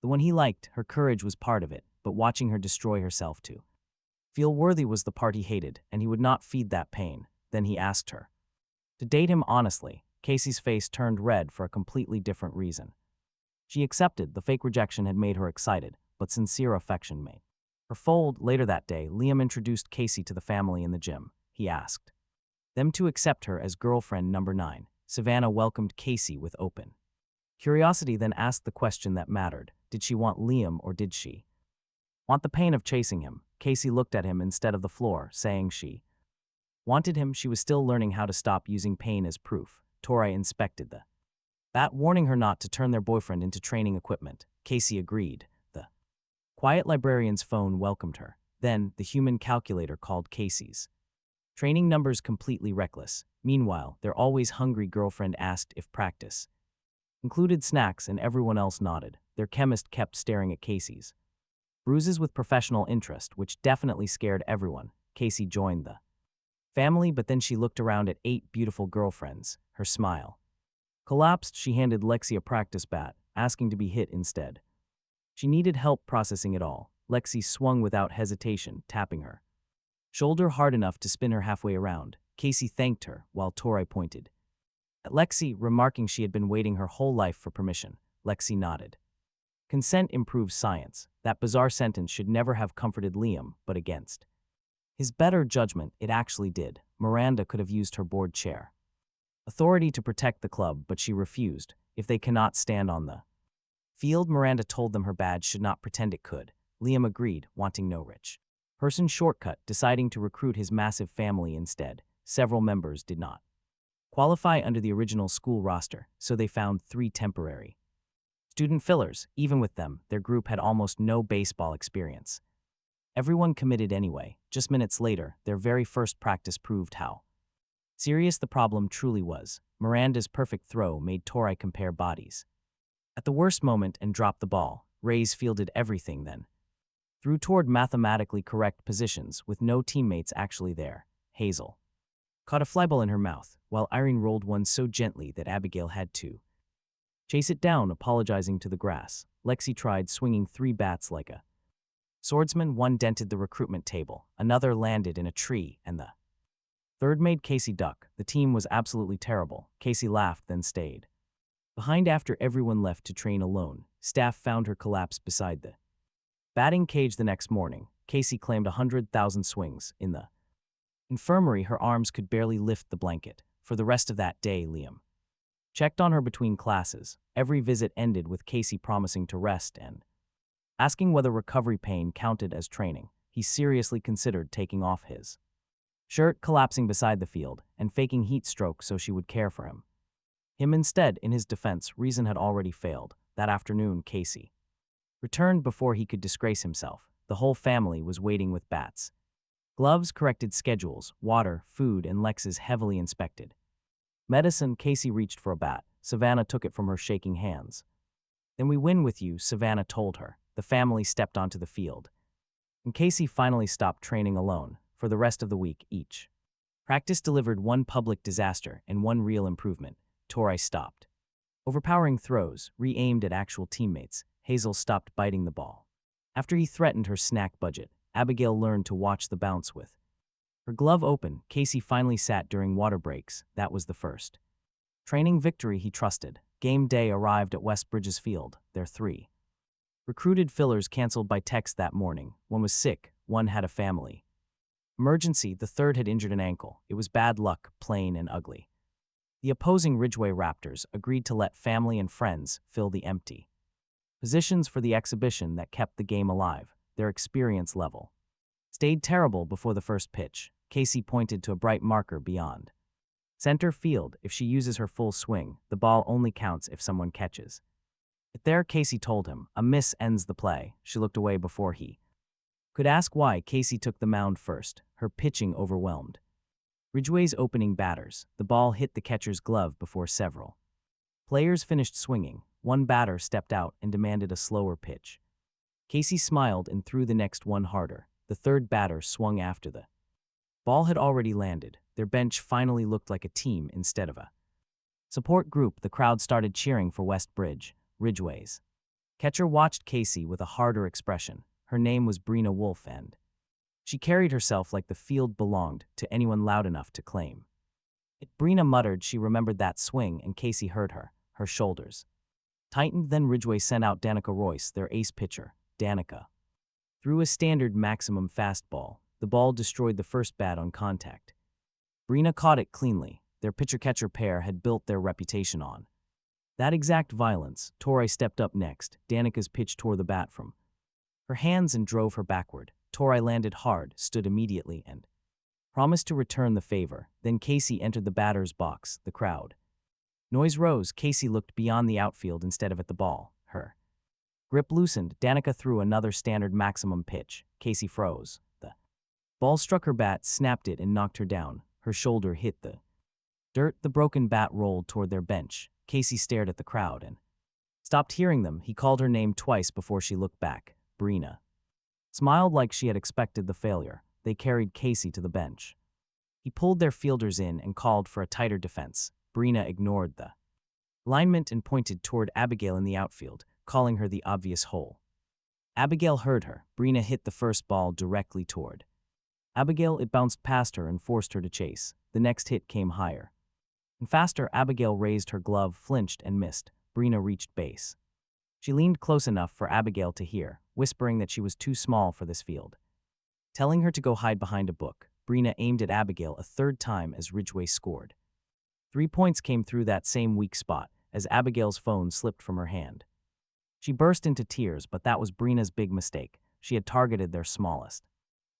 the one he liked. Her courage was part of it, but watching her destroy herself to feel worthy was the part he hated, and he would not feed that pain. Then he asked her to date him honestly. Casey's face turned red for a completely different reason. She accepted. The fake rejection had made her excited, but sincere affection made her fold. Later that day, Liam introduced Casey to the family in the gym. He asked them to accept her as girlfriend number 9. Savannah welcomed Casey with open curiosity, then asked the question that mattered. Did she want Liam, or did she want the pain of chasing him? Casey looked at him instead of the floor, saying she wanted him. She was still learning how to stop using pain as proof. Tori inspected the bat, warning her not to turn their boyfriend into training equipment. Casey agreed. The quiet librarian's phone welcomed her. Then, the human calculator called Casey's training numbers completely reckless. Meanwhile, their always hungry girlfriend asked if practice included snacks, and everyone else nodded. Their chemist kept staring at Casey's bruises with professional interest, which definitely scared everyone. Casey joined the family, but then she looked around at 8 beautiful girlfriends. Her smile collapsed. She handed Lexi a practice bat, asking to be hit instead. She needed help processing it all. Lexi swung without hesitation, tapping her shoulder hard enough to spin her halfway around. Casey thanked her, while Tori pointed At Lexi, remarking she had been waiting her whole life for permission, Lexi nodded. Consent improves science. That bizarre sentence should never have comforted Liam, but against his better judgment, it actually did. Miranda could have used her board chair authority to protect the club, but she refused. If they cannot stand on the field, Miranda told them her badge should not pretend it could. Liam agreed, wanting no rich person shortcut, deciding to recruit his massive family instead. Several members did not qualify under the original school roster, so they found 3 temporary student fillers. Even with them, their group had almost no baseball experience. Everyone committed anyway. Just minutes later, their very first practice proved how serious the problem truly was. Miranda's perfect throw made Tori compare bodies at the worst moment and drop the ball. Reyes fielded everything, then threw toward mathematically correct positions with no teammates actually there. Hazel caught a flyball in her mouth, while Irene rolled one so gently that Abigail had to chase it down, apologizing to the grass. Lexi tried swinging 3 bats like a swordsman. One dented the recruitment table, another landed in a tree, and the third made Casey duck. The team was absolutely terrible. Casey laughed, then stayed behind after everyone left to train alone. Staff found her collapsed beside the batting cage the next morning. Casey claimed 100,000 swings. In the infirmary, her arms could barely lift the blanket. For the rest of that day, Liam checked on her between classes. Every visit ended with Casey promising to rest and asking whether recovery pain counted as training. He seriously considered taking off his shirt, collapsing beside the field, and faking heat stroke so she would care for him. Instead, in his defense, reason had already failed. That afternoon, Casey returned before he could disgrace himself. The whole family was waiting with bats, gloves, corrected schedules, water, food, and Lex's heavily inspected medicine. Casey reached for a bat. Savannah took it from her shaking hands. "Then we win with you," Savannah told her. The family stepped onto the field, and Casey finally stopped training alone. For the rest of the week, each practice delivered one public disaster and one real improvement. Tori stopped overpowering throws, re-aimed at actual teammates. Hazel stopped biting the ball after he threatened her snack budget. Abigail learned to watch the bounce with her glove open. Casey finally sat during water breaks. That was the first training victory he trusted. Game day arrived at West Bridges Field. Their 3 recruited fillers canceled by text that morning. One was sick, one had a family emergency, the third had injured an ankle. It was bad luck, plain and ugly. The opposing Ridgeway Raptors agreed to let family and friends fill the empty positions for the exhibition that kept the game alive. Their experience level stayed terrible before the first pitch. Casey pointed to a bright marker beyond center field. If she uses her full swing, the ball only counts if someone catches it there, Casey told him. A miss ends the play. She looked away before he could ask why. Casey took the mound first. Her pitching overwhelmed Ridgeway's opening batters. The ball hit the catcher's glove before several players finished swinging. One batter stepped out and demanded a slower pitch. Casey smiled and threw the next one harder. The third batter swung after the ball had already landed. Their bench finally looked like a team instead of a support group. The crowd started cheering for West Bridge. Ridgeway's catcher watched Casey with a harder expression. Her name was Brina Wolf, and she carried herself like the field belonged to anyone loud enough to claim it. Brina muttered she remembered that swing, and Casey heard her. Her shoulders tightened. Then Ridgeway sent out Danica Royce, their ace pitcher. Danica threw a standard maximum fastball. The ball destroyed the first bat on contact. Brina caught it cleanly. Their pitcher-catcher pair had built their reputation on that exact violence. Tori stepped up next. Danica's pitch tore the bat from her hands and drove her backward. Tori landed hard, stood immediately, and promised to return the favor. Then Casey entered the batter's box. The crowd noise rose. Casey looked beyond the outfield instead of at the ball. Her grip loosened. Danica threw another standard maximum pitch. Casey froze. The ball struck her bat, snapped it, and knocked her down. Her shoulder hit the dirt. The broken bat rolled toward their bench. Casey stared at the crowd and stopped hearing them. He called her name twice before she looked back. Brina smiled like she had expected the failure. They carried Casey to the bench. He pulled their fielders in and called for a tighter defense. Brina ignored the alignment and pointed toward Abigail in the outfield, calling her the obvious hole. Abigail heard her. Brina hit the first ball directly toward Abigail. It bounced past her and forced her to chase. The next hit came higher. And faster, Abigail raised her glove, flinched, and missed. Brina reached base. She leaned close enough for Abigail to hear, whispering that she was too small for this field. Telling her to go hide behind a book, Brina aimed at Abigail a third time as Ridgway scored. 3 points came through that same weak spot as Abigail's phone slipped from her hand. She burst into tears, but that was Brina's big mistake. She had targeted their smallest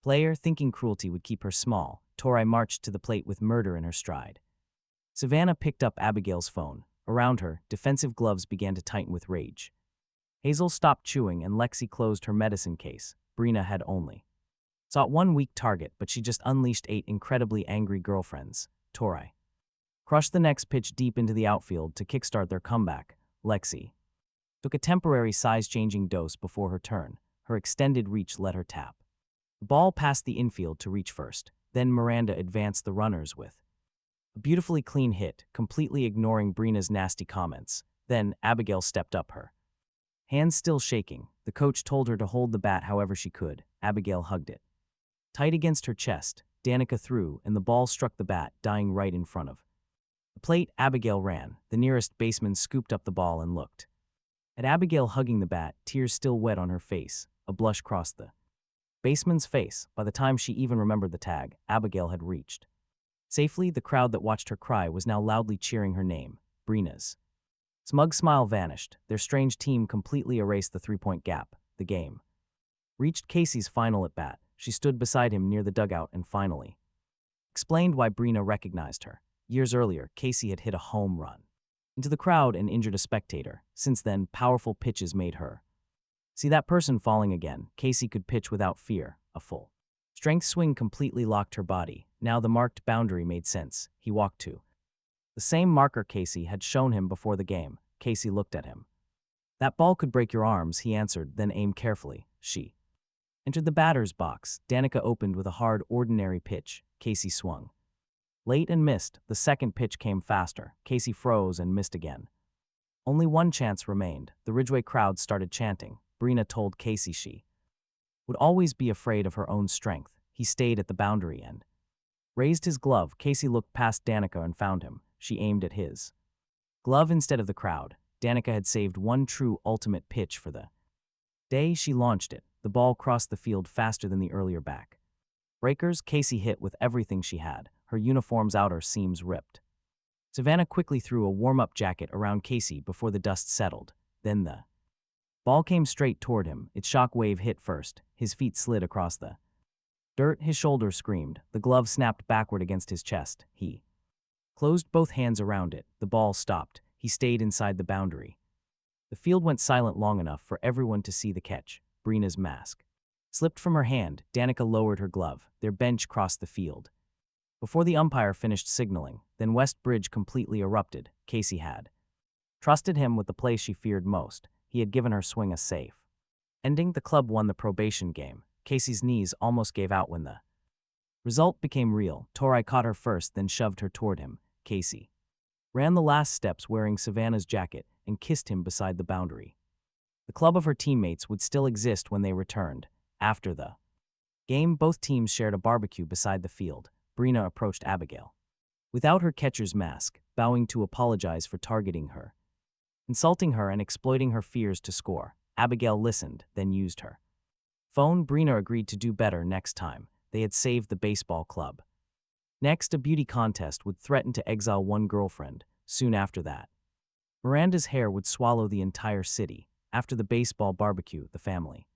player, thinking cruelty would keep her small. Torai marched to the plate with murder in her stride. Savannah picked up Abigail's phone. Around her, defensive gloves began to tighten with rage. Hazel stopped chewing and Lexi closed her medicine case. Brina had only sought one weak target, but she just unleashed 8 incredibly angry girlfriends. Torai crushed the next pitch deep into the outfield to kickstart their comeback. Lexi took a temporary size-changing dose before her turn. Her extended reach let her tap the ball past the infield to reach first. Then Miranda advanced the runners with a beautifully clean hit, completely ignoring Brina's nasty comments. Then Abigail stepped up, her hands still shaking. The coach told her to hold the bat however she could. Abigail hugged it tight against her chest. Danica threw, and the ball struck the bat, dying right in front of the plate. Abigail ran. The nearest baseman scooped up the ball and looked at Abigail hugging the bat, tears still wet on her face. A blush crossed the baseman's face. By the time she even remembered the tag, Abigail had reached safely. The crowd that watched her cry was now loudly cheering her name. Brina's smug smile vanished. Their strange team completely erased the 3-point gap. The game reached Casey's final at bat. She stood beside him near the dugout and finally explained why Brina recognized her. Years earlier, Casey had hit a home run into the crowd and injured a spectator. Since then, powerful pitches made her see that person falling again. Casey could pitch without fear. A full strength swing completely locked her body. Now the marked boundary made sense. He walked to the same marker Casey had shown him before the game. Casey looked at him. "That ball could break your arms," he answered, then aimed carefully. She entered the batter's box. Danica opened with a hard, ordinary pitch. Casey swung late and missed. The second pitch came faster. Casey froze and missed again. Only one chance remained. The Ridgway crowd started chanting. Brina told Casey she would always be afraid of her own strength. He stayed at the boundary and raised his glove. Casey looked past Danica and found him. She aimed at his glove instead of the crowd. Danica had saved one true ultimate pitch for the day. She launched it. The ball crossed the field faster than the earlier back breakers. Casey hit with everything she had. Her uniform's outer seams ripped. Savannah quickly threw a warm-up jacket around Casey before the dust settled. Then the ball came straight toward him. Its shock wave hit first. His feet slid across the dirt. His shoulder screamed. The glove snapped backward against his chest. He closed both hands around it. The ball stopped. He stayed inside the boundary. The field went silent long enough for everyone to see the catch. Brina's mask slipped from her hand. Danica lowered her glove. Their bench crossed the field before the umpire finished signaling. Then West Bridge completely erupted. Casey had trusted him with the play she feared most. He had given her swing a safe ending. The club won the probation game. Casey's knees almost gave out when the result became real. Torai caught her first, then shoved her toward him. Casey ran the last steps wearing Savannah's jacket and kissed him beside the boundary. The club of her teammates would still exist when they returned. After the game, both teams shared a barbecue beside the field. Brina approached Abigail without her catcher's mask, bowing to apologize for targeting her, insulting her and exploiting her fears to score. Abigail listened, then used her phone. Brina agreed to do better next time. They had saved the baseball club. Next, a beauty contest would threaten to exile one girlfriend. Soon after that, Miranda's hair would swallow the entire city. After the baseball barbecue, the family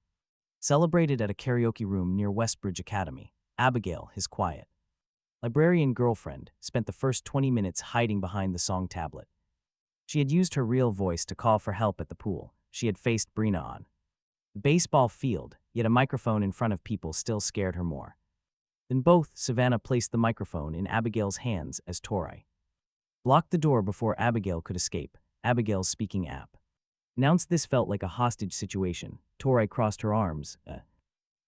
celebrated at a karaoke room near Westbridge Academy. Abigail, his quiet librarian girlfriend, spent the first 20 minutes hiding behind the song tablet. She had used her real voice to call for help at the pool. She had faced Brina on the baseball field, yet a microphone in front of people still scared her more. Then both, Savannah placed the microphone in Abigail's hands as Torai blocked the door before Abigail could escape. Abigail's speaking app announced this felt like a hostage situation. Torai crossed her arms. A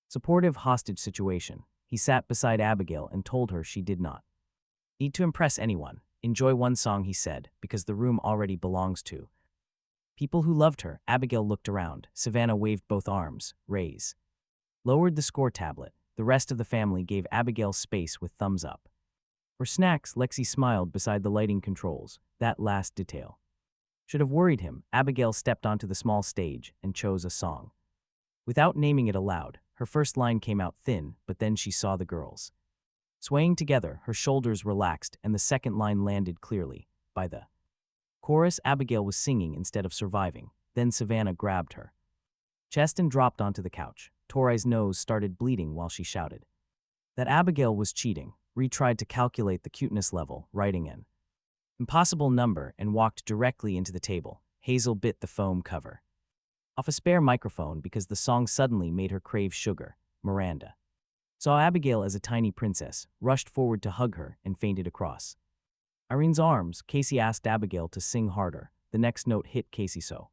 supportive hostage situation. He sat beside Abigail and told her she did not need to impress anyone. Enjoy one song, he said, because the room already belongs to people who loved her. Abigail looked around. Savannah waved both arms. Raise lowered the score tablet. The rest of the family gave Abigail space with thumbs up. For snacks, Lexi smiled beside the lighting controls. That last detail should have worried him. Abigail stepped onto the small stage and chose a song. Without naming it aloud, her first line came out thin, but then she saw the girls swaying together, her shoulders relaxed, and the second line landed clearly. By the chorus, Abigail was singing instead of surviving. Then Savannah grabbed her chest and dropped onto the couch. Torai's nose started bleeding while she shouted that Abigail was cheating. Ree tried to calculate the cuteness level, writing an impossible number, and walked directly into the table. Hazel bit the foam cover off a spare microphone because the song suddenly made her crave sugar. Miranda saw Abigail as a tiny princess, rushed forward to hug her, and fainted across Irene's arms. Casey asked Abigail to sing harder. The next note hit Casey so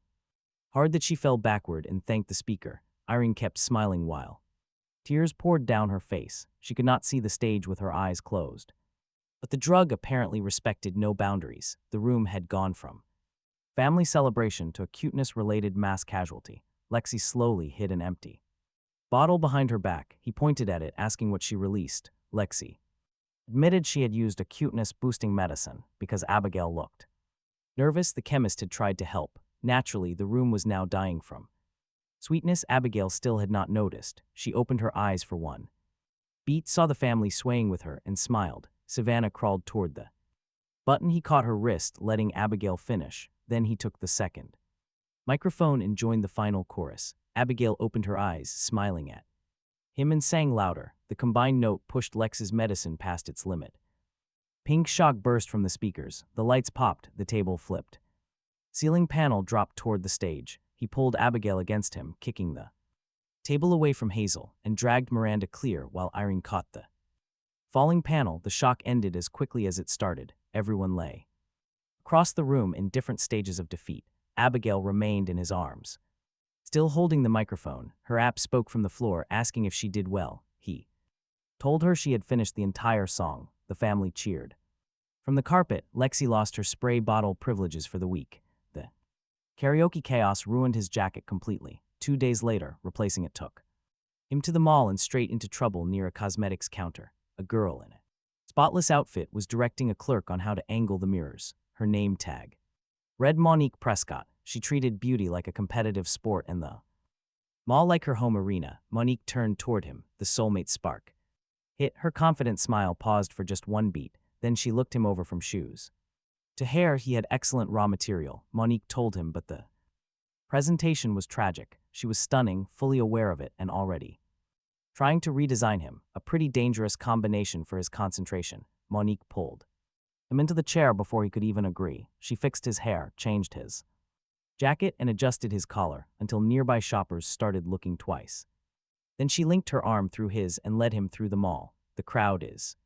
hard that she fell backward and thanked the speaker. Irene kept smiling while tears poured down her face. She could not see the stage with her eyes closed. But the drug apparently respected no boundaries. The room had gone from family celebration to a cuteness-related mass casualty. Lexi slowly hid an empty bottle behind her back. He pointed at it, asking what she released. Lexi admitted she had used a cuteness-boosting medicine because Abigail looked nervous. The chemist had tried to help. Naturally, the room was now dying from sweetness. Abigail still had not noticed. She opened her eyes for one beat, saw the family swaying with her, and smiled. Savannah crawled toward the button. He caught her wrist, letting Abigail finish. Then he took the second microphone and joined the final chorus. Abigail opened her eyes, smiling at him, and sang louder. The combined note pushed Lex's medicine past its limit. Pink shock burst from the speakers. The lights popped, the table flipped. Ceiling panel dropped toward the stage. He pulled Abigail against him, kicking the table away from Hazel, and dragged Miranda clear while Irene caught the falling panel. The shock ended as quickly as it started. Everyone lay across the room in different stages of defeat. Abigail remained in his arms, still holding the microphone. Her app spoke from the floor, asking if she did well. He told her she had finished the entire song. The family cheered. From the carpet, Lexi lost her spray bottle privileges for the week. The karaoke chaos ruined his jacket completely. 2 days later, replacing it took him to the mall and straight into trouble near a cosmetics counter. A girl in a spotless outfit was directing a clerk on how to angle the mirrors. Her name tag read Monique Prescott. She treated beauty like a competitive sport and the mall like her home arena. Monique turned toward him. The soulmate spark hit. Her confident smile paused for just one beat. Then she looked him over from shoes to hair. He had excellent raw material, Monique told him, but the presentation was tragic. She was stunning, fully aware of it, and already trying to redesign him. A pretty dangerous combination for his concentration. Monique pulled him into the chair before he could even agree. She fixed his hair, changed his jacket, and adjusted his collar until nearby shoppers started looking twice. Then she linked her arm through his and led him through the mall. The crowd is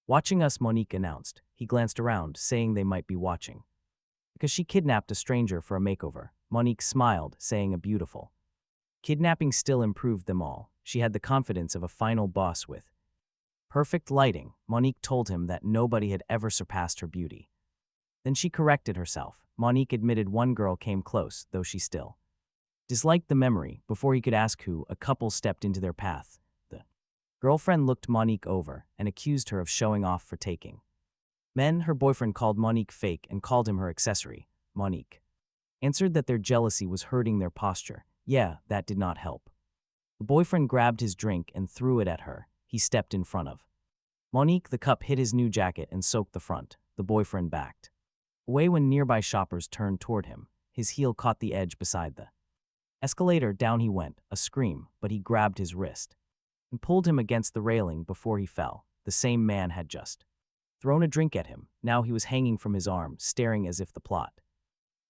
watching us, Monique announced. He glanced around, saying they might be watching because she kidnapped a stranger for a makeover. Monique smiled, saying a beautiful kidnapping still improved them all. She had the confidence of a final boss with perfect lighting. Monique told him that nobody had ever surpassed her beauty. Then she corrected herself. Monique admitted one girl came close, though she still disliked the memory. Before he could ask who, a couple stepped into their path. The girlfriend looked Monique over and accused her of showing off for taking men. Her boyfriend called Monique fake and called him her accessory. Monique answered that their jealousy was hurting their posture. Yeah, that did not help. The boyfriend grabbed his drink and threw it at her. He stepped in front of Monique. The cup hit his new jacket and soaked the front. The boyfriend backed away when nearby shoppers turned toward him. His heel caught the edge beside the escalator. Down he went, a scream, but he grabbed his wrist and pulled him against the railing before he fell. The same man had just thrown a drink at him. Now he was hanging from his arm, staring as if the plot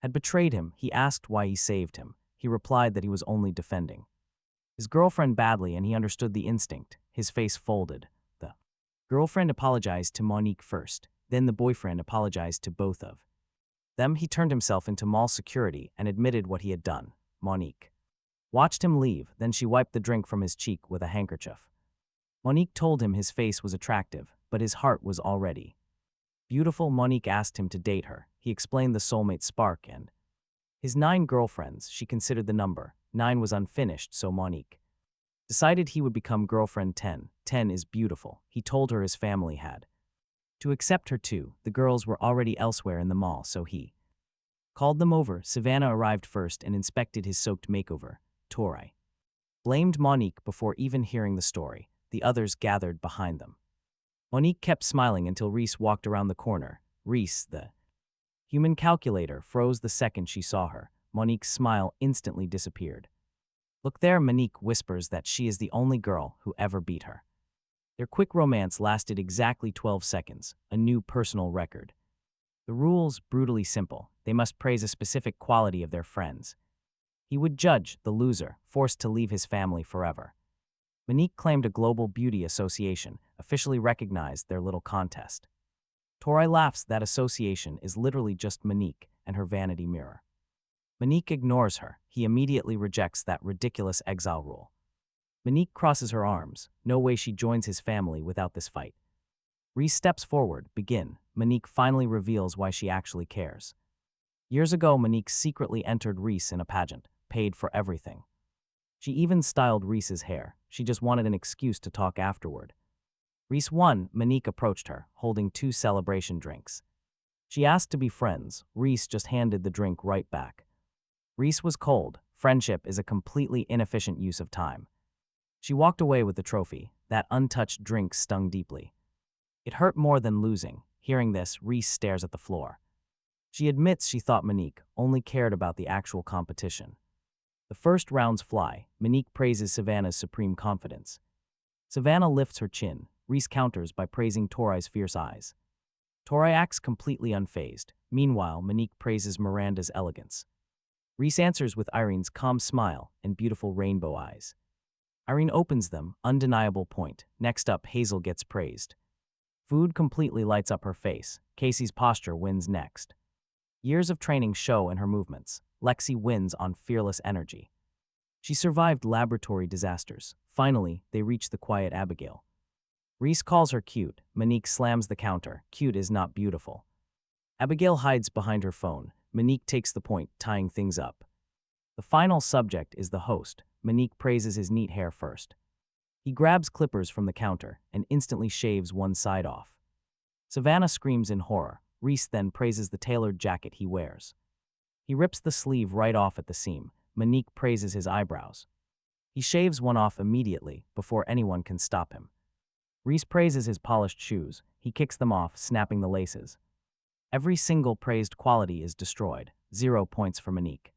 had betrayed him. He asked why he saved him. He replied that he was only defending his girlfriend badly, and he understood the instinct. His face folded. The girlfriend apologized to Monique first. Then the boyfriend apologized to both of them. He turned himself into mall security and admitted what he had done. Monique watched him leave. Then she wiped the drink from his cheek with a handkerchief. Monique told him his face was attractive, but his heart was already beautiful. Monique asked him to date her. He explained the soulmate spark and his 9 girlfriends. She considered the number 9 was unfinished, so Monique decided he would become girlfriend 10. 10 is beautiful. He told her his family had To accept her too, the girls were already elsewhere in the mall, so he called them over. Savannah arrived first and inspected his soaked makeover. Tori blamed Monique before even hearing the story. The others gathered behind them. Monique kept smiling until Reese walked around the corner. Reese, the human calculator, froze the second she saw her. Monique's smile instantly disappeared. Look there, Monique whispers that she is the only girl who ever beat her. Their quick romance lasted exactly 12 seconds, a new personal record. The rules, brutally simple. They must praise a specific quality of their friends. He would judge the loser, forced to leave his family forever. Monique claimed a global beauty association, officially recognized their little contest. Tori laughs. That association is literally just Monique and her vanity mirror. Monique ignores her. He immediately rejects that ridiculous exile rule. Monique crosses her arms. No way she joins his family without this fight. Reese steps forward. Begin. Monique finally reveals why she actually cares. Years ago, Monique secretly entered Reese in a pageant, paid for everything. She even styled Reese's hair. She just wanted an excuse to talk afterward. Reese won. Monique approached her, holding 2 celebration drinks. She asked to be friends. Reese just handed the drink right back. Reese was cold. Friendship is a completely inefficient use of time. She walked away with the trophy. That untouched drink stung deeply. It hurt more than losing. Hearing this, Reese stares at the floor. She admits she thought Monique only cared about the actual competition. The first rounds fly. Monique praises Savannah's supreme confidence. Savannah lifts her chin. Reese counters by praising Tori's fierce eyes. Tori acts completely unfazed. Meanwhile, Monique praises Miranda's elegance. Reese answers with Irene's calm smile and beautiful rainbow eyes. Irene opens them, undeniable point. Next up, Hazel gets praised. Food completely lights up her face. Casey's posture wins next. Years of training show in her movements. Lexi wins on fearless energy. She survived laboratory disasters. Finally, they reach the quiet Abigail. Reese calls her cute. Monique slams the counter. Cute is not beautiful. Abigail hides behind her phone. Monique takes the point, tying things up. The final subject is the host. Monique praises his neat hair first. He grabs clippers from the counter and instantly shaves one side off. Savannah screams in horror. Reese then praises the tailored jacket he wears. He rips the sleeve right off at the seam. Monique praises his eyebrows. He shaves one off immediately, before anyone can stop him. Reese praises his polished shoes. He kicks them off, snapping the laces. Every single praised quality is destroyed. 0 points for Monique.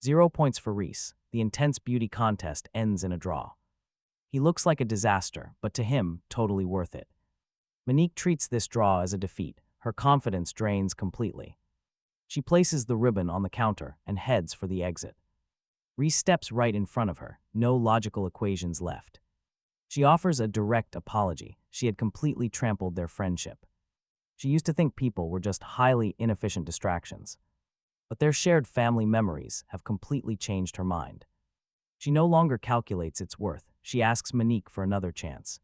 0 points for Reese. The intense beauty contest ends in a draw. He looks like a disaster, but to him, totally worth it. Monique treats this draw as a defeat. Her confidence drains completely. She places the ribbon on the counter and heads for the exit. Reese steps right in front of her. No logical equations left. She offers a direct apology. She had completely trampled their friendship. She used to think people were just highly inefficient distractions. But their shared family memories have completely changed her mind. She no longer calculates its worth. She asks Monique for another chance.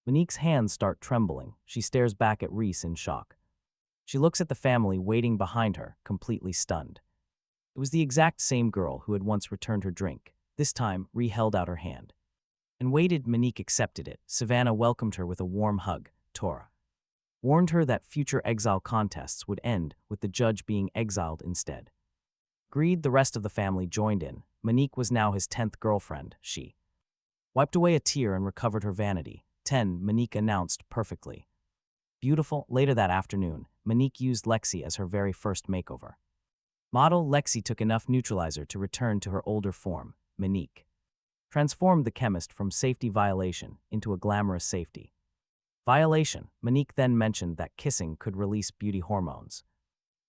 Monique's hands start trembling. She stares back at Reese in shock. She looks at the family waiting behind her, completely stunned. It was the exact same girl who had once returned her drink. This time, Ree held out her hand. And waited. Monique accepted it. Savannah welcomed her with a warm hug. Tora warned her that future exile contests would end with the judge being exiled instead. Agreed. The rest of the family joined in. Monique was now his 10th girlfriend. She wiped away a tear and recovered her vanity. 10, Monique announced perfectly. Beautiful. Later that afternoon, Monique used Lexi as her very first makeover. Model Lexi took enough neutralizer to return to her older form. Monique transformed the chemist from safety violation into a glamorous safety violation. Monique then mentioned that kissing could release beauty hormones.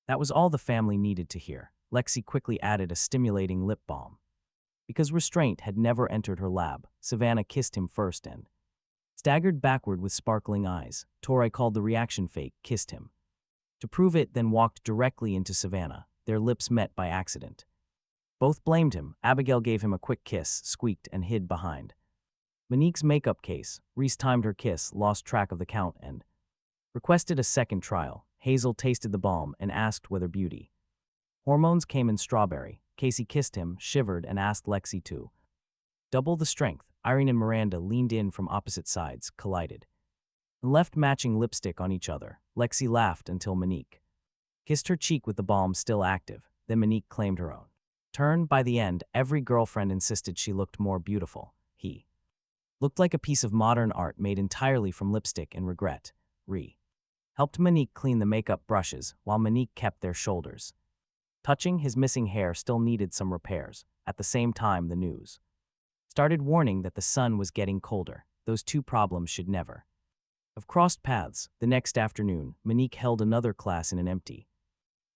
That was all the family needed to hear. Lexi quickly added a stimulating lip balm. Because restraint had never entered her lab, Savannah kissed him first and staggered backward with sparkling eyes. Tori called the reaction fake, kissed him. To prove it, then walked directly into Savannah. Their lips met by accident. Both blamed him. Abigail gave him a quick kiss, squeaked, and hid behind Monique's makeup case. Reese timed her kiss, lost track of the count, and requested a second trial. Hazel tasted the balm and asked whether beauty hormones came in strawberry. Casey kissed him, shivered, and asked Lexi to double the strength. Irene and Miranda leaned in from opposite sides, collided. and left matching lipstick on each other. Lexi laughed until Monique kissed her cheek with the balm still active, then Monique claimed her own turn. By the end, every girlfriend insisted she looked more beautiful. He looked like a piece of modern art made entirely from lipstick and regret. Helped Monique clean the makeup brushes while Monique kept their shoulders touching. His missing hair still needed some repairs. At the same time, the news started warning that the sun was getting colder. Those two problems should never have crossed paths. The next afternoon, Monique held another class in an empty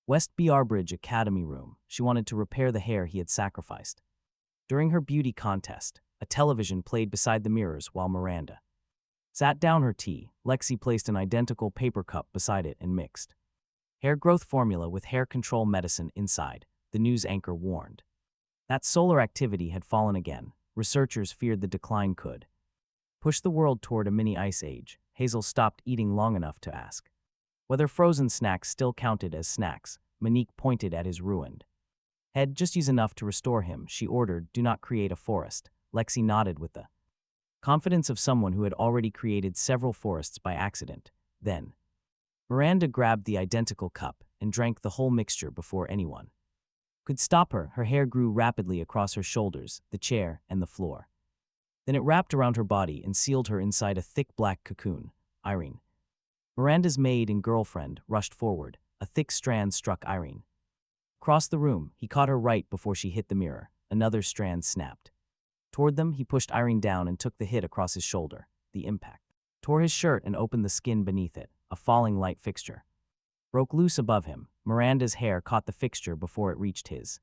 West Bridge Academy room. She wanted to repair the hair he had sacrificed. During her beauty contest, a television played beside the mirrors while Miranda sat down her tea. Lexi placed an identical paper cup beside it and mixed hair growth formula with hair control medicine inside. The news anchor warned that solar activity had fallen again. Researchers feared the decline could push the world toward a mini ice age. Hazel stopped eating long enough to ask whether frozen snacks still counted as snacks. Monique pointed at his ruined head. Just use enough to restore him, she ordered. Do not create a forest. Lexi nodded with the confidence of someone who had already created several forests by accident. Then Miranda grabbed the identical cup and drank the whole mixture before anyone could stop her. Her hair grew rapidly across her shoulders, the chair, and the floor. Then it wrapped around her body and sealed her inside a thick black cocoon. Irene, Miranda's maid and girlfriend, rushed forward. A thick strand struck Irene across the room. He caught her right before she hit the mirror. Another strand snapped toward them. He pushed Irene down and took the hit across his shoulder. The impact tore his shirt and opened the skin beneath it. A falling light fixture broke loose above him. Miranda's hair caught the fixture before it reached his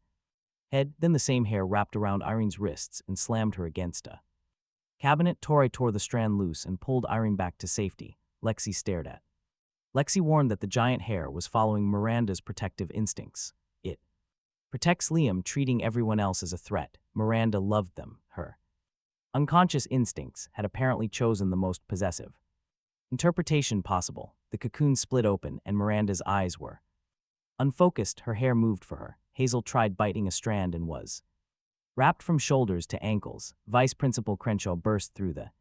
head. Then the same hair wrapped around Irene's wrists and slammed her against a cabinet. Tori tore the strand loose and pulled Irene back to safety. Lexi stared at Lexi warned that the giant hair was following Miranda's protective instincts. It protects Liam, treating everyone else as a threat. Miranda loved them. Her unconscious instincts had apparently chosen the most possessive interpretation possible. The cocoon split open and Miranda's eyes were unfocused. Her hair moved for her. Hazel tried biting a strand and was wrapped from shoulders to ankles. Vice Principal Crenshaw burst through the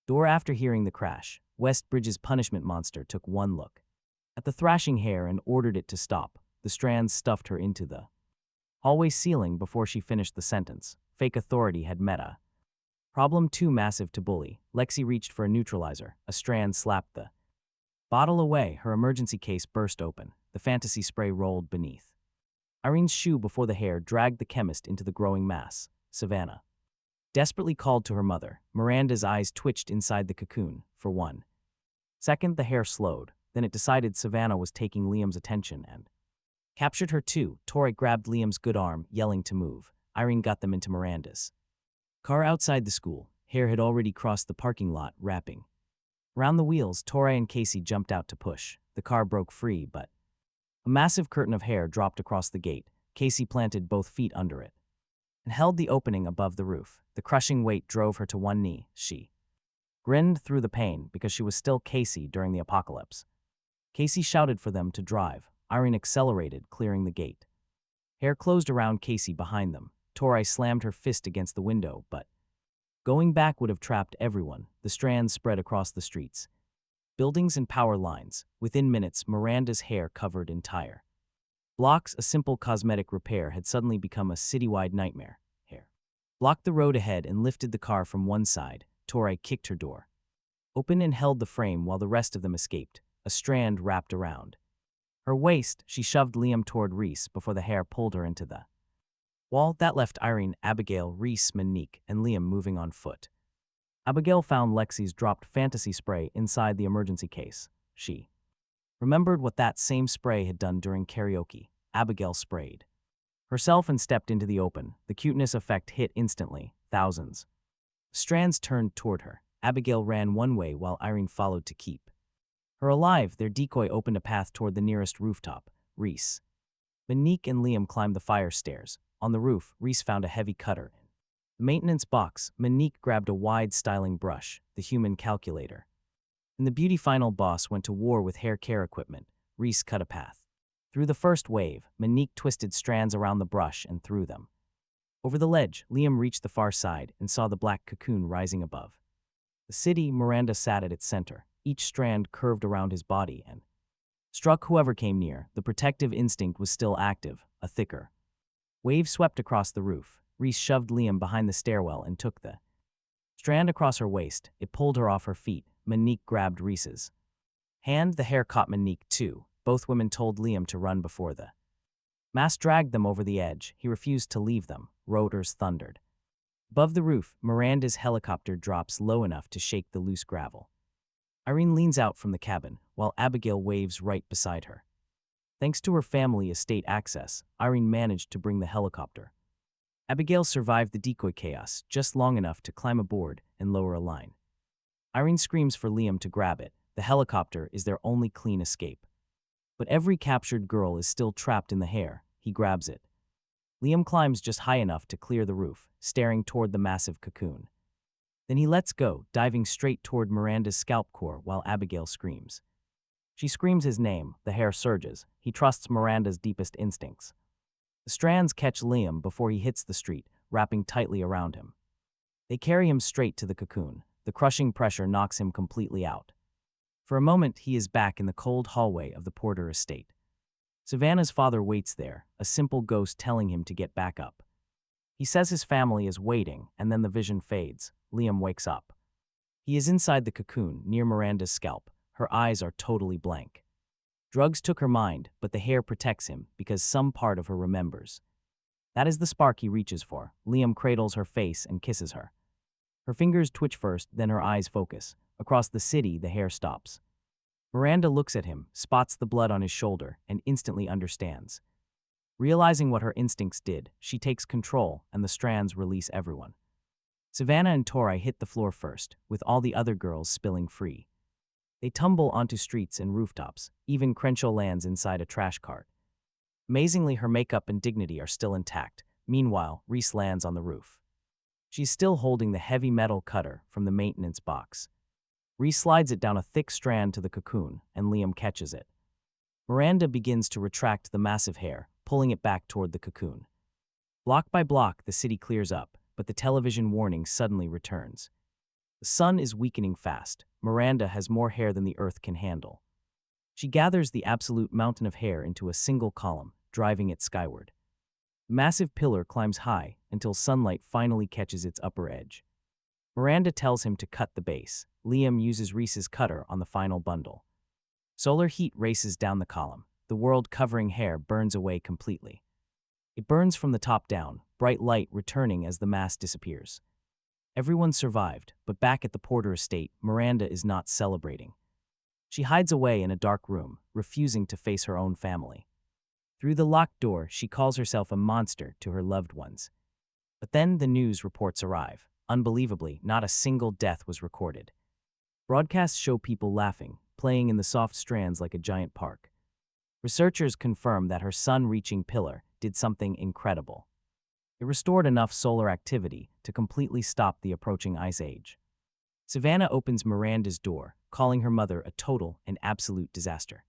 door after hearing the crash. Westbridge's punishment monster took one look at the thrashing hair and ordered it to stop. The strands stuffed her into the hallway ceiling before she finished the sentence. Fake authority had met a problem too massive to bully. Lexi reached for a neutralizer. A strand slapped the bottle away. Her emergency case burst open. The fantasy spray rolled beneath Irene's shoe before the hair dragged the chemist into the growing mass. Savannah desperately called to her mother. Miranda's eyes twitched inside the cocoon. For 1 second, the hair slowed. Then it decided Savannah was taking Liam's attention and captured her too. Tori grabbed Liam's good arm, yelling to move. Irene got them into Miranda's car outside the school. Hair had already crossed the parking lot, wrapping around the wheels. Tori and Casey jumped out to push. The car broke free, but a massive curtain of hair dropped across the gate. Casey planted both feet under it and held the opening above the roof. The crushing weight drove her to one knee. She grinned through the pain because she was still Casey during the apocalypse. Casey shouted for them to drive. Irene accelerated, clearing the gate. Hair closed around Casey behind them. Tori slammed her fist against the window, but going back would have trapped everyone. The strands spread across the streets, buildings and power lines. Within minutes, Miranda's hair covered entire blocks. A simple cosmetic repair had suddenly become a citywide nightmare. Hair blocked the road ahead and lifted the car from one side. Tori kicked her door open and held the frame while the rest of them escaped. A strand wrapped around her waist. She shoved Liam toward Reese before the hair pulled her into the wall. That left Irene, Abigail, Reese, Monique, and Liam moving on foot. Abigail found Lexi's dropped fantasy spray inside the emergency case. She remembered what that same spray had done during karaoke. Abigail sprayed herself and stepped into the open. The cuteness effect hit instantly. Thousands of strands turned toward her. Abigail ran one way while Irene followed to keep her alive. Their decoy opened a path toward the nearest rooftop. Reese, Monique, and Liam climbed the fire stairs. On the roof, Reese found a heavy cutter. In the maintenance box, Monique grabbed a wide styling brush, the human calculator. And the beauty final boss went to war with hair care equipment. Reese cut a path through the first wave. Monique twisted strands around the brush and threw them over the ledge. Liam reached the far side and saw the black cocoon rising above the city. Miranda sat at its center. each strand curved around his body and struck whoever came near. The protective instinct was still active, a thicker wave swept across the roof. Reese shoved Liam behind the stairwell and took the strand across her waist. It pulled her off her feet. Monique grabbed Reese's hand. The hair caught Monique too. Both women told Liam to run before the mass dragged them over the edge. He refused to leave them. Rotors thundered. Above the roof, Miranda's helicopter drops low enough to shake the loose gravel. Irene leans out from the cabin, while Abigail waves right beside her. Thanks to her family estate access, Irene managed to bring the helicopter. Abigail survived the decoy chaos just long enough to climb aboard and lower a line. Irene screams for Liam to grab it. The helicopter is their only clean escape. But every captured girl is still trapped in the hair. He grabs it. Liam climbs just high enough to clear the roof, staring toward the massive cocoon. Then he lets go, diving straight toward Miranda's scalp core while Abigail screams. She screams his name. The hair surges. He trusts Miranda's deepest instincts. The strands catch Liam before he hits the street, wrapping tightly around him. They carry him straight to the cocoon. The crushing pressure knocks him completely out. For a moment, he is back in the cold hallway of the Porter estate. Savannah's father waits there, a simple ghost telling him to get back up. He says his family is waiting, and then the vision fades. Liam wakes up. He is inside the cocoon, near Miranda's scalp. Her eyes are totally blank. Drugs took her mind, but the hair protects him because some part of her remembers. That is the spark he reaches for. Liam cradles her face and kisses her. Her fingers twitch first, then her eyes focus. Across the city, the hair stops. Miranda looks at him, spots the blood on his shoulder, and instantly understands. Realizing what her instincts did, she takes control, and the strands release everyone. Savannah and Tori hit the floor first, with all the other girls spilling free. They tumble onto streets and rooftops. Even Crenshaw lands inside a trash cart. Amazingly, her makeup and dignity are still intact. Meanwhile, Reese lands on the roof. She's still holding the heavy metal cutter from the maintenance box. Reese slides it down a thick strand to the cocoon, and Liam catches it. Miranda begins to retract the massive hair, pulling it back toward the cocoon. Block by block, the city clears up, but the television warning suddenly returns. The sun is weakening fast. Miranda has more hair than the earth can handle. She gathers the absolute mountain of hair into a single column, driving it skyward. The massive pillar climbs high until sunlight finally catches its upper edge. Miranda tells him to cut the base. Liam uses Reese's cutter on the final bundle. Solar heat races down the column. The world-covering hair burns away completely. It burns from the top down, bright light returning as the mass disappears. Everyone survived, but back at the Porter estate, Miranda is not celebrating. She hides away in a dark room, refusing to face her own family. Through the locked door, she calls herself a monster to her loved ones. But then the news reports arrive. Unbelievably, not a single death was recorded. Broadcasts show people laughing, playing in the soft strands like a giant park. Researchers confirm that her sun-reaching pillar did something incredible. It restored enough solar activity to completely stop the approaching ice age. Savannah opens Miranda's door, calling her mother a total and absolute disaster.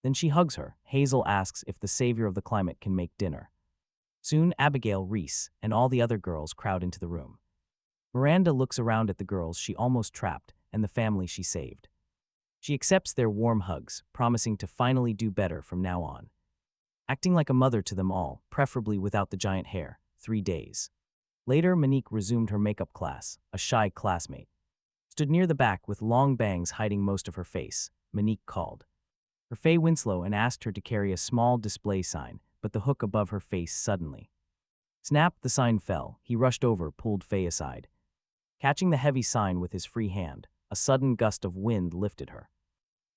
Then she hugs her. Hazel asks if the savior of the climate can make dinner. Soon, Abigail, Reese, and all the other girls crowd into the room. Miranda looks around at the girls she almost trapped and the family she saved. She accepts their warm hugs, promising to finally do better from now on. Acting like a mother to them all, preferably without the giant hair. 3 days. Later, Monique resumed her makeup class. A shy classmate stood near the back with long bangs hiding most of her face. Monique called her Faye Winslow and asked her to carry a small display sign, but the hook above her face suddenly snapped. The sign fell. He rushed over, pulled Faye aside. Catching the heavy sign with his free hand, a sudden gust of wind lifted her.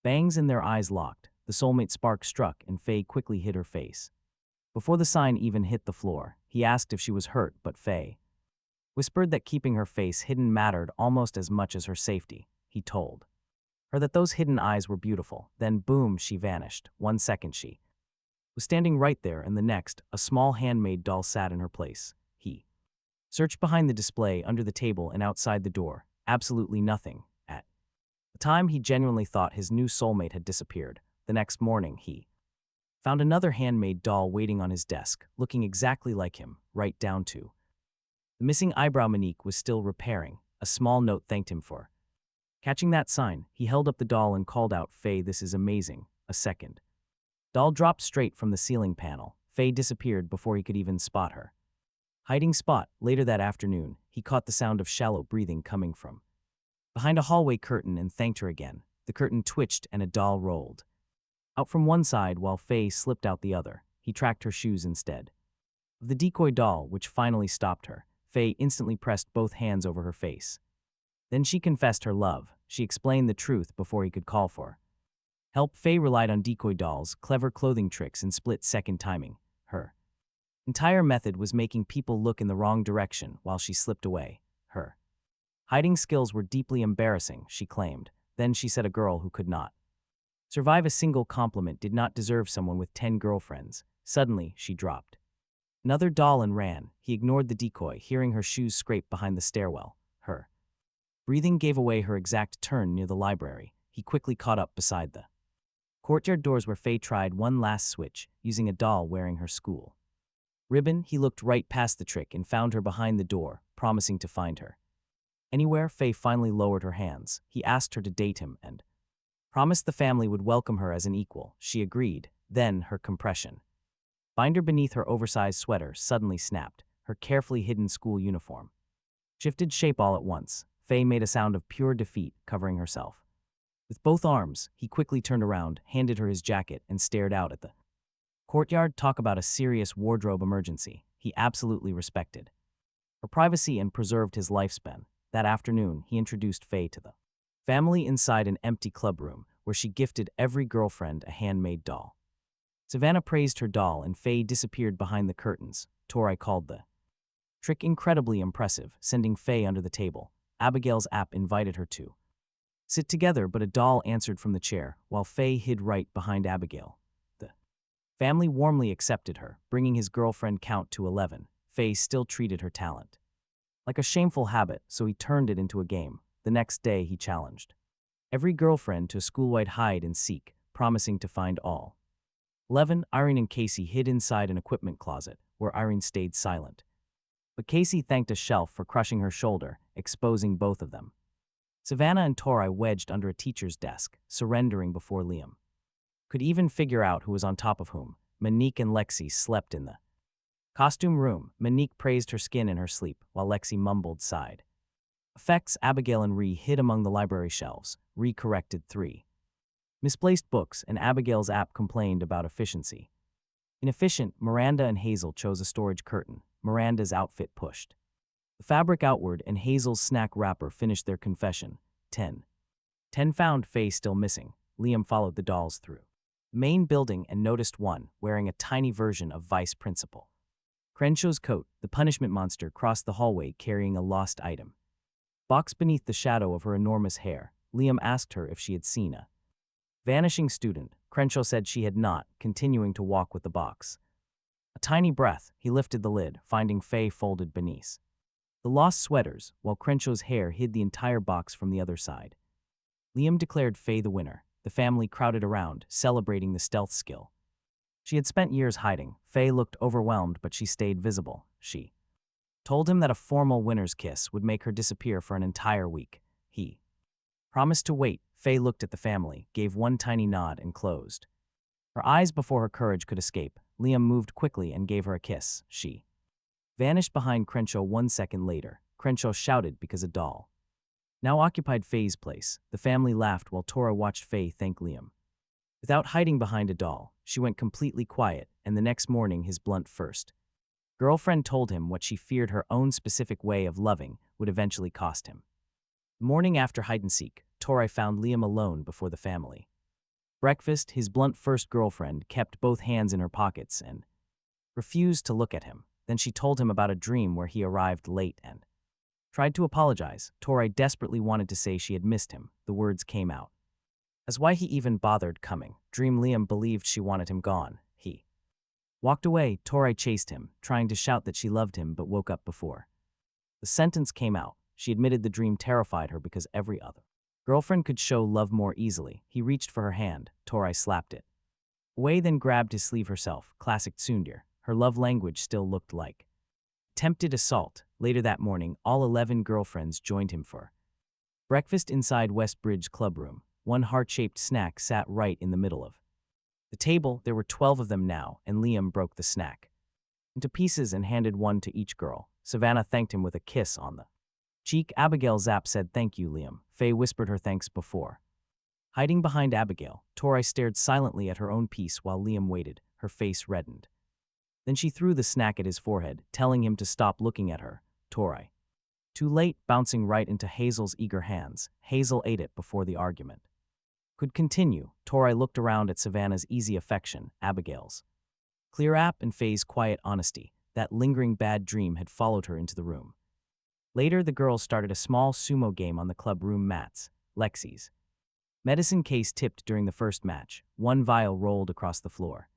Bangs and their eyes locked. The soulmate spark struck and Faye quickly hid her face. Before the sign even hit the floor, he asked if she was hurt, but Faye whispered that keeping her face hidden mattered almost as much as her safety. He told her that those hidden eyes were beautiful. Then boom, she vanished. 1 second she was standing right there, and the next, a small handmade doll sat in her place. He searched behind the display, under the table, and outside the door. Absolutely nothing. At the time, he genuinely thought his new soulmate had disappeared. The next morning, he found another handmade doll waiting on his desk, looking exactly like him, right down to the missing eyebrow. Monique was still repairing. A small note thanked him for Catching that sign, he held up the doll and called out, "Faye, this is amazing." A second. Doll dropped straight from the ceiling panel. Faye disappeared before he could even spot her. Hiding spot, later that afternoon, he caught the sound of shallow breathing coming from behind a hallway curtain and thanked her again. The curtain twitched and a doll rolled out from one side while Faye slipped out the other. He tracked her shoes instead. Of the decoy doll, which finally stopped her, Faye instantly pressed both hands over her face. Then she confessed her love. She explained the truth before he could call for help. Faye relied on decoy dolls, clever clothing tricks, and split-second timing. Her entire method was making people look in the wrong direction while she slipped away. Her hiding skills were deeply embarrassing, she claimed. Then she said a girl who could not survive a single compliment did not deserve someone with 10 girlfriends. Suddenly, she dropped another doll and ran. He ignored the decoy, hearing her shoes scrape behind the stairwell. Her breathing gave away her exact turn near the library. He quickly caught up beside the courtyard doors where Faye tried one last switch, using a doll wearing her school ribbon. He looked right past the trick and found her behind the door, promising to find her anywhere. Faye finally lowered her hands. He asked her to date him and promised the family would welcome her as an equal. She agreed. Then her compression binder beneath her oversized sweater suddenly snapped. Her carefully hidden school uniform shifted shape all at once. Faye made a sound of pure defeat, covering herself with both arms. He quickly turned around, handed her his jacket, and stared out at the courtyard. Talk about a serious wardrobe emergency. He absolutely respected her privacy and preserved his lifespan. That afternoon, he introduced Faye to the family inside an empty clubroom, where she gifted every girlfriend a handmade doll. Savannah praised her doll and Faye disappeared behind the curtains. Tori called the trick incredibly impressive, sending Faye under the table. Abigail's app invited her to sit together, but a doll answered from the chair, while Faye hid right behind Abigail. The family warmly accepted her, bringing his girlfriend count to 11. Faye still treated her talent like a shameful habit, so he turned it into a game. The next day, he challenged every girlfriend to a school-wide hide and seek, promising to find all 11. Irene and Casey hid inside an equipment closet, where Irene stayed silent. But Casey thanked a shelf for crushing her shoulder, exposing both of them. Savannah and Tori wedged under a teacher's desk, surrendering before Liam could even figure out who was on top of whom. Monique and Lexi slept in the costume room. Monique praised her skin in her sleep, while Lexi mumbled sighed. Effects. Abigail and Ree hid among the library shelves. Ree corrected 3 misplaced books, and Abigail's app complained about efficiency. Inefficient. Miranda and Hazel chose a storage curtain. Miranda's outfit pushed the fabric outward, and Hazel's snack wrapper finished their confession. 10. 10 found Faye still missing. Liam followed the dolls through the main building and noticed one, wearing a tiny version of Vice Principal Crenshaw's coat. The punishment monster crossed the hallway carrying a lost item box beneath the shadow of her enormous hair. Liam asked her if she had seen a vanishing student. Crenshaw said she had not, continuing to walk with the box. A tiny breath, he lifted the lid, finding Faye folded beneath the lost sweaters, while Crenshaw's hair hid the entire box from the other side. Liam declared Faye the winner. The family crowded around, celebrating the stealth skill she had spent years hiding. Faye looked overwhelmed, but she stayed visible. She told him that a formal winner's kiss would make her disappear for an entire week. He promised to wait. Faye looked at the family, gave one tiny nod, and closed her eyes before her courage could escape. Liam moved quickly and gave her a kiss. She vanished behind Crenshaw 1 second later. Crenshaw shouted because a doll now occupied Faye's place. The family laughed while Tora watched Faye thank Liam. Without hiding behind a doll, she went completely quiet, and the next morning his blunt first girlfriend told him what she feared her own specific way of loving would eventually cost him. The morning after hide-and-seek, Tori found Liam alone before the family breakfast. His blunt first girlfriend kept both hands in her pockets and refused to look at him. Then she told him about a dream where he arrived late and tried to apologize. Tori desperately wanted to say she had missed him. The words came out as why he even bothered coming. Dream. Liam believed she wanted him gone. He walked away. Tori chased him, trying to shout that she loved him, but woke up before the sentence came out. She admitted the dream terrified her because every other girlfriend could show love more easily. He reached for her hand. Tori slapped it away, then grabbed his sleeve herself. Classic Tsundere. Her love language still looked like attempted assault. Later that morning, all 11 girlfriends joined him for Breakfast inside West Bridge clubroom. One heart-shaped snack sat right in the middle of the table. There were 12 of them now, and Liam broke the snack into pieces and handed one to each girl. Savannah thanked him with a kiss on the cheek. Abigail Zapp said, "Thank you, Liam." Faye whispered her thanks before. Hiding behind Abigail, Tori stared silently at her own piece while Liam waited, her face reddened. Then she threw the snack at his forehead, telling him to stop looking at her. Tori. Too late, bouncing right into Hazel's eager hands. Hazel ate it before the argument could continue. Tori looked around at Savannah's easy affection, Abigail's clear app, and Faye's quiet honesty. That lingering bad dream had followed her into the room. Later, the girls started a small sumo game on the club room mats. Lexi's medicine case tipped during the first match. One vial rolled across the floor.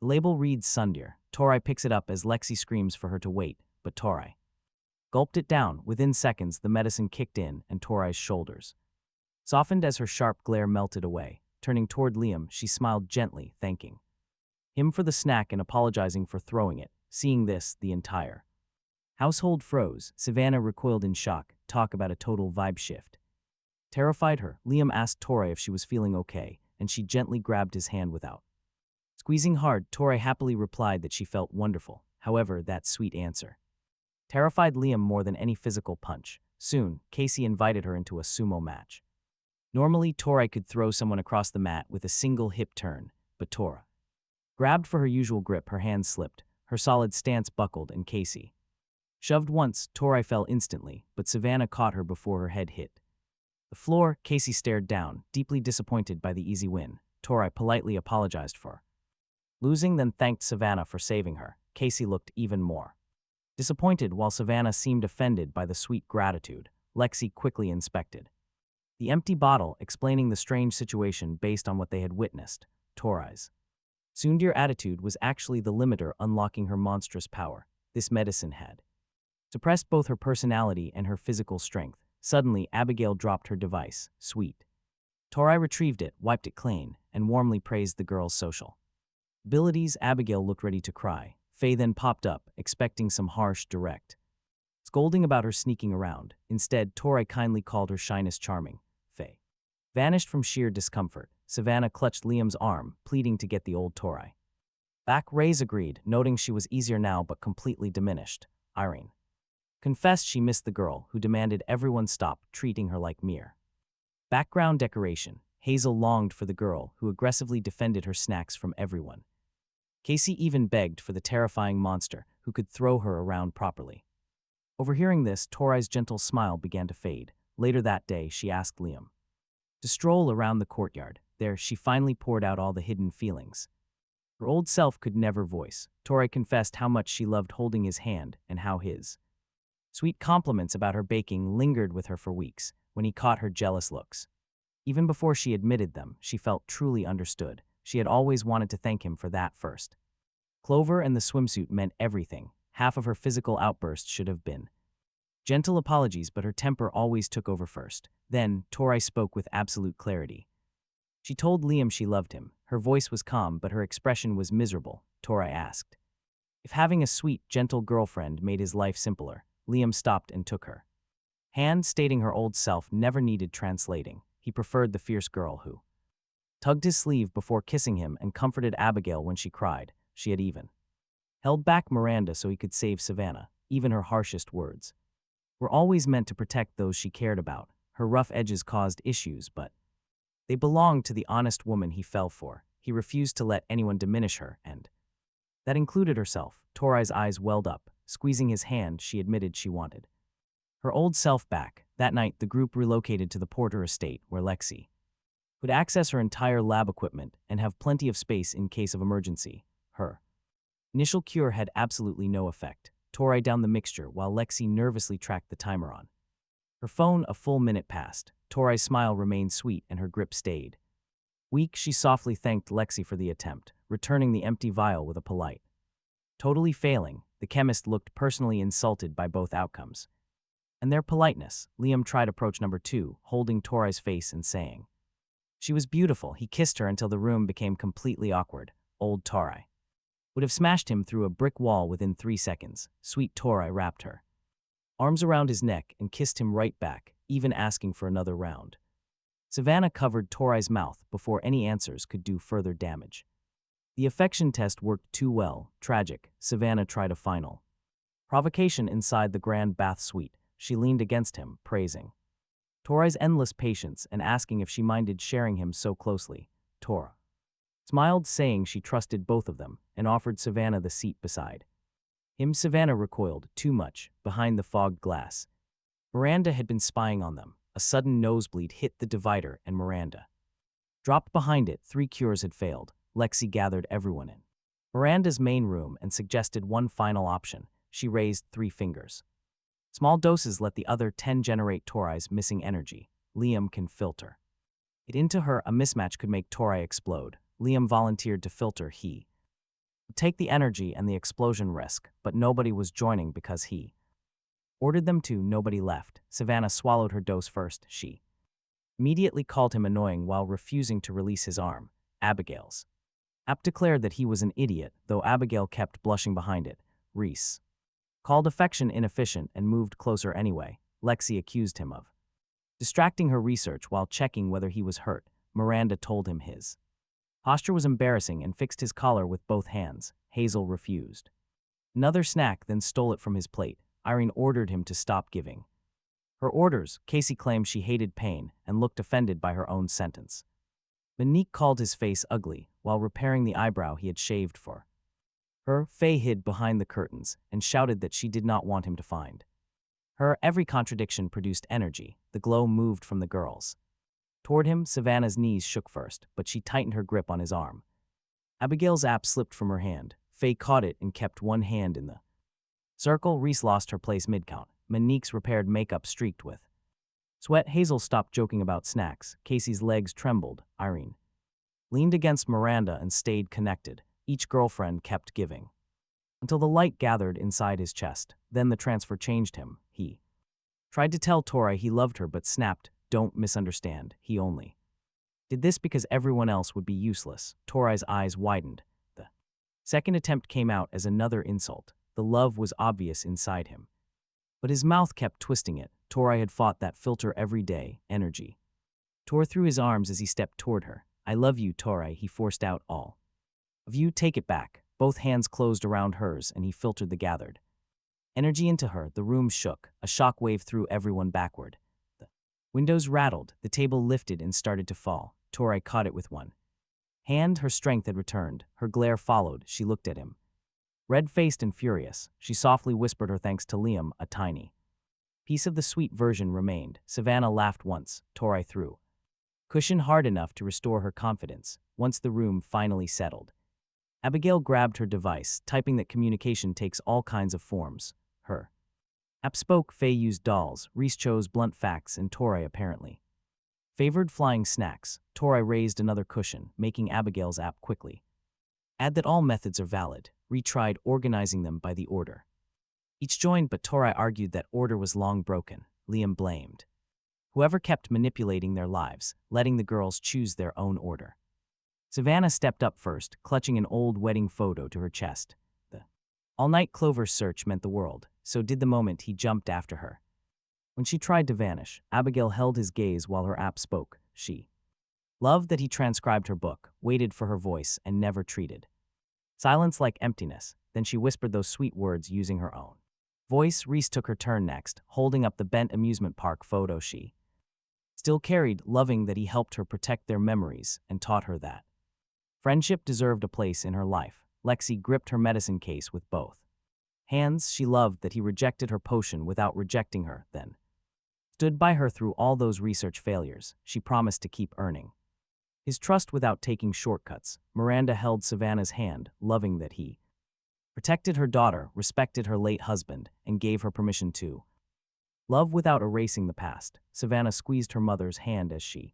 The label reads Tsundere. Tori picks it up as Lexi screams for her to wait, but Tori gulped it down. Within seconds, the medicine kicked in, and Tori's shoulders softened as her sharp glare melted away. Turning toward Liam, she smiled gently, thanking him for the snack and apologizing for throwing it. Seeing this, the entire household froze. Savannah recoiled in shock. Talk about a total vibe shift terrified her. Liam asked Tori if she was feeling okay, and she gently grabbed his hand without squeezing hard. Tori happily replied that she felt wonderful. However, that sweet answer terrified Liam more than any physical punch. Soon, Casey invited her into a sumo match. Normally, Tori could throw someone across the mat with a single hip turn, but Tori grabbed for her usual grip. Her hand slipped, her solid stance buckled, and Casey shoved once. Tori fell instantly, but Savannah caught her before her head hit the floor. Casey stared down, deeply disappointed by the easy win. Tori politely apologized for losing, then thanked Savannah for saving her. Casey looked even more disappointed, while Savannah seemed offended by the sweet gratitude. Lexi quickly inspected the empty bottle, explaining the strange situation based on what they had witnessed. Tori's Tsundere attitude was actually the limiter unlocking her monstrous power. This medicine had suppressed both her personality and her physical strength. Suddenly, Abigail dropped her device. Sweet. Tori retrieved it, wiped it clean, and warmly praised the girl's social abilities. Abigail looked ready to cry. Faye then popped up, expecting some harsh, direct scolding about her sneaking around. Instead, Tori kindly called her shyness charming. Faye vanished from sheer discomfort. Savannah clutched Liam's arm, pleading to get the old Tori back. Ray's agreed, noting she was easier now but completely diminished. Irene confessed she missed the girl, who demanded everyone stop treating her like mere background decoration. Hazel longed for the girl, who aggressively defended her snacks from everyone. Casey even begged for the terrifying monster, who could throw her around properly. Overhearing this, Tori's gentle smile began to fade. Later that day, she asked Liam to stroll around the courtyard. There, she finally poured out all the hidden feelings her old self could never voice. Tori confessed how much she loved holding his hand and how his sweet compliments about her baking lingered with her for weeks. When he caught her jealous looks, even before she admitted them, she felt truly understood. She had always wanted to thank him for that first. Clover and the swimsuit meant everything. Half of her physical outbursts should have been gentle apologies, but her temper always took over first. Then, Tori spoke with absolute clarity. She told Liam she loved him. Her voice was calm, but her expression was miserable. Tori asked if having a sweet, gentle girlfriend made his life simpler. Liam stopped and took her hand, stating her old self never needed translating. He preferred the fierce girl who tugged his sleeve before kissing him and comforted Abigail when she cried. She had even held back Miranda so he could save Savannah. Even her harshest words were always meant to protect those she cared about. Her rough edges caused issues, but they belonged to the honest woman he fell for. He refused to let anyone diminish her, and that included herself. Tori's eyes welled up. Squeezing his hand, she admitted she wanted her old self back. That night, the group relocated to the Porter estate, where Lexi could access her entire lab equipment and have plenty of space in case of emergency. Her initial cure had absolutely no effect. Tori downed the mixture while Lexi nervously tracked the timer on her phone. A full minute passed. Tori's smile remained sweet and her grip stayed weak. She softly thanked Lexi for the attempt, returning the empty vial with a polite totally failing. The chemist looked personally insulted by both outcomes and their politeness. Liam tried approach number 2, holding Tori's face and saying she was beautiful. He kissed her until the room became completely awkward. Old Tori would have smashed him through a brick wall within 3 seconds. Sweet Tori wrapped her arms around his neck and kissed him right back. even asking for another round. Savannah covered Torai's mouth before any answers could do further damage. The affection test worked too well. Tragic. Savannah tried a final provocation inside the grand bath suite. She leaned against him, praising Torai's endless patience and asking if she minded sharing him so closely. Tora smiled, saying she trusted both of them, and offered Savannah the seat beside him. Savannah recoiled, too much, behind the fogged glass. Miranda had been spying on them. A sudden nosebleed hit the divider and Miranda dropped behind it. 3 cures had failed. Lexi gathered everyone in Miranda's main room and suggested one final option. She raised 3 fingers. Small doses let the other 10 generate Torai's missing energy. Liam can filter it into her. A mismatch could make Torai explode. Liam volunteered to filter. He would take the energy and the explosion risk, but nobody was joining because he ordered them to. Nobody left. Savannah swallowed her dose first. She immediately called him annoying while refusing to release his arm. Abigail's app declared that he was an idiot, though Abigail kept blushing behind it. Reese called affection inefficient and moved closer anyway. Lexi accused him of distracting her research while checking whether he was hurt. Miranda told him his posture was embarrassing and fixed his collar with both hands. Hazel refused another snack, then stole it from his plate. Irene ordered him to stop giving her orders. Casey claimed she hated pain and looked offended by her own sentence. Monique called his face ugly while repairing the eyebrow he had shaved for her. Faye hid behind the curtains and shouted that she did not want him to find her. Every contradiction produced energy. The glow moved from the girls toward him. Savannah's knees shook first, but she tightened her grip on his arm. Abigail's app slipped from her hand. Faye caught it and kept one hand in the circle. Reese lost her place mid-count. Monique's repaired makeup streaked with sweat. Hazel stopped joking about snacks. Casey's legs trembled. Irene leaned against Miranda and stayed connected. Each girlfriend kept giving until the light gathered inside his chest. Then the transfer changed him. He tried to tell Torai he loved her but snapped, "Don't misunderstand. He only did this because everyone else would be useless." Torai's eyes widened. The second attempt came out as another insult. The love was obvious inside him, but his mouth kept twisting it. Torai had fought that filter every day. Energy tore through his arms as he stepped toward her. "I love you, Torai," he forced out. "All of you, take it back." Both hands closed around hers and he filtered the gathered energy into her. The room shook. A shock wave threw everyone backward. The windows rattled. The table lifted and started to fall. Torai caught it with one hand. Her strength had returned. Her glare followed. She looked at him, red-faced and furious. She softly whispered her thanks to Liam. A tiny piece of the sweet version remained. Savannah laughed once. Torai threw cushion hard enough to restore her confidence. Once the room finally settled, Abigail grabbed her device, typing that communication takes all kinds of forms. Her app spoke. Faye used dolls. Reese chose blunt facts, and Torai apparently favored flying snacks. Torai raised another cushion, making Abigail's app quickly add that all methods are valid. Retried organizing them by the order each joined, but Torai argued that order was long broken. Liam blamed whoever kept manipulating their lives, letting the girls choose their own order. Savannah stepped up first, clutching an old wedding photo to her chest. The all-night Clover search meant the world. So did the moment he jumped after her. When she tried to vanish, Abigail held his gaze while her app spoke. She loved that he transcribed her book, waited for her voice, and never treated silence like emptiness. Then she whispered those sweet words using her own voice. Reese took her turn next, holding up the bent amusement park photo she still carried, loving that he helped her protect their memories and taught her that friendship deserved a place in her life. Lexi gripped her medicine case with both hands. She loved that he rejected her potion without rejecting her, then stood by her through all those research failures. She promised to keep earning his trust without taking shortcuts. Miranda held Savannah's hand, loving that he protected her daughter, respected her late husband, and gave her permission to love without erasing the past. Savannah squeezed her mother's hand as she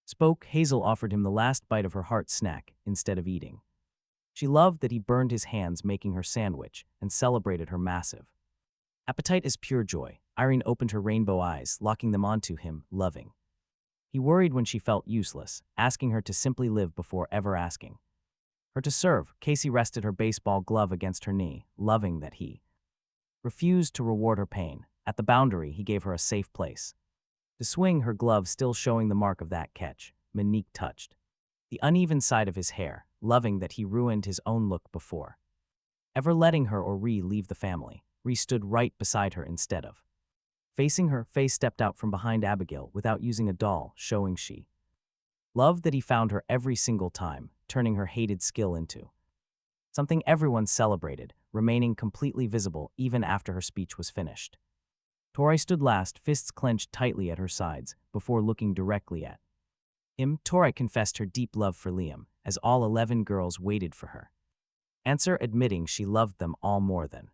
spoke. Hazel offered him the last bite of her heart snack instead of eating. She loved that he burned his hands making her sandwich and celebrated her massive appetite as pure joy. Irene opened her rainbow eyes, locking them onto him, loving. He worried when she felt useless, asking her to simply live before ever asking her to serve. Casey rested her baseball glove against her knee, loving that he refused to reward her pain. At the boundary, he gave her a safe place. To swing, her glove still showing the mark of that catch, Monique touched the uneven side of his hair, loving that he ruined his own look before ever letting her or Ree leave the family. Ree stood right beside her instead of facing her. Faye stepped out from behind Abigail without using a doll, showing she loved that he found her every single time, turning her hated skill into something everyone celebrated, remaining completely visible even after her speech was finished. Tori stood last, fists clenched tightly at her sides, before looking directly at him. Tori confessed her deep love for Liam, as all 11 girls waited for her answer, admitting she loved them all more than